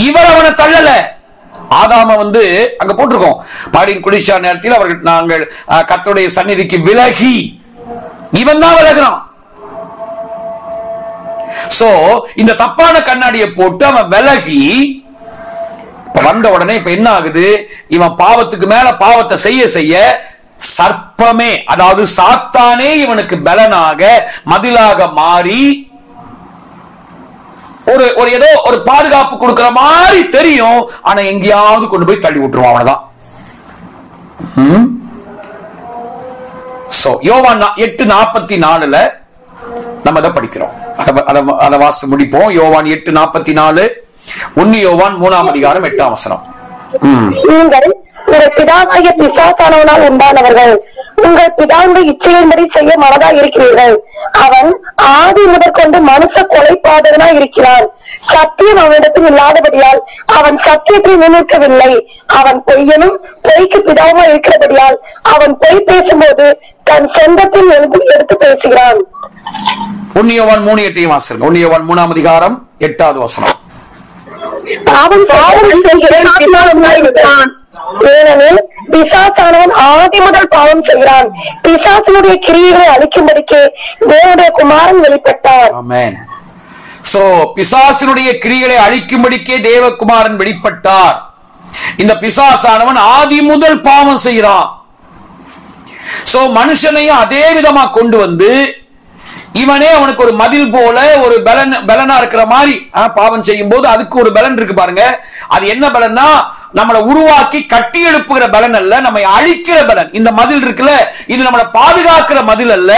இவர் அவனை தள்ளல. ஆதாம வந்து அங்க போட்டிருக்கோம், பாடின் குடிச்சா நேரத்தில் அவர்கள் நாங்கள் கர்த்தருடைய சந்நிதிக்கு விலகி, இவன் தான் விலகிறான். சோ இந்த தப்பான கண்ணாடியை போட்டு அவன் விலகி வந்த உடனே இப்ப என்ன ஆகுது? இவன் பாவத்துக்கு மேல பாவத்தை செய்ய செய்ய சர்ப்பமே, அதாவது சாத்தானே இவனுக்கு பலனாக மதிலாக மாறி ஒரு ஏதோ ஒரு பாதுகாப்பு கொடுக்கிற மாதிரி தெரியும். ஆனா எங்கேயாவது கொண்டு போய் தள்ளி விட்டுருவான். அவனதான் யோவான் 8:44 நம்ம அதை படிக்கிறோம். அதை வாசி முடிப்போம். யோவான் 8:44, 1 யோவான் 3ஆம் அதிகாரம் 8ஆம் வசனம். நீங்கள் உங்கள் பிதாவாகிய பிசாசானவனால் உண்டானவர்கள், உங்கள் பிதாவுடைய இச்சையின்படி செய்ய மனதா இருக்கிறீர்கள். அவன் ஆதி முதற்கொண்டு மனுஷ கொலைபாதகனா இருக்கிறான். சத்தியம் அவனிடத்தில் இல்லாதபடியால் அவன் சத்தியத்தை முன்னிற்கவில்லை. அவன் பொய்யனும் பொய்க்கு பிதாவா இருக்கிறபடியால் அவன் பொய் பேசும்போது தன் சொந்தத்தில் எடுத்து பேசுகிறான். 1 யோவான் 3:8 வாசிங்க. 1 யோவான் 3ஆம் அதிகாரம் 8வது வசனம். ஏனெனில் பிசாசானவன் ஆதி முதல் பாவம் செய்கிறான். பிசாசனுடைய கிரியைகளை அழிக்கும்படிக்கு தேவனுடைய குமாரன் வெளிப்பட்டார். ஆமென். சோ பிசாசனுடைய கிரியைகளை அழிக்கும்படிக்கே தேவகுமாரன் வெளிப்பட்டார். இந்த பிசாசானவன் ஆதி முதல் பாவம் செய்கிறான். சோ மனுஷனையும் அதே விதமா கொண்டு வந்து இவனே அவனுக்கு ஒரு மதில் போல ஒரு பலனா இருக்கிற மாதிரி பாவம் செய்யும் போது அதுக்கு ஒரு பலன் இருக்கு பாருங்க. அது என்ன பலன்னா, நம்மளை உருவாக்கி கட்டி எழுப்புகிற பலன் அல்ல, நம்ம அழிக்கிற பலன். இந்த மதில் இருக்குல்ல, இது நம்மளை பாதுகாக்கிற மதில் அல்ல,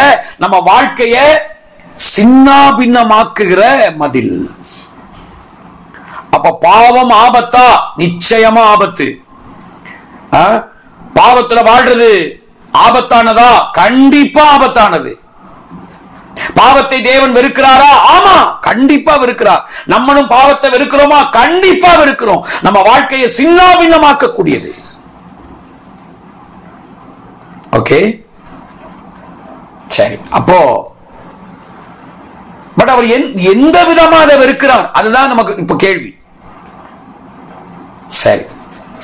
நம்ம வாழ்க்கைய சின்னா பின்னமாக்குகிற மதில். அப்ப பாவம் ஆபத்தா? நிச்சயமா ஆபத்து. பாவத்துல வாழ்றது ஆபத்தானதா? கண்டிப்பா ஆபத்தானது. பாவத்தை தேவன் வெறுக்கிறாரா? ஆமா, கண்டிப்பா வெறுக்கிறார். நம்மளும் பாவத்தை வெறுக்கிறோமா? கண்டிப்பா வெறுக்கிறோம். நம்ம வாழ்க்கையை சின்னாபின்னமாக்க கூடியது. ஓகே, சரி. அப்போ பட் அவர் எந்த விதமா அதை வெறுக்கிறார், அதுதான் நமக்கு இப்ப கேள்வி. சரி,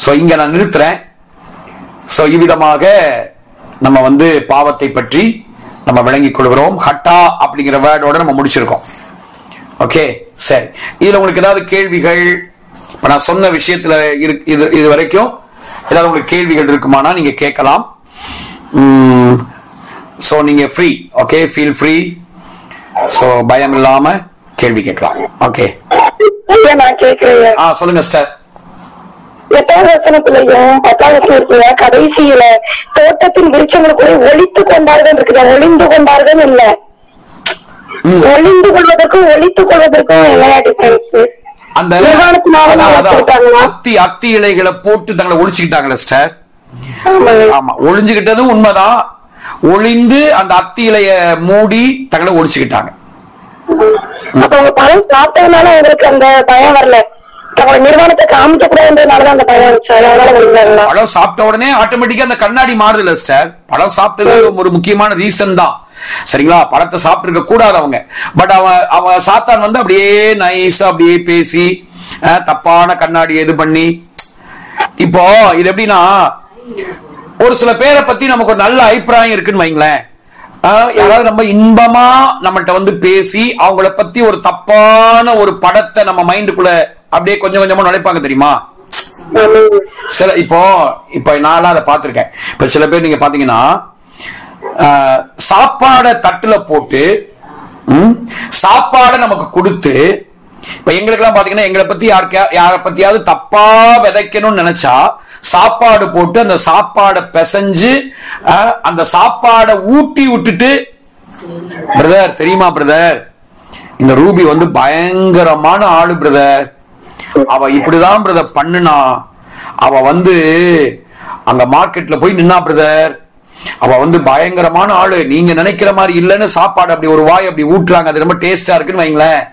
சோ இங்க நான் நிறுத்துறேன். சோ இவ்விதமாக நம்ம வந்து பாவத்தை பற்றி நம்ம விளங்கிக் கொள்கிறோம். ஹட்டா அப்படிங்கிற வேர்டோட நம்ம முடிச்சிருக்கோம். ஓகே, சரி. இதுல உங்களுக்கு ஏதாவது கேள்விகள், நான் சொன்ன விஷயத்துல இது வரைக்கும் ஏதாவது உங்களுக்கு கேள்விகள் இருக்குமானா நீங்க கேட்கலாம். சோ நீங்க free. Okay, feel free. So பயம் இல்லாம கேள்வி கேட்கலாம். ஓகே, நான் கேட்கிறேன். சொல்லுங்க சார். 8வது வசனத்திலையும் 10வது வசனத்துல கடைசியில தோட்டத்தின் விருட்சங்களுக்குள்ளே ஒளித்து கொண்டார்கள் இருக்குது. ஒளிந்து கொண்டார்கள் இல்ல, ஒளிந்து கொள்வதற்கும் ஒளித்துக் கொள்வதற்கும் என்ன டிஃபரன்ஸ்? அந்த அத்தி இலைகளை போட்டு தங்களை ஒளிச்சுக்கிட்டாங்களே சிஸ்டர். ஆமா, ஒளிஞ்சுக்கிட்டதும் உண்மைதான். ஒளிந்து அந்த அத்தி இலைய மூடி தங்களை ஒளிச்சுக்கிட்டாங்க. அப்ப உங்க பழம் சாப்பிட்டதுனால உங்களுக்கு அந்த பயம் வரல, நிர்வாணத்தை காமிக்க கூடாதுன்றதுனாலதான் அந்த பயம் இருந்துச்சு, அதனால பழம் சாப்பிட்ட உடனே ஆட்டோமேட்டிக்கா அந்த கண்ணாடி மாறுதுல சிஸ்டர். பழம் சாப்பிட்டது ஒரு முக்கியமான ரீசன் தான், சரிங்களா? பழத்தை சாப்பிட்டு இருக்க கூடாது அவங்க. பட் அவன் சாத்தான் வந்து அப்படியே நைஸா அப்படியே பேசி தப்பான கண்ணாடி இது பண்ணி. இப்போ இது எப்படின்னா, ஒரு சில பேரை பத்தி நமக்கு ஒரு நல்ல அபிப்பிராயம் இருக்குன்னு வைங்களேன். யாராவது நம்ம இன்பமா நம்மகிட்ட வந்து பேசி அவங்கள பத்தி ஒரு தப்பான ஒரு படத்தை நம்ம மைண்டுக்குள்ள அப்படியே கொஞ்சம் கொஞ்சமா நுழைப்பாங்க தெரியுமா? சில இப்போ நான்லாம் அதை பார்த்திருக்கேன். இப்ப சில பேர் நீங்க பாத்தீங்கன்னா சாப்பாட தட்டுல போட்டு சாப்பாட நமக்கு கொடுத்து, இப்ப எங்களுக்கு எல்லாம் பாத்தீங்கன்னா எங்களை பத்தி யார பத்தியாவது தப்பா விதைக்கணும்னு நினைச்சா சாப்பாடு போட்டு அந்த சாப்பாட பிசைஞ்சு அந்த சாப்பாட ஊட்டி விட்டுட்டு, பிரதர் தெரியுமா பிரதர், இந்த ரூபி வந்து பயங்கரமான ஆளு பிரதர், அவ இப்படிதான் பிரதர் பண்ணுனா, அவ வந்து அங்க மார்க்கெட்ல போய் நின்னா பிரதர், அவ வந்து பயங்கரமான ஆளு, நீங்க நினைக்கிற மாதிரி இல்லைன்னு சாப்பாடு அப்படி ஒரு வாய் அப்படி ஊட்டுறாங்க, அது ரொம்ப டேஸ்டா இருக்குன்னு வைங்களேன்.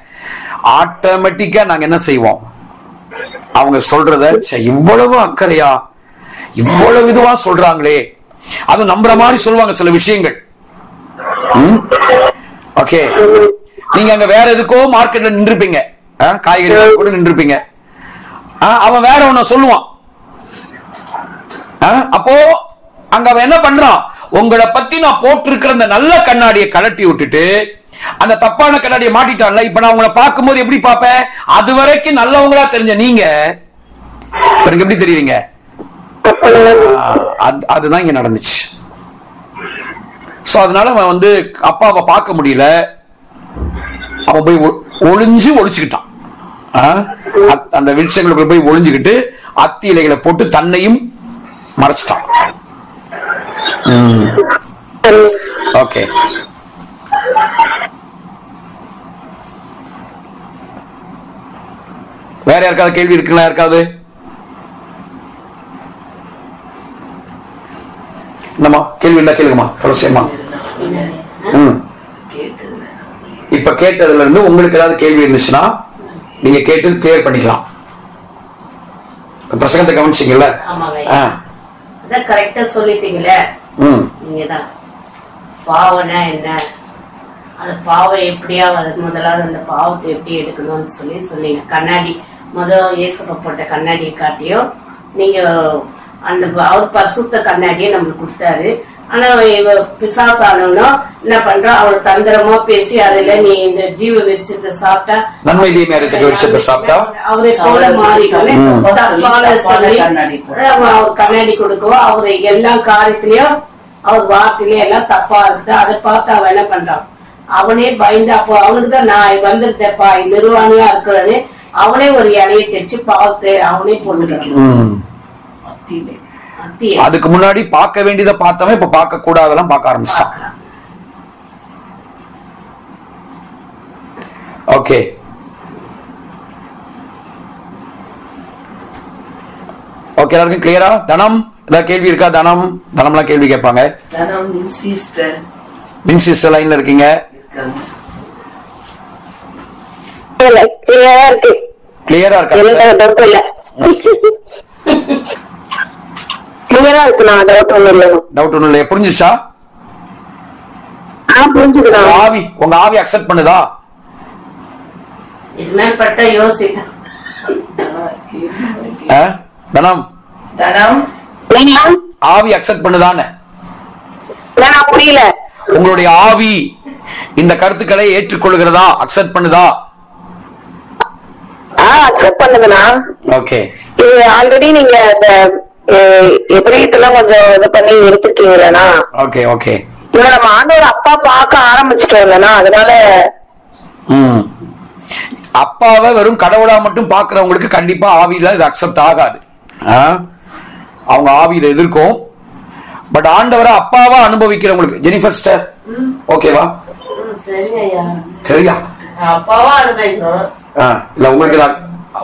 ஆட்டோமேட்டிக்கா நாங்க என்ன செய்வோம், அவங்க சொல்றத இவ்வளவு அக்கறையா இவ்வளவு இதுவா சொல்றாங்களே, அது நம்புற மாதிரி சொல்லுவாங்க சில விஷயங்கள். ஓகே, நீங்க அங்க வேற எதுக்கோ மார்க்கெட்ல நின்றுப்பீங்க, காய்கறி கூட நின்றுப்பீங்க, அவன் வேற ஒண்ணு சொல்லுவான். அப்போ அங்க அவன் என்ன பண்றான், உங்களை பத்தி நான் போட்டிருக்கிற அந்த நல்ல கண்ணாடியை கலட்டி விட்டுட்டு அந்த தப்பான கண்ணாடியை மாட்டிட்டான்ல. இப்ப நான் உங்களை பார்க்கும்போது எப்படி பார்ப்பேன், அது வரைக்கும் நல்லவங்களா தெரிஞ்ச நீங்க எப்படி தெரியுறீங்க? அதுதான் இங்க நடந்துச்சு. சோ அதனால அவன் வந்து அப்பாவை பார்க்க முடியல, அவன் போய் ஒளிச்சுக்கிட்டான். அந்த விருட்சங்களுக்கு போய் ஒளிஞ்சுக்கிட்டு அத்தி இலைகளை போட்டு தன்னையும் மறைச்சிட்டான். ஓகே, வேற யாருக்காவது கேள்வி இருக்குங்களா? யாருக்காவது? என்னமா கேள்வி இல்ல கேளுங்கம்மா. இப்ப கேட்டதுல இருந்து உங்களுக்கு ஏதாவது கேள்வி இருந்துச்சுன்னா நீங்க கேட்டு கிளியர் பண்ணிக்கலாம். பிரசங்கத்தை கவனிச்சீங்கல்ல? கரெக்டா சொல்லிட்டீங்களே. நீங்கதான் பாவனா என்ன, அந்த பாவம் எப்படியா முதலாவது அந்த பாவத்தை எப்படி எடுக்கணும்னு சொன்னீங்க. கண்ணாடி இயேசுப்பா போட்ட கண்ணாடியை காட்டியும் நீங்க அந்த அவர் பரிசுத்த கண்ணாடியை நம்மளுக்கு கொடுத்தாரு. ஆனா பிசாசானவனோ என்ன பண்றான், அவளை தந்திரமா பேசி அதுல நீ இந்த ஜீவ விருட்சத்தை சாப்பிட்டா நன்மை தீமை அறியத்தக்க விருட்சத்தை சாப்பிட்டா அவரை போல மாறிக்கொண்டு தப்பான சொல்லி அவர் கண்ணாடி கொடுக்கவும் அவரை எல்லா காரியத்திலயும் அவர் வார்த்தையிலயும் எல்லாம் தப்பா இருக்குது. அதை பார்த்து அவன் என்ன பண்றான், அவனே பயந்து, அப்போ அவனுக்குதான் நான் வந்திருந்தேப்பா நிர்வாணியா இருக்கிறது, அவனே ஒரு இலையை தைச்சு பாவத்தை அவனே போட்டுக்கிறான். அதுக்கு முன்னாடி பார்க்க வேண்டியதை பார்த்தவன் இப்ப பார்க்க கூடாதெல்லாம் பார்க்க ஆரம்பிச்சிட்டான். ஓகே, ஓகே, எல்லாருக்கும் கிளியரா? தனம் ஏதாவது கேள்வி இருக்கா? தனம்லாம் கேள்வி கேட்பாங்க. மின்சிஸ்டர் லைன்ல இருக்கீங்க? கிளியரா இருக்கா? கிளியரா இருக்குண்ணா, டவுட் ஒண்ணும் இல்ல. டவுட் ஒண்ணும் இல்லையா? புரிஞ்சுச்சா? புரிஞ்சுதுண்ணா. உங்க ஆவி அக்செப்ட் பண்ணுதா? இது மேல் பட்ட யோசிதான் தனம் ஆவி அக்செப்ட் பண்ணுதானே? புரியல. உங்களுடைய ஆவி இந்த கருத்துக்களை ஏற்றுக்கொள்கிறதா, அக்செப்ட் பண்ணுதா? அக்செப்ட் பண்ணுதுண்ணா. ஓகே. இது ஆல்ரெடி நீங்க எல்லாம் கொஞ்சம் இது பண்ணி எடுத்துட்டீங்களா? Okay okay. இவ நம்ம ஆண்டவர் அப்பா பார்க்க ஆரம்பிச்சிட்டோம் இல்லைன்னா, அதனால அப்பாவை வெறும் கடவுளா மட்டும் பாக்குறவங்களுக்கு கண்டிப்பா ஆவியில இது அக்செப்ட் ஆகாது. அவங்க ஆவியில எதிர்க்கும். பட் ஆண்டவரை அப்பாவா அனுபவிக்கிறவங்களுக்கு ஜெனிஃபர் சிஸ்டர் ஓகேவா? சரியா? அப்பாவா அனுபவிக்கிறோம். இல்ல உங்களுக்கு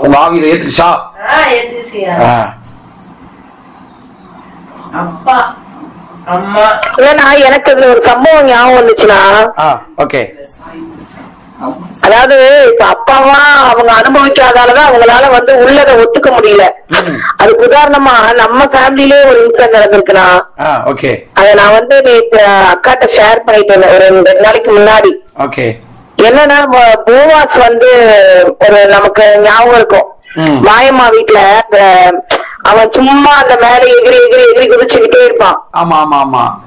உங்க ஆவியில ஏத்துச்சா? அப்பா அம்மா எனக்கு இதுல ஒரு சம்பவம் ஞாபகம் வந்துச்சுன்னா, ஓகே. அதாவது இப்ப அப்பாவா அவங்க அனுபவிக்காதாலதான் அவங்களால உள்ளத ஒத்துக்க முடியல. அதுக்கு உதாரணமா நம்ம ஃபேமிலிலே ஒரு இன்சிடென்ட் நடந்திருக்குன்னா, அத நான் நேற்று அக்காட்ட ஷேர் பண்ணிட்டேன் ஒரு 2 நாளைக்கு முன்னாடி. என்னன்னா போவாஸ் ஒரு நமக்கு ஞாபகம் இருக்கும், மாயம்மா வீட்டுல அவன் சும்மா அந்த மேல எகிரி எகிரி எகிரி குதிச்சுக்கிட்டே இருப்பான்.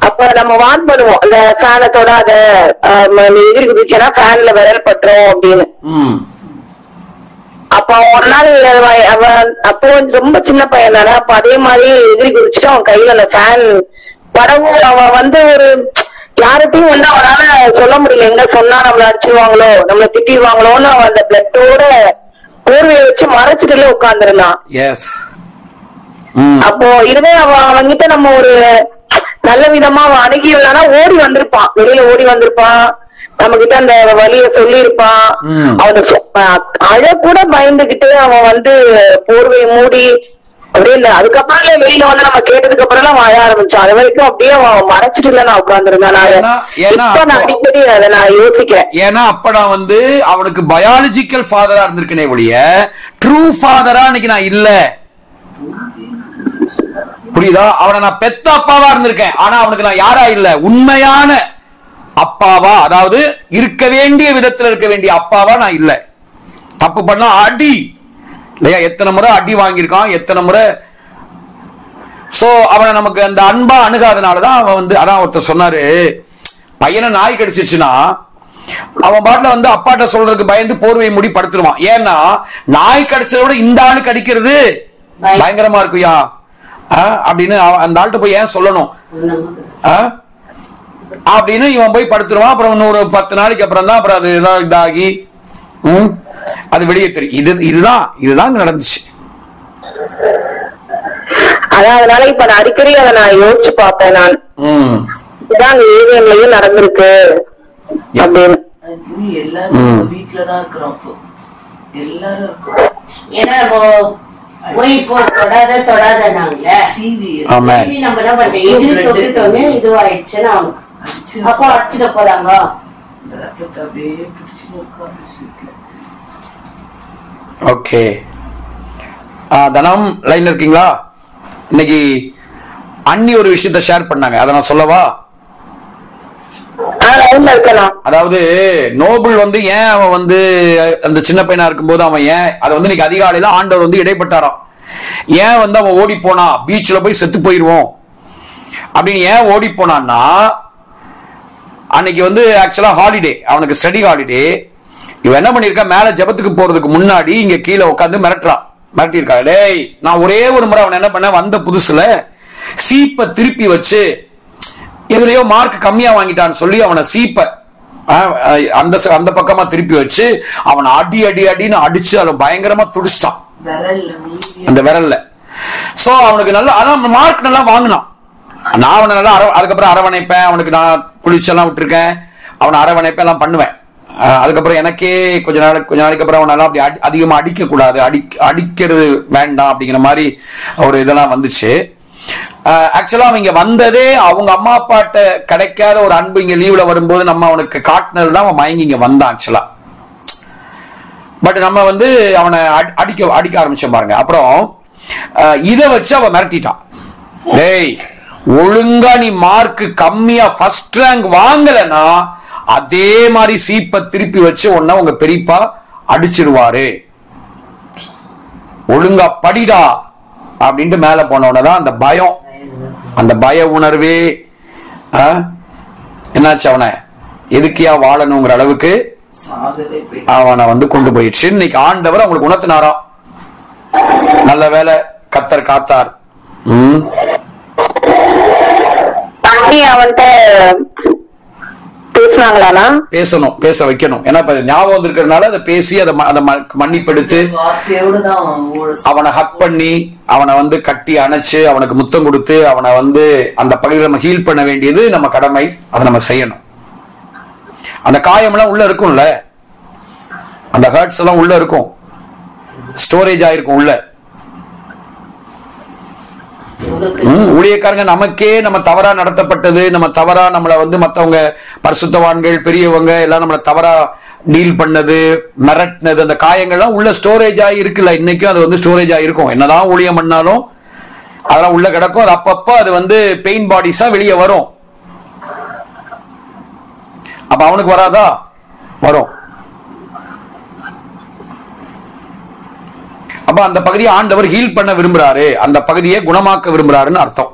அப்ப நம்ம வான் பண்ணுவோம், அந்த ஃபேனை தொடாத, எகிரி குதிச்சேன்னா ஃபேன்ல விரல் பட்டுரும் அப்படின்னு. அப்ப ஒரு நாள் அவன் அப்போ ரொம்ப சின்ன பையன் தானே, அப்ப அதே மாதிரி எகிரி குதிச்சுட்டு அவன் கையில அந்த ஃபேன் படவும் அவன் ஒரு யார்கிட்டையும் அவனால சொல்ல முடியல, எங்க சொன்னா நம்மள அடிச்சிருவாங்களோ நம்மள திட்டிடுவாங்களோன்னு அவன் அந்த பிளட்டோட போர்வையை வச்சு மறைச்சிட்டுல உட்கார்ந்துருந்தான். அப்போ இதுவே அவன்கிட்ட நம்ம ஒரு நல்ல விதமா அவன் அணுகிடலான்னா ஓடி வந்திருப்பான், வெளியில ஓடி வந்திருப்பான், நம்ம கிட்ட அந்த வழிய சொல்லி இருப்பான். அவனை அழ கூட பயந்துகிட்டு அவன் போர்வையை மூடி அப்படியே இல்ல. அதுக்கப்புறம் வெளியில நம்ம கேட்டதுக்கு அப்புறம் அவன் அழ ஆரம்பிச்சான். அது வரைக்கும் அப்படியே அவன் மறைச்சிட்டு இல்ல நான் உட்கார்ந்துருந்தேன். நான் அடிக்கடி அதை நான் யோசிக்கிறேன். ஏன்னா அப்ப நான் அவனுக்கு பயாலஜிக்கல் ஃபாதரா இருந்திருக்கனே ஒழிய ட்ரூ ஃபாதரா இன்னைக்கு நான் இல்ல. புரியுதா? அவனை நான் பெத்த அப்பாவா இருந்திருக்கேன், ஆனா அவனுக்கு நான் யாரா இல்ல, உண்மையான அப்பாவா, அதாவது இருக்க வேண்டிய விதத்துல இருக்க வேண்டிய அப்பாவா நான் இல்ல. தப்பு பண்ணா அடி இல்லையா, எத்தனை முறை அடி வாங்கியிருக்கான், எத்தனை முறை. சோ அவனை நமக்கு அந்த அன்பா அணுகாதனாலதான் அவன் அதான் ஒருத்தர் சொன்னாரு, பையனை நாய் கடிச்சிச்சுன்னா அவன் பாட்டுல அப்பாட்ட சொல்றதுக்கு பயந்து போர்வையை மூடி படுத்துருவான். ஏன்னா நாய் கடிச்சதை விட இந்த ஆளு கடிக்கிறது பயங்கரமா இருக்குயா அப்படின்னு அந்த ஆள்கிட்ட போய் ஏன் சொல்லணும் அப்படின்னு இவன் போய் படுத்துருவான். அப்புறம் இன்னொரு 10 நாளைக்கு அப்புறம் தான் அப்புறம் அது இதாகி அது வெளியே தெரியும். இதுதான் நடந்துச்சு. அதனால இப்ப நான் அடிக்கடி அதை நான் யோசிச்சு பார்ப்பேன். நான் இதுதான் ஏரியாலையும் நடந்திருக்கு அப்படின்னு. எல்லாரும் வீட்டுலதான் இருக்கிறோம், எல்லாரும் இருக்கோம். ஏன்னா போய் இப்போ தொடாத நாங்க நம்ம என்ன பண்றோம், எதிரி தொட்டுட்டோமே இதுவாயிடுச்சுன்னா அப்போ அடிச்சுட போறாங்க. ஓகே. தனம் லைன்ல இருக்கீங்களா? இன்னைக்கு அண்ணி ஒரு விஷயத்த ஷேர் பண்ணாங்க, அதை நான் சொல்லவா? அதாவது நோபல் ஏன் அவன் அந்த சின்ன பையனா இருக்கும்போது அவன் ஏன் அதை இன்னைக்கு அதிகாலையில ஆண்டவர் இடைப்பட்டாராம். ஏன் அவன் ஓடி போனா, பீச்ல போய் செத்து போயிருவோம் அப்படின்னு ஏன் ஓடி போனான்னா, அன்னைக்கு ஆக்சுவலா ஹாலிடே, அவனுக்கு ஸ்டடி ஹாலிடே. இவன் என்ன பண்ணிருக்கா, மேல ஜபத்துக்கு போறதுக்கு முன்னாடி இங்க கீழே உட்காந்து மிரட்டிருக்கா. டேய், நான் ஒரே ஒரு முறை அவன் என்ன பண்ண, வந்த புதுசுல சீப்பை திருப்பி வச்சு எதுலயோ மார்க் கம்மியா வாங்கிட்டான்னு சொல்லி அவனை சீப்ப அந்த பக்கமா திருப்பி வச்சு அவனை அடின்னு அடிச்சு அவன் பயங்கரமா துடிச்சிட்டான் அந்த விரல்ல. சோ அவனுக்கு நல்லா அதான் மார்க் நல்லா வாங்கினான். நான் அவனை நல்லா அதுக்கப்புறம் அரவணைப்பேன், அவனுக்கு நான் குளிச்செல்லாம் விட்டுருக்கேன், அவனை அரவணைப்பேன் எல்லாம் பண்ணுவேன். அதுக்கப்புறம் எனக்கே கொஞ்ச நாளைக்கு அப்புறம் அவனால அப்படி அதிகமா அடிக்க கூடாது, அடிக்கிறது வேண்டாம் அப்படிங்கிற மாதிரி ஒரு இதெல்லாம் வந்துச்சு. ஆக்சுவலா அவங்க வந்ததே அவங்க அம்மா அப்பாட்ட கிடைக்காத ஒரு அன்பு இங்க லீவ்ல வரும்போது நம்ம அவனுக்கு காட்டினதுதான் அவன் மயங்கி இங்க வந்தான் ஆக்சுவலா. பட் நம்ம அவனை அடிக்க ஆரம்பிச்சோம் பாருங்க. அப்புறம் இதை வச்சு அவன் மிரட்டிட்டான். டேய், ஒழுங்கா நீ மார்க் கம்மியா ஃபர்ஸ்ட் ரேங்க் வாங்கலனா அதே மாதிரி சீப்ப திருப்பி வச்சு உன்ன உங்க பெரியப்பா அடிச்சிருவாரு. ஒழுங்கா படிடா அப்படின்ட்டு மேல போனவனதான் அந்த பயம், அந்த பய உணர்வே என்னாச்சு, அவனை எதுக்கியா வாழணுங்கிற அளவுக்கு அவனை வந்து கொண்டு போயிடுச்சு. இன்னைக்கு ஆண்டவர் அவங்களுக்கு உணர்த்தினாராம். நல்ல வேலை கத்தர் காத்தார். அவன்கிட்ட பேசினாங்களா? பேசணும், பேச வைக்கணும். ஏன்னா ஞாபகம் வந்திருக்கிறதுனால அதை பேசி அதை மன்னிப்படுத்து, அவனை ஹக் பண்ணி, அவனை வந்து கட்டி அணைச்சு, அவனுக்கு முத்தம் கொடுத்து, அவனை வந்து அந்த பகுதியில் நம்ம ஹீல் பண்ண வேண்டியது நம்ம கடமை. அதை நம்ம செய்யணும். அந்த காயம்லாம் உள்ள இருக்கும்ல, அந்த ஹர்ட்ஸ் எல்லாம் உள்ள இருக்கும், ஸ்டோரேஜ் ஆயிருக்கும் உள்ள. ஊழியக்காரங்க நமக்கே நம்ம தவறா நடத்தப்பட்டது, நம்ம தவறா நம்மள வந்து மத்தவங்க பரிசுத்தவான்கள் பெரியவங்க எல்லாம் நம்மள தவறா டீல் பண்ணது, மிரட்டினது, அந்த காயங்கள்லாம் உள்ள ஸ்டோரேஜ் ஆகி இருக்குல்ல. இன்னைக்கும் அது வந்து ஸ்டோரேஜ் ஆகிருக்கும். என்னதான் ஊழியம் பண்ணாலும் அதெல்லாம் உள்ள கிடக்கும். அது அப்பப்ப அது வந்து பெயின் பாடிஸா வெளியே வரும். அப்ப அவனுக்கு வராதா? வரும். அப்ப அந்த பகுதியை ஆண்டவர் ஹீல் பண்ண விரும்புறாரு, அந்த பகுதியை குணமாக்க விரும்புறாருன்னு அர்த்தம்.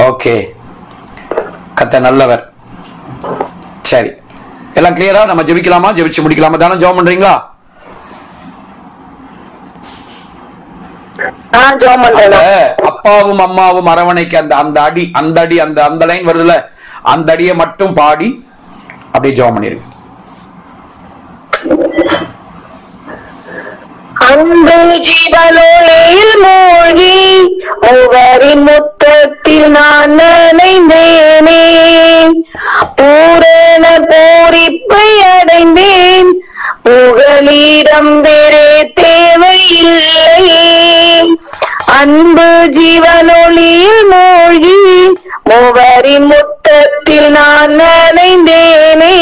ஓகே, கத்த நல்லவர். சரி, எல்லாம் கிளியரா? நம்ம ஜெபிக்கலாமா? ஜெபிச்சு முடிக்கலாமா? தானே ஜெபம் பண்றீங்களா? அப்பாவும் அம்மாவும் அரவணைக்கு அந்த அடி அந்த லைன் வருதுல, அந்த அடியை மட்டும் பாடி அப்படியே ஜெபம் பண்ணிருங்க. அன்பு ஜீவனொளியில் மூழ்கி மூவரின் முத்தத்தில் நான் நனைந்தேனே, பூரண பூரிப்பை அடைந்தேன், புகலிடம் வேறே தேவையில்லை. அன்பு ஜீவனொளியில் மூழ்கி மூவரின் முத்தத்தில் நான் நனைந்தேனே,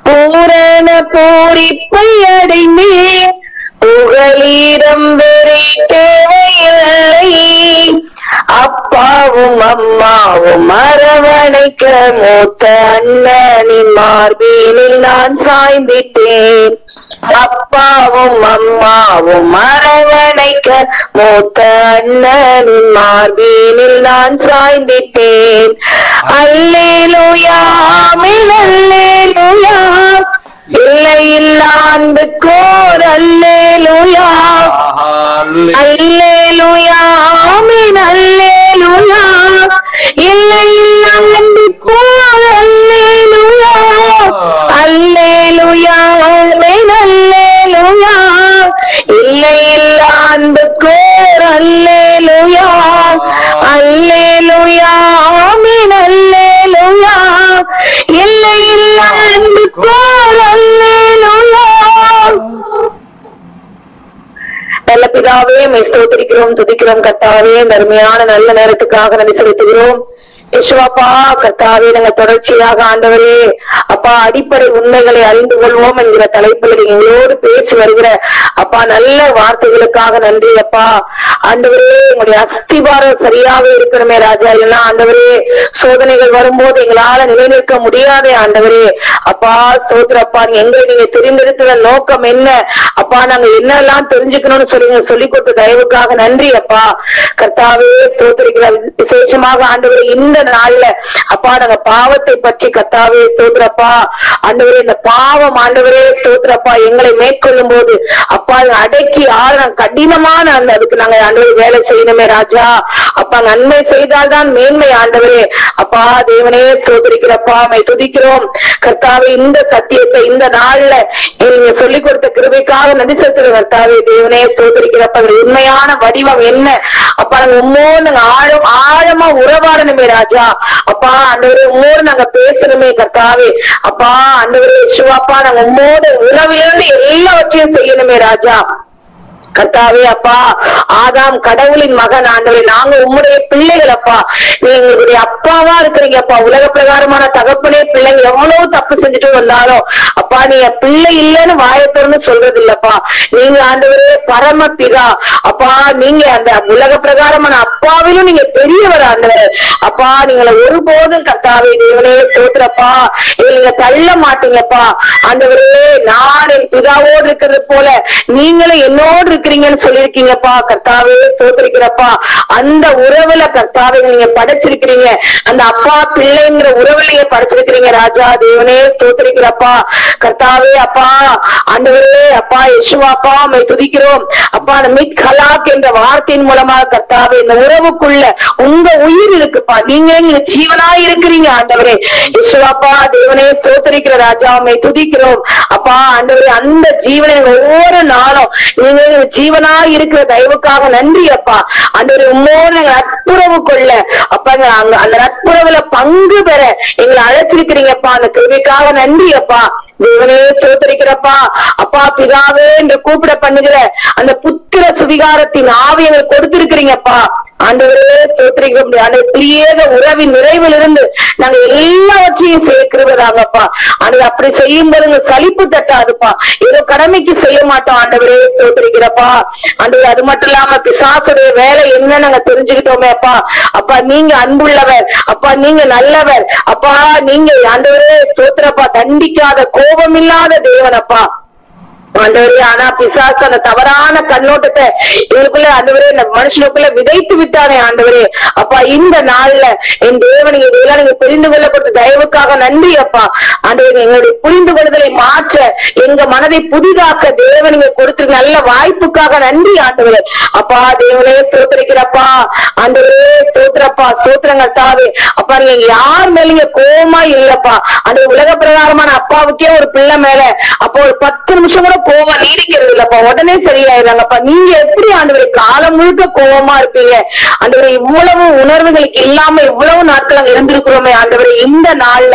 பூரண பூரிப்பை அடைந்தேன், புகலிடம் வேறே தேவையில்லை. அப்பாவும் அம்மாவும் அரவணைக்க மூத்த அண்ணனின் மார்பினில் நான் சாய்ந்திட்டேன். அப்பாவும் அம்மாவும் அரவணைக்க மூத்த அண்ணனின் மார்பினில் நான் சாய்ந்திட்டேன். அல்லேலூயா, ஆமென், அல்லேலூயா, இல்லை இல்ல அன்புக்கோர் அல்லேலூயா, அல்லேலூயா, ஆமென், அல்லேலூயா, இல்லை இல்ல அன்புக்கோர் அல்லேலூயா, அல்லேலூயா, ஆமென், அல்லேலூயா, இல்லை இல்ல அன்புக்கோர் அல்லேலூயா, அல்லேலூயா, ஆமென், அல்லேலூயா, இல்லை இல்ல அன்புக்கோர் அல்லேலூயா. நல்ல பிதாவே, ஸ்தோத்திரிக்கிறோம், துதிக்கிறோம். கர்த்தாவே, அருமையான நல்ல நேரத்துக்காக நன்றி செலுத்துகிறோம். யேசுவாப்பா, கர்த்தாவே, நாங்கள் தொடர்ச்சியாக ஆண்டவரே அப்பா அடிப்படை உண்மைகளை அறிந்து கொள்வோம் என்கிற தலைப்பில் எங்களோடு பேசி வருகிற அப்பா நல்ல வார்த்தைகளுக்காக நன்றி அப்பா. ஆண்டவரே, உங்களுடைய அஸ்திபாரம் சரியாக இருக்கணுமே ராஜா. இல்லைன்னா ஆண்டவரே, சோதனைகள் வரும்போது எங்களால நிலைநிற்க முடியாதே ஆண்டவரே. அப்பா ஸ்தோத்திரப்பா, எங்களை நீங்க தெரிந்தெடுத்த நோக்கம் என்ன அப்பா, நாங்க என்னெல்லாம் தெரிஞ்சுக்கணும்னு சொல்லி கொடுத்த தயவுக்காக நன்றி அப்பா. கர்த்தாவே ஸ்தோத்திரிக்கிற விசேஷமாக ஆண்டவரே இந்த நாள்ல அப்பா நாங்க பாவத்தை பற்றி கர்த்தாவே ஸ்தோத்திரப்பா ஆண்டவரே, இந்த பாவம் ஆண்டவரே ஸ்தோத்திரப்பா எங்களை மேற்கொள்ளும் போது அப்பா அடக்கி கடினமான அதுக்கு நாங்க ஆண்டவரே வேலை செய்யணுமே ராஜா. அப்பா நன்மை செய்தால்தான் மேன்மை ஆண்டவரே. அப்பா தேவனே ஸ்தோத்திரிக்கிறப்பா, துதிக்கிறோம் கர்த்தாவே. இந்த சத்தியத்தை இந்த நாள்ல நீங்க சொல்லிக் கொடுத்த கிருபைக்காக நன்றி செலுத்துற கர்த்தாவே. தேவனே ஸ்தோத்திரிக்கிறப்ப உண்மையான வடிவம் என்ன அப்பா, நாங்க உம்மோடு நாங்க ஆழமா உறவாடணுமே ராஜா. அப்பா ஆண்டவரே, உம்மோடு நாங்க பேசணுமே கர்த்தாவே. அப்பா ஆண்டவரே, சிவாப்பா, நாங்க உம்மோடு உறவிலிருந்து எல்லாவற்றையும் செய்யணுமே ராஜா. கர்த்தாவே அப்பா, ஆதாம் கடவுளின் மகன் ஆண்டவரே, நாங்க உம்முடைய பிள்ளைகள் அப்பா. நீங்க எங்களுடைய அப்பாவா இருக்கிறீங்கப்பா. உலக பிரகாரமான தகப்பனே, பிள்ளைங்க எவ்வளவு தப்பு செஞ்சுட்டு வந்தாலும் அப்பா நீங்க பிள்ளை இல்லைன்னு வாயத்தோன்னு சொல்றது இல்லப்பா. நீங்க ஆண்டவரே பரம பிதா அப்பா. நீங்க அந்த உலக பிரகாரமான அப்பாவிலும் நீங்க பெரியவர் ஆண்டவர் அப்பா. நீங்களை ஒருபோதும் கர்த்தாவே தேவனே ஸ்தோத்திரப்பா நீங்க தள்ள மாட்டீங்கப்பா ஆண்டவரே. நான் என் பிதாவோடு இருக்கிறது போல நீங்களும் என்னோடு இருக்கிறீங்கன்னு சொல்லியிருக்கீங்கப்பா. கர்த்தாவே ஸ்தோத்திரிக்கிறப்பா. அந்த உறவுல கர்த்தாவே நீங்க படைச்சிருக்கிறீங்க. அந்த அப்பா பிள்ளைங்கிற உறவுல நீங்க படைச்சிருக்கிறீங்க ராஜா. தேவனே ஸ்தோத்திரிக்கிறப்பா. கர்த்தாவே அப்பா ஆண்டவரே அப்பா யேசுவாப்பா உம்மை துதிக்கிறோம் அப்பா. அந்த மித்கலாக் என்ற வார்த்தையின் மூலமாக கர்த்தாவே இந்த உறவுக்குள்ள உங்க உயிர் இருக்குப்பா. நீங்க ஜீவனா இருக்கிறீங்க ஆண்டவரே. யேசுவாப்பா தேவனே ஸ்தோத்திரிக்கிற ராஜா உம்மை துதிக்கிறோம் அப்பா. ஆண்டவரே அந்த ஜீவனை ஒவ்வொரு நாளும் நீங்க ஜீவனா இருக்கிற தயவுக்காக நன்றி அப்பா. ஆண்டவரே உம்மோடு நட்புறவு கொள்ள அப்பா அந்த நட்புறவுல பங்கு பெற எங்களை அழைச்சிருக்கிறீங்கப்பா. அந்த கிருபைக்காக நன்றி அப்பா. தேவனே ஸ்தோத்திரிக்கிறப்பா அப்பா. பிதாவே என்று கூப்பிட பண்ணுகிற அந்த புத்திர சுவிகாரத்தின் ஆவி எங்களுக்கு கொடுத்திருக்கிறீங்கப்பா. ஆண்டவரே ஸ்தோத்திரிக்கிறோம். அந்த பிரியேக உறவின் நிறைவிலிருந்து நாங்க எல்லாவற்றையும் சேர்க்கிறதாங்கப்பா. அது அப்படி செய்யும் போது சலிப்பு தட்டாதுப்பா. ஏதோ கடமைக்கு செய்ய மாட்டோம் ஆண்டவரே ஸ்தோத்திரிக்கிறப்பா. ஆண்டவர் அது மட்டும் இல்லாம பிசாசுடைய வேலை என்ன நாங்க தெரிஞ்சுக்கிட்டோமே அப்பா. அப்பா நீங்க அன்புள்ளவர் அப்பா. நீங்க நல்லவர் அப்பா. நீங்க ஆண்டவரே ஸ்தோத்திரப்பா தண்டிக்காத கோபம் இல்லாத தேவன் அப்பா ஆண்டவரே. ஆனா பிசாசு அந்த தவறான கண்ணோட்டத்தை இவருக்குள்ள ஆண்டவரே இந்த மனுஷனுக்குள்ள விதைத்து விட்டானே ஆண்டவரே அப்பா. இந்த நாள்ல என் தேவன் இதெல்லாம் நீங்க புரிந்து கொள்ளப்பட்ட தயவுக்காக நன்றி அப்பா. ஆண்டவரே எங்களுடைய புரிந்து கொள்ளுதலை மாற்ற எங்க மனதை புதிதாக்க தேவன் நீங்க கொடுத்து நல்ல வாய்ப்புக்காக நன்றி ஆண்டவரே அப்பா. தேவனே ஸ்தோத்திரிக்கிறப்பா. ஆண்டவரே ஸ்தோத்திரப்பா. ஸ்தோத்திரங்கள் தாவே அப்பா. நீங்க யார் மேல நீங்க கோபமா இல்லப்பா. அந்த உலக பிரகாரமான அப்பாவுக்கே ஒரு பிள்ளை மேல அப்போ ஒரு 10 நிமிஷம் கூட கோவம் நீடிக்கிறது இல்லப்பா. உடனே சரியாயிடுறாங்கப்பா. நீங்க எப்படி ஆண்டவரே காலம் முழுக்க கோவமா இருப்பீங்க ஆண்டவரே. இவ்வளவு உணர்வுகளுக்கு இல்லாம இவ்வளவு நாட்கள் அங்க இருந்திருக்கிறோமே ஆண்டவரே. இந்த நாள்ல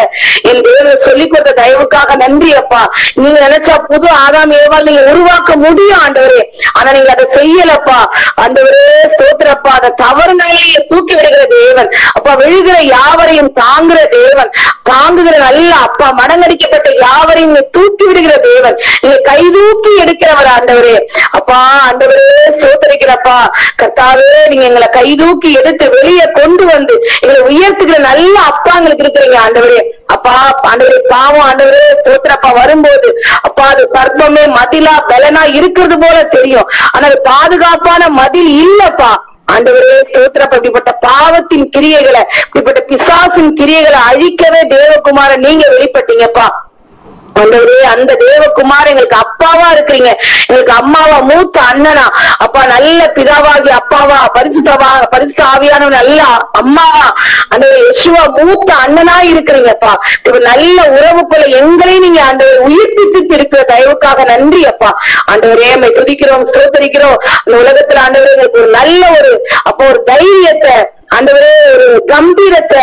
என் தேவன் சொல்லிக் கொடுத்த தயவுக்காக நன்றி அப்பா. நீங்க நினைச்சா புது ஆதாம் ஏவாள் நீங்க உருவாக்க முடியும் ஆண்டவரே. ஆனா நீங்க அதை செய்யலப்பா ஆண்டவரே ஸ்தோத்திரப்பா. அந்த தவறு நிலையை தூக்கி விடுகிற தேவன் அப்பா. விழுகிற யாவரையும் தாங்குகிற தேவன். தாங்குகிற நல்ல அப்பா. மடங்கடிக்கப்பட்ட யாவரையும் தூக்கி விடுகிற தேவன். நீங்க கைதூக்கி எடுக்கிறவர் ஆண்டவரே அப்பா. ஆண்டவரே ஸ்தோத்திரிக்கிறப்பா. கர்த்தாவே நீங்க எங்களை கைதூக்கி எடுத்து வெளியே கொண்டு வந்து எங்களை உயர்த்துகிற நல்ல அப்பா எங்களுக்கு இருக்கிறீங்க ஆண்டவரே அப்பா. ஆண்டவரே பாவம் ஆண்டவரே ஸ்தோத்திரப்பா வரும்போது அப்பா அது சர்ப்பமே மதிலா பலனா இருக்கிறது போல தெரியும். ஆனா அது பாதுகாப்பான மதில் இல்லப்பா ஆண்டவரே ஸ்தோத்திரப்பா. இப்படிப்பட்ட பாவத்தின் கிரியைகளை இப்படிப்பட்ட பிசாசின் கிரியைகளை அழிக்கவே தேவகுமாரன் நீங்க வெளிப்பட்டீங்கப்பா ஆண்டவரே. அந்த தேவகுமார் எங்களுக்கு அப்பாவா இருக்கிறீங்க. எங்களுக்கு அம்மாவா மூத்த அண்ணனா அப்பா. நல்ல பிதாவாகி அப்பாவா பரிசுத்த ஆவியான நல்ல அம்மாவா ஆண்டவரே யேசுவா மூத்த அண்ணனா இருக்கிறீங்கப்பா. இப்ப நல்ல உறவுக்குள்ள எங்களையும் நீங்க ஆண்டவரை உயிர்ப்பித்து இருக்கிற தயவுக்காக நன்றி அப்பா. ஆண்டவரே நம்மை துதிக்கிறோம் ஸ்தோத்திரிக்கிறோம். அந்த உலகத்துல ஆண்டவரே எங்களுக்கு ஒரு நல்ல ஒரு தைரியத்தை ஆண்டவரே ஒரு கம்பீரத்தை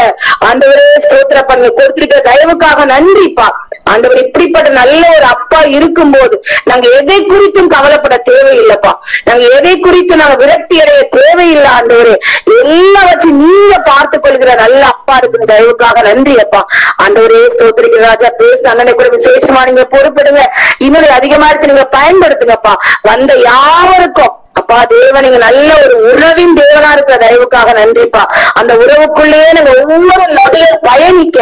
ஆண்டவரே ஸ்தோத்திரப்பா நீங்க கொடுத்திருக்கிற தயவுக்காக நன்றிப்பா ஆண்டவர். இப்படிப்பட்ட நல்ல ஒரு அப்பா இருக்கும்போது நாங்க எதை குறித்தும் கவலைப்பட தேவையில்லைப்பா. நாங்க எதை குறித்து நாங்க விரக்தி அடைய தேவையில்லை ஆண்டவரே. எல்லாவற்றையும் நீங்க பார்த்துக் கொள்கிற நல்ல அப்பா இருக்கிற தயவுக்காக நன்றி அப்பா ஆண்டவரே ஸ்தோத்திரிக்கிற ராஜா. பேச அண்ணனை கூட விசேஷமா நீங்க பொறுப்பிடுங்க. இன்னும் அதிகமா இருக்கு நீங்க பயன்படுத்துங்கப்பா. வந்த யாவருக்கும் அப்பா தேவன் நீங்க நல்ல ஒரு உறவின் தேவனா இருக்கிற தயவுக்காக நன்றிப்பா. அந்த உறவுக்குள்ளேயே நாங்க ஒவ்வொரு நொடியும் பயணிக்க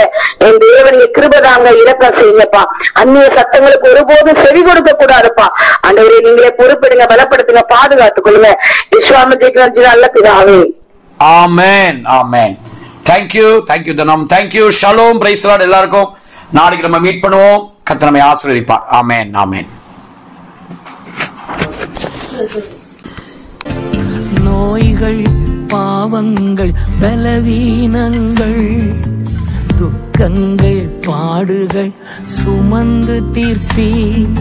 என் தேவன் நீங்க கிருபதாங்க இறக்கம் செய்யுங்கப்பா. அந்நிய சத்தங்களுக்கு ஒருபோதும் செவி கொடுக்க கூடாதுப்பா ஆண்டவரே. நீங்களே பொறுப்பிடுங்க, பலப்படுத்துங்க, பாதுகாத்துக் கொள்ளுங்க. விஸ்வாம ஜெயிக்கிறான் நல்ல பிதாவே. ஆமென் ஆமென். தேங்க்யூ தேங்க்யூ தனம். தேங்க்யூ. ஷலோம். பிரைஸ் லார்ட் எல்லாருக்கும். நாளைக்கு நம்ம மீட் பண்ணுவோம். கர்த்தர் நம்மை ஆசீர்வதிப்பார். ஆமென் ஆமென். நோய்கள் பாவங்கள் பலவீனங்கள் துக்கங்கள் பாடுகள் சுமந்து தீர்த்தீர்.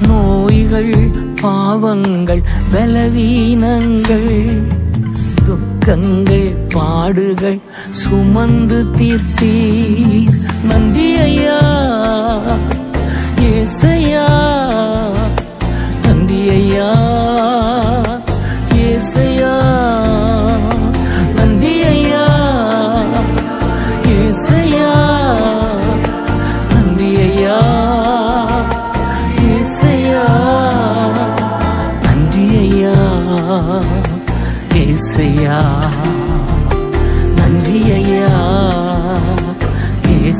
நோய்கள் பாவங்கள் பலவீனங்கள் துக்கங்கள் பாடுகள் சுமந்து தீர்த்தீர். நன்றி ஐயா ஏசையா. நன்றி ஐயா.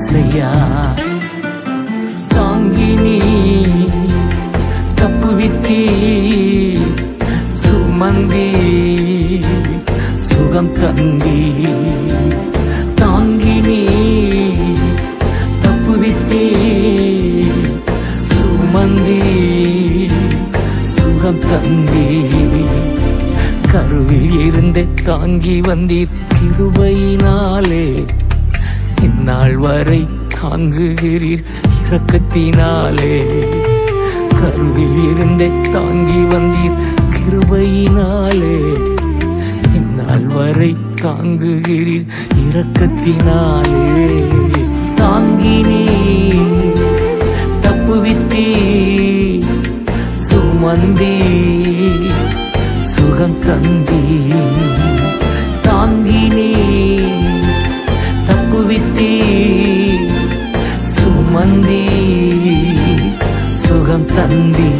ஏசையா. தாங்கினி தப்புவித்தீ சுமந்தி சுகம் தந்தி. தாங்கினி தப்புவித்தீ சுமந்தி சுகம் தந்தி. கருவில் இருந்து தாங்கி வந்தீர் கிருபையினாலே. இந்நாள் வரை தாங்குகிறீர் இரக்கத்தினாலே. கருவில் இருந்தே தாங்கி வந்தீர் கிருபையினாலே. இந்நாள் வரை தாங்குகிறீர் இரக்கத்தினாலே. தாங்கினே தப்புவித்தீ சுமந்தீ சுகம் தந்தி. தாங்கினே தப்புவித்தீ சுமந்தி சுகம் தந்தி.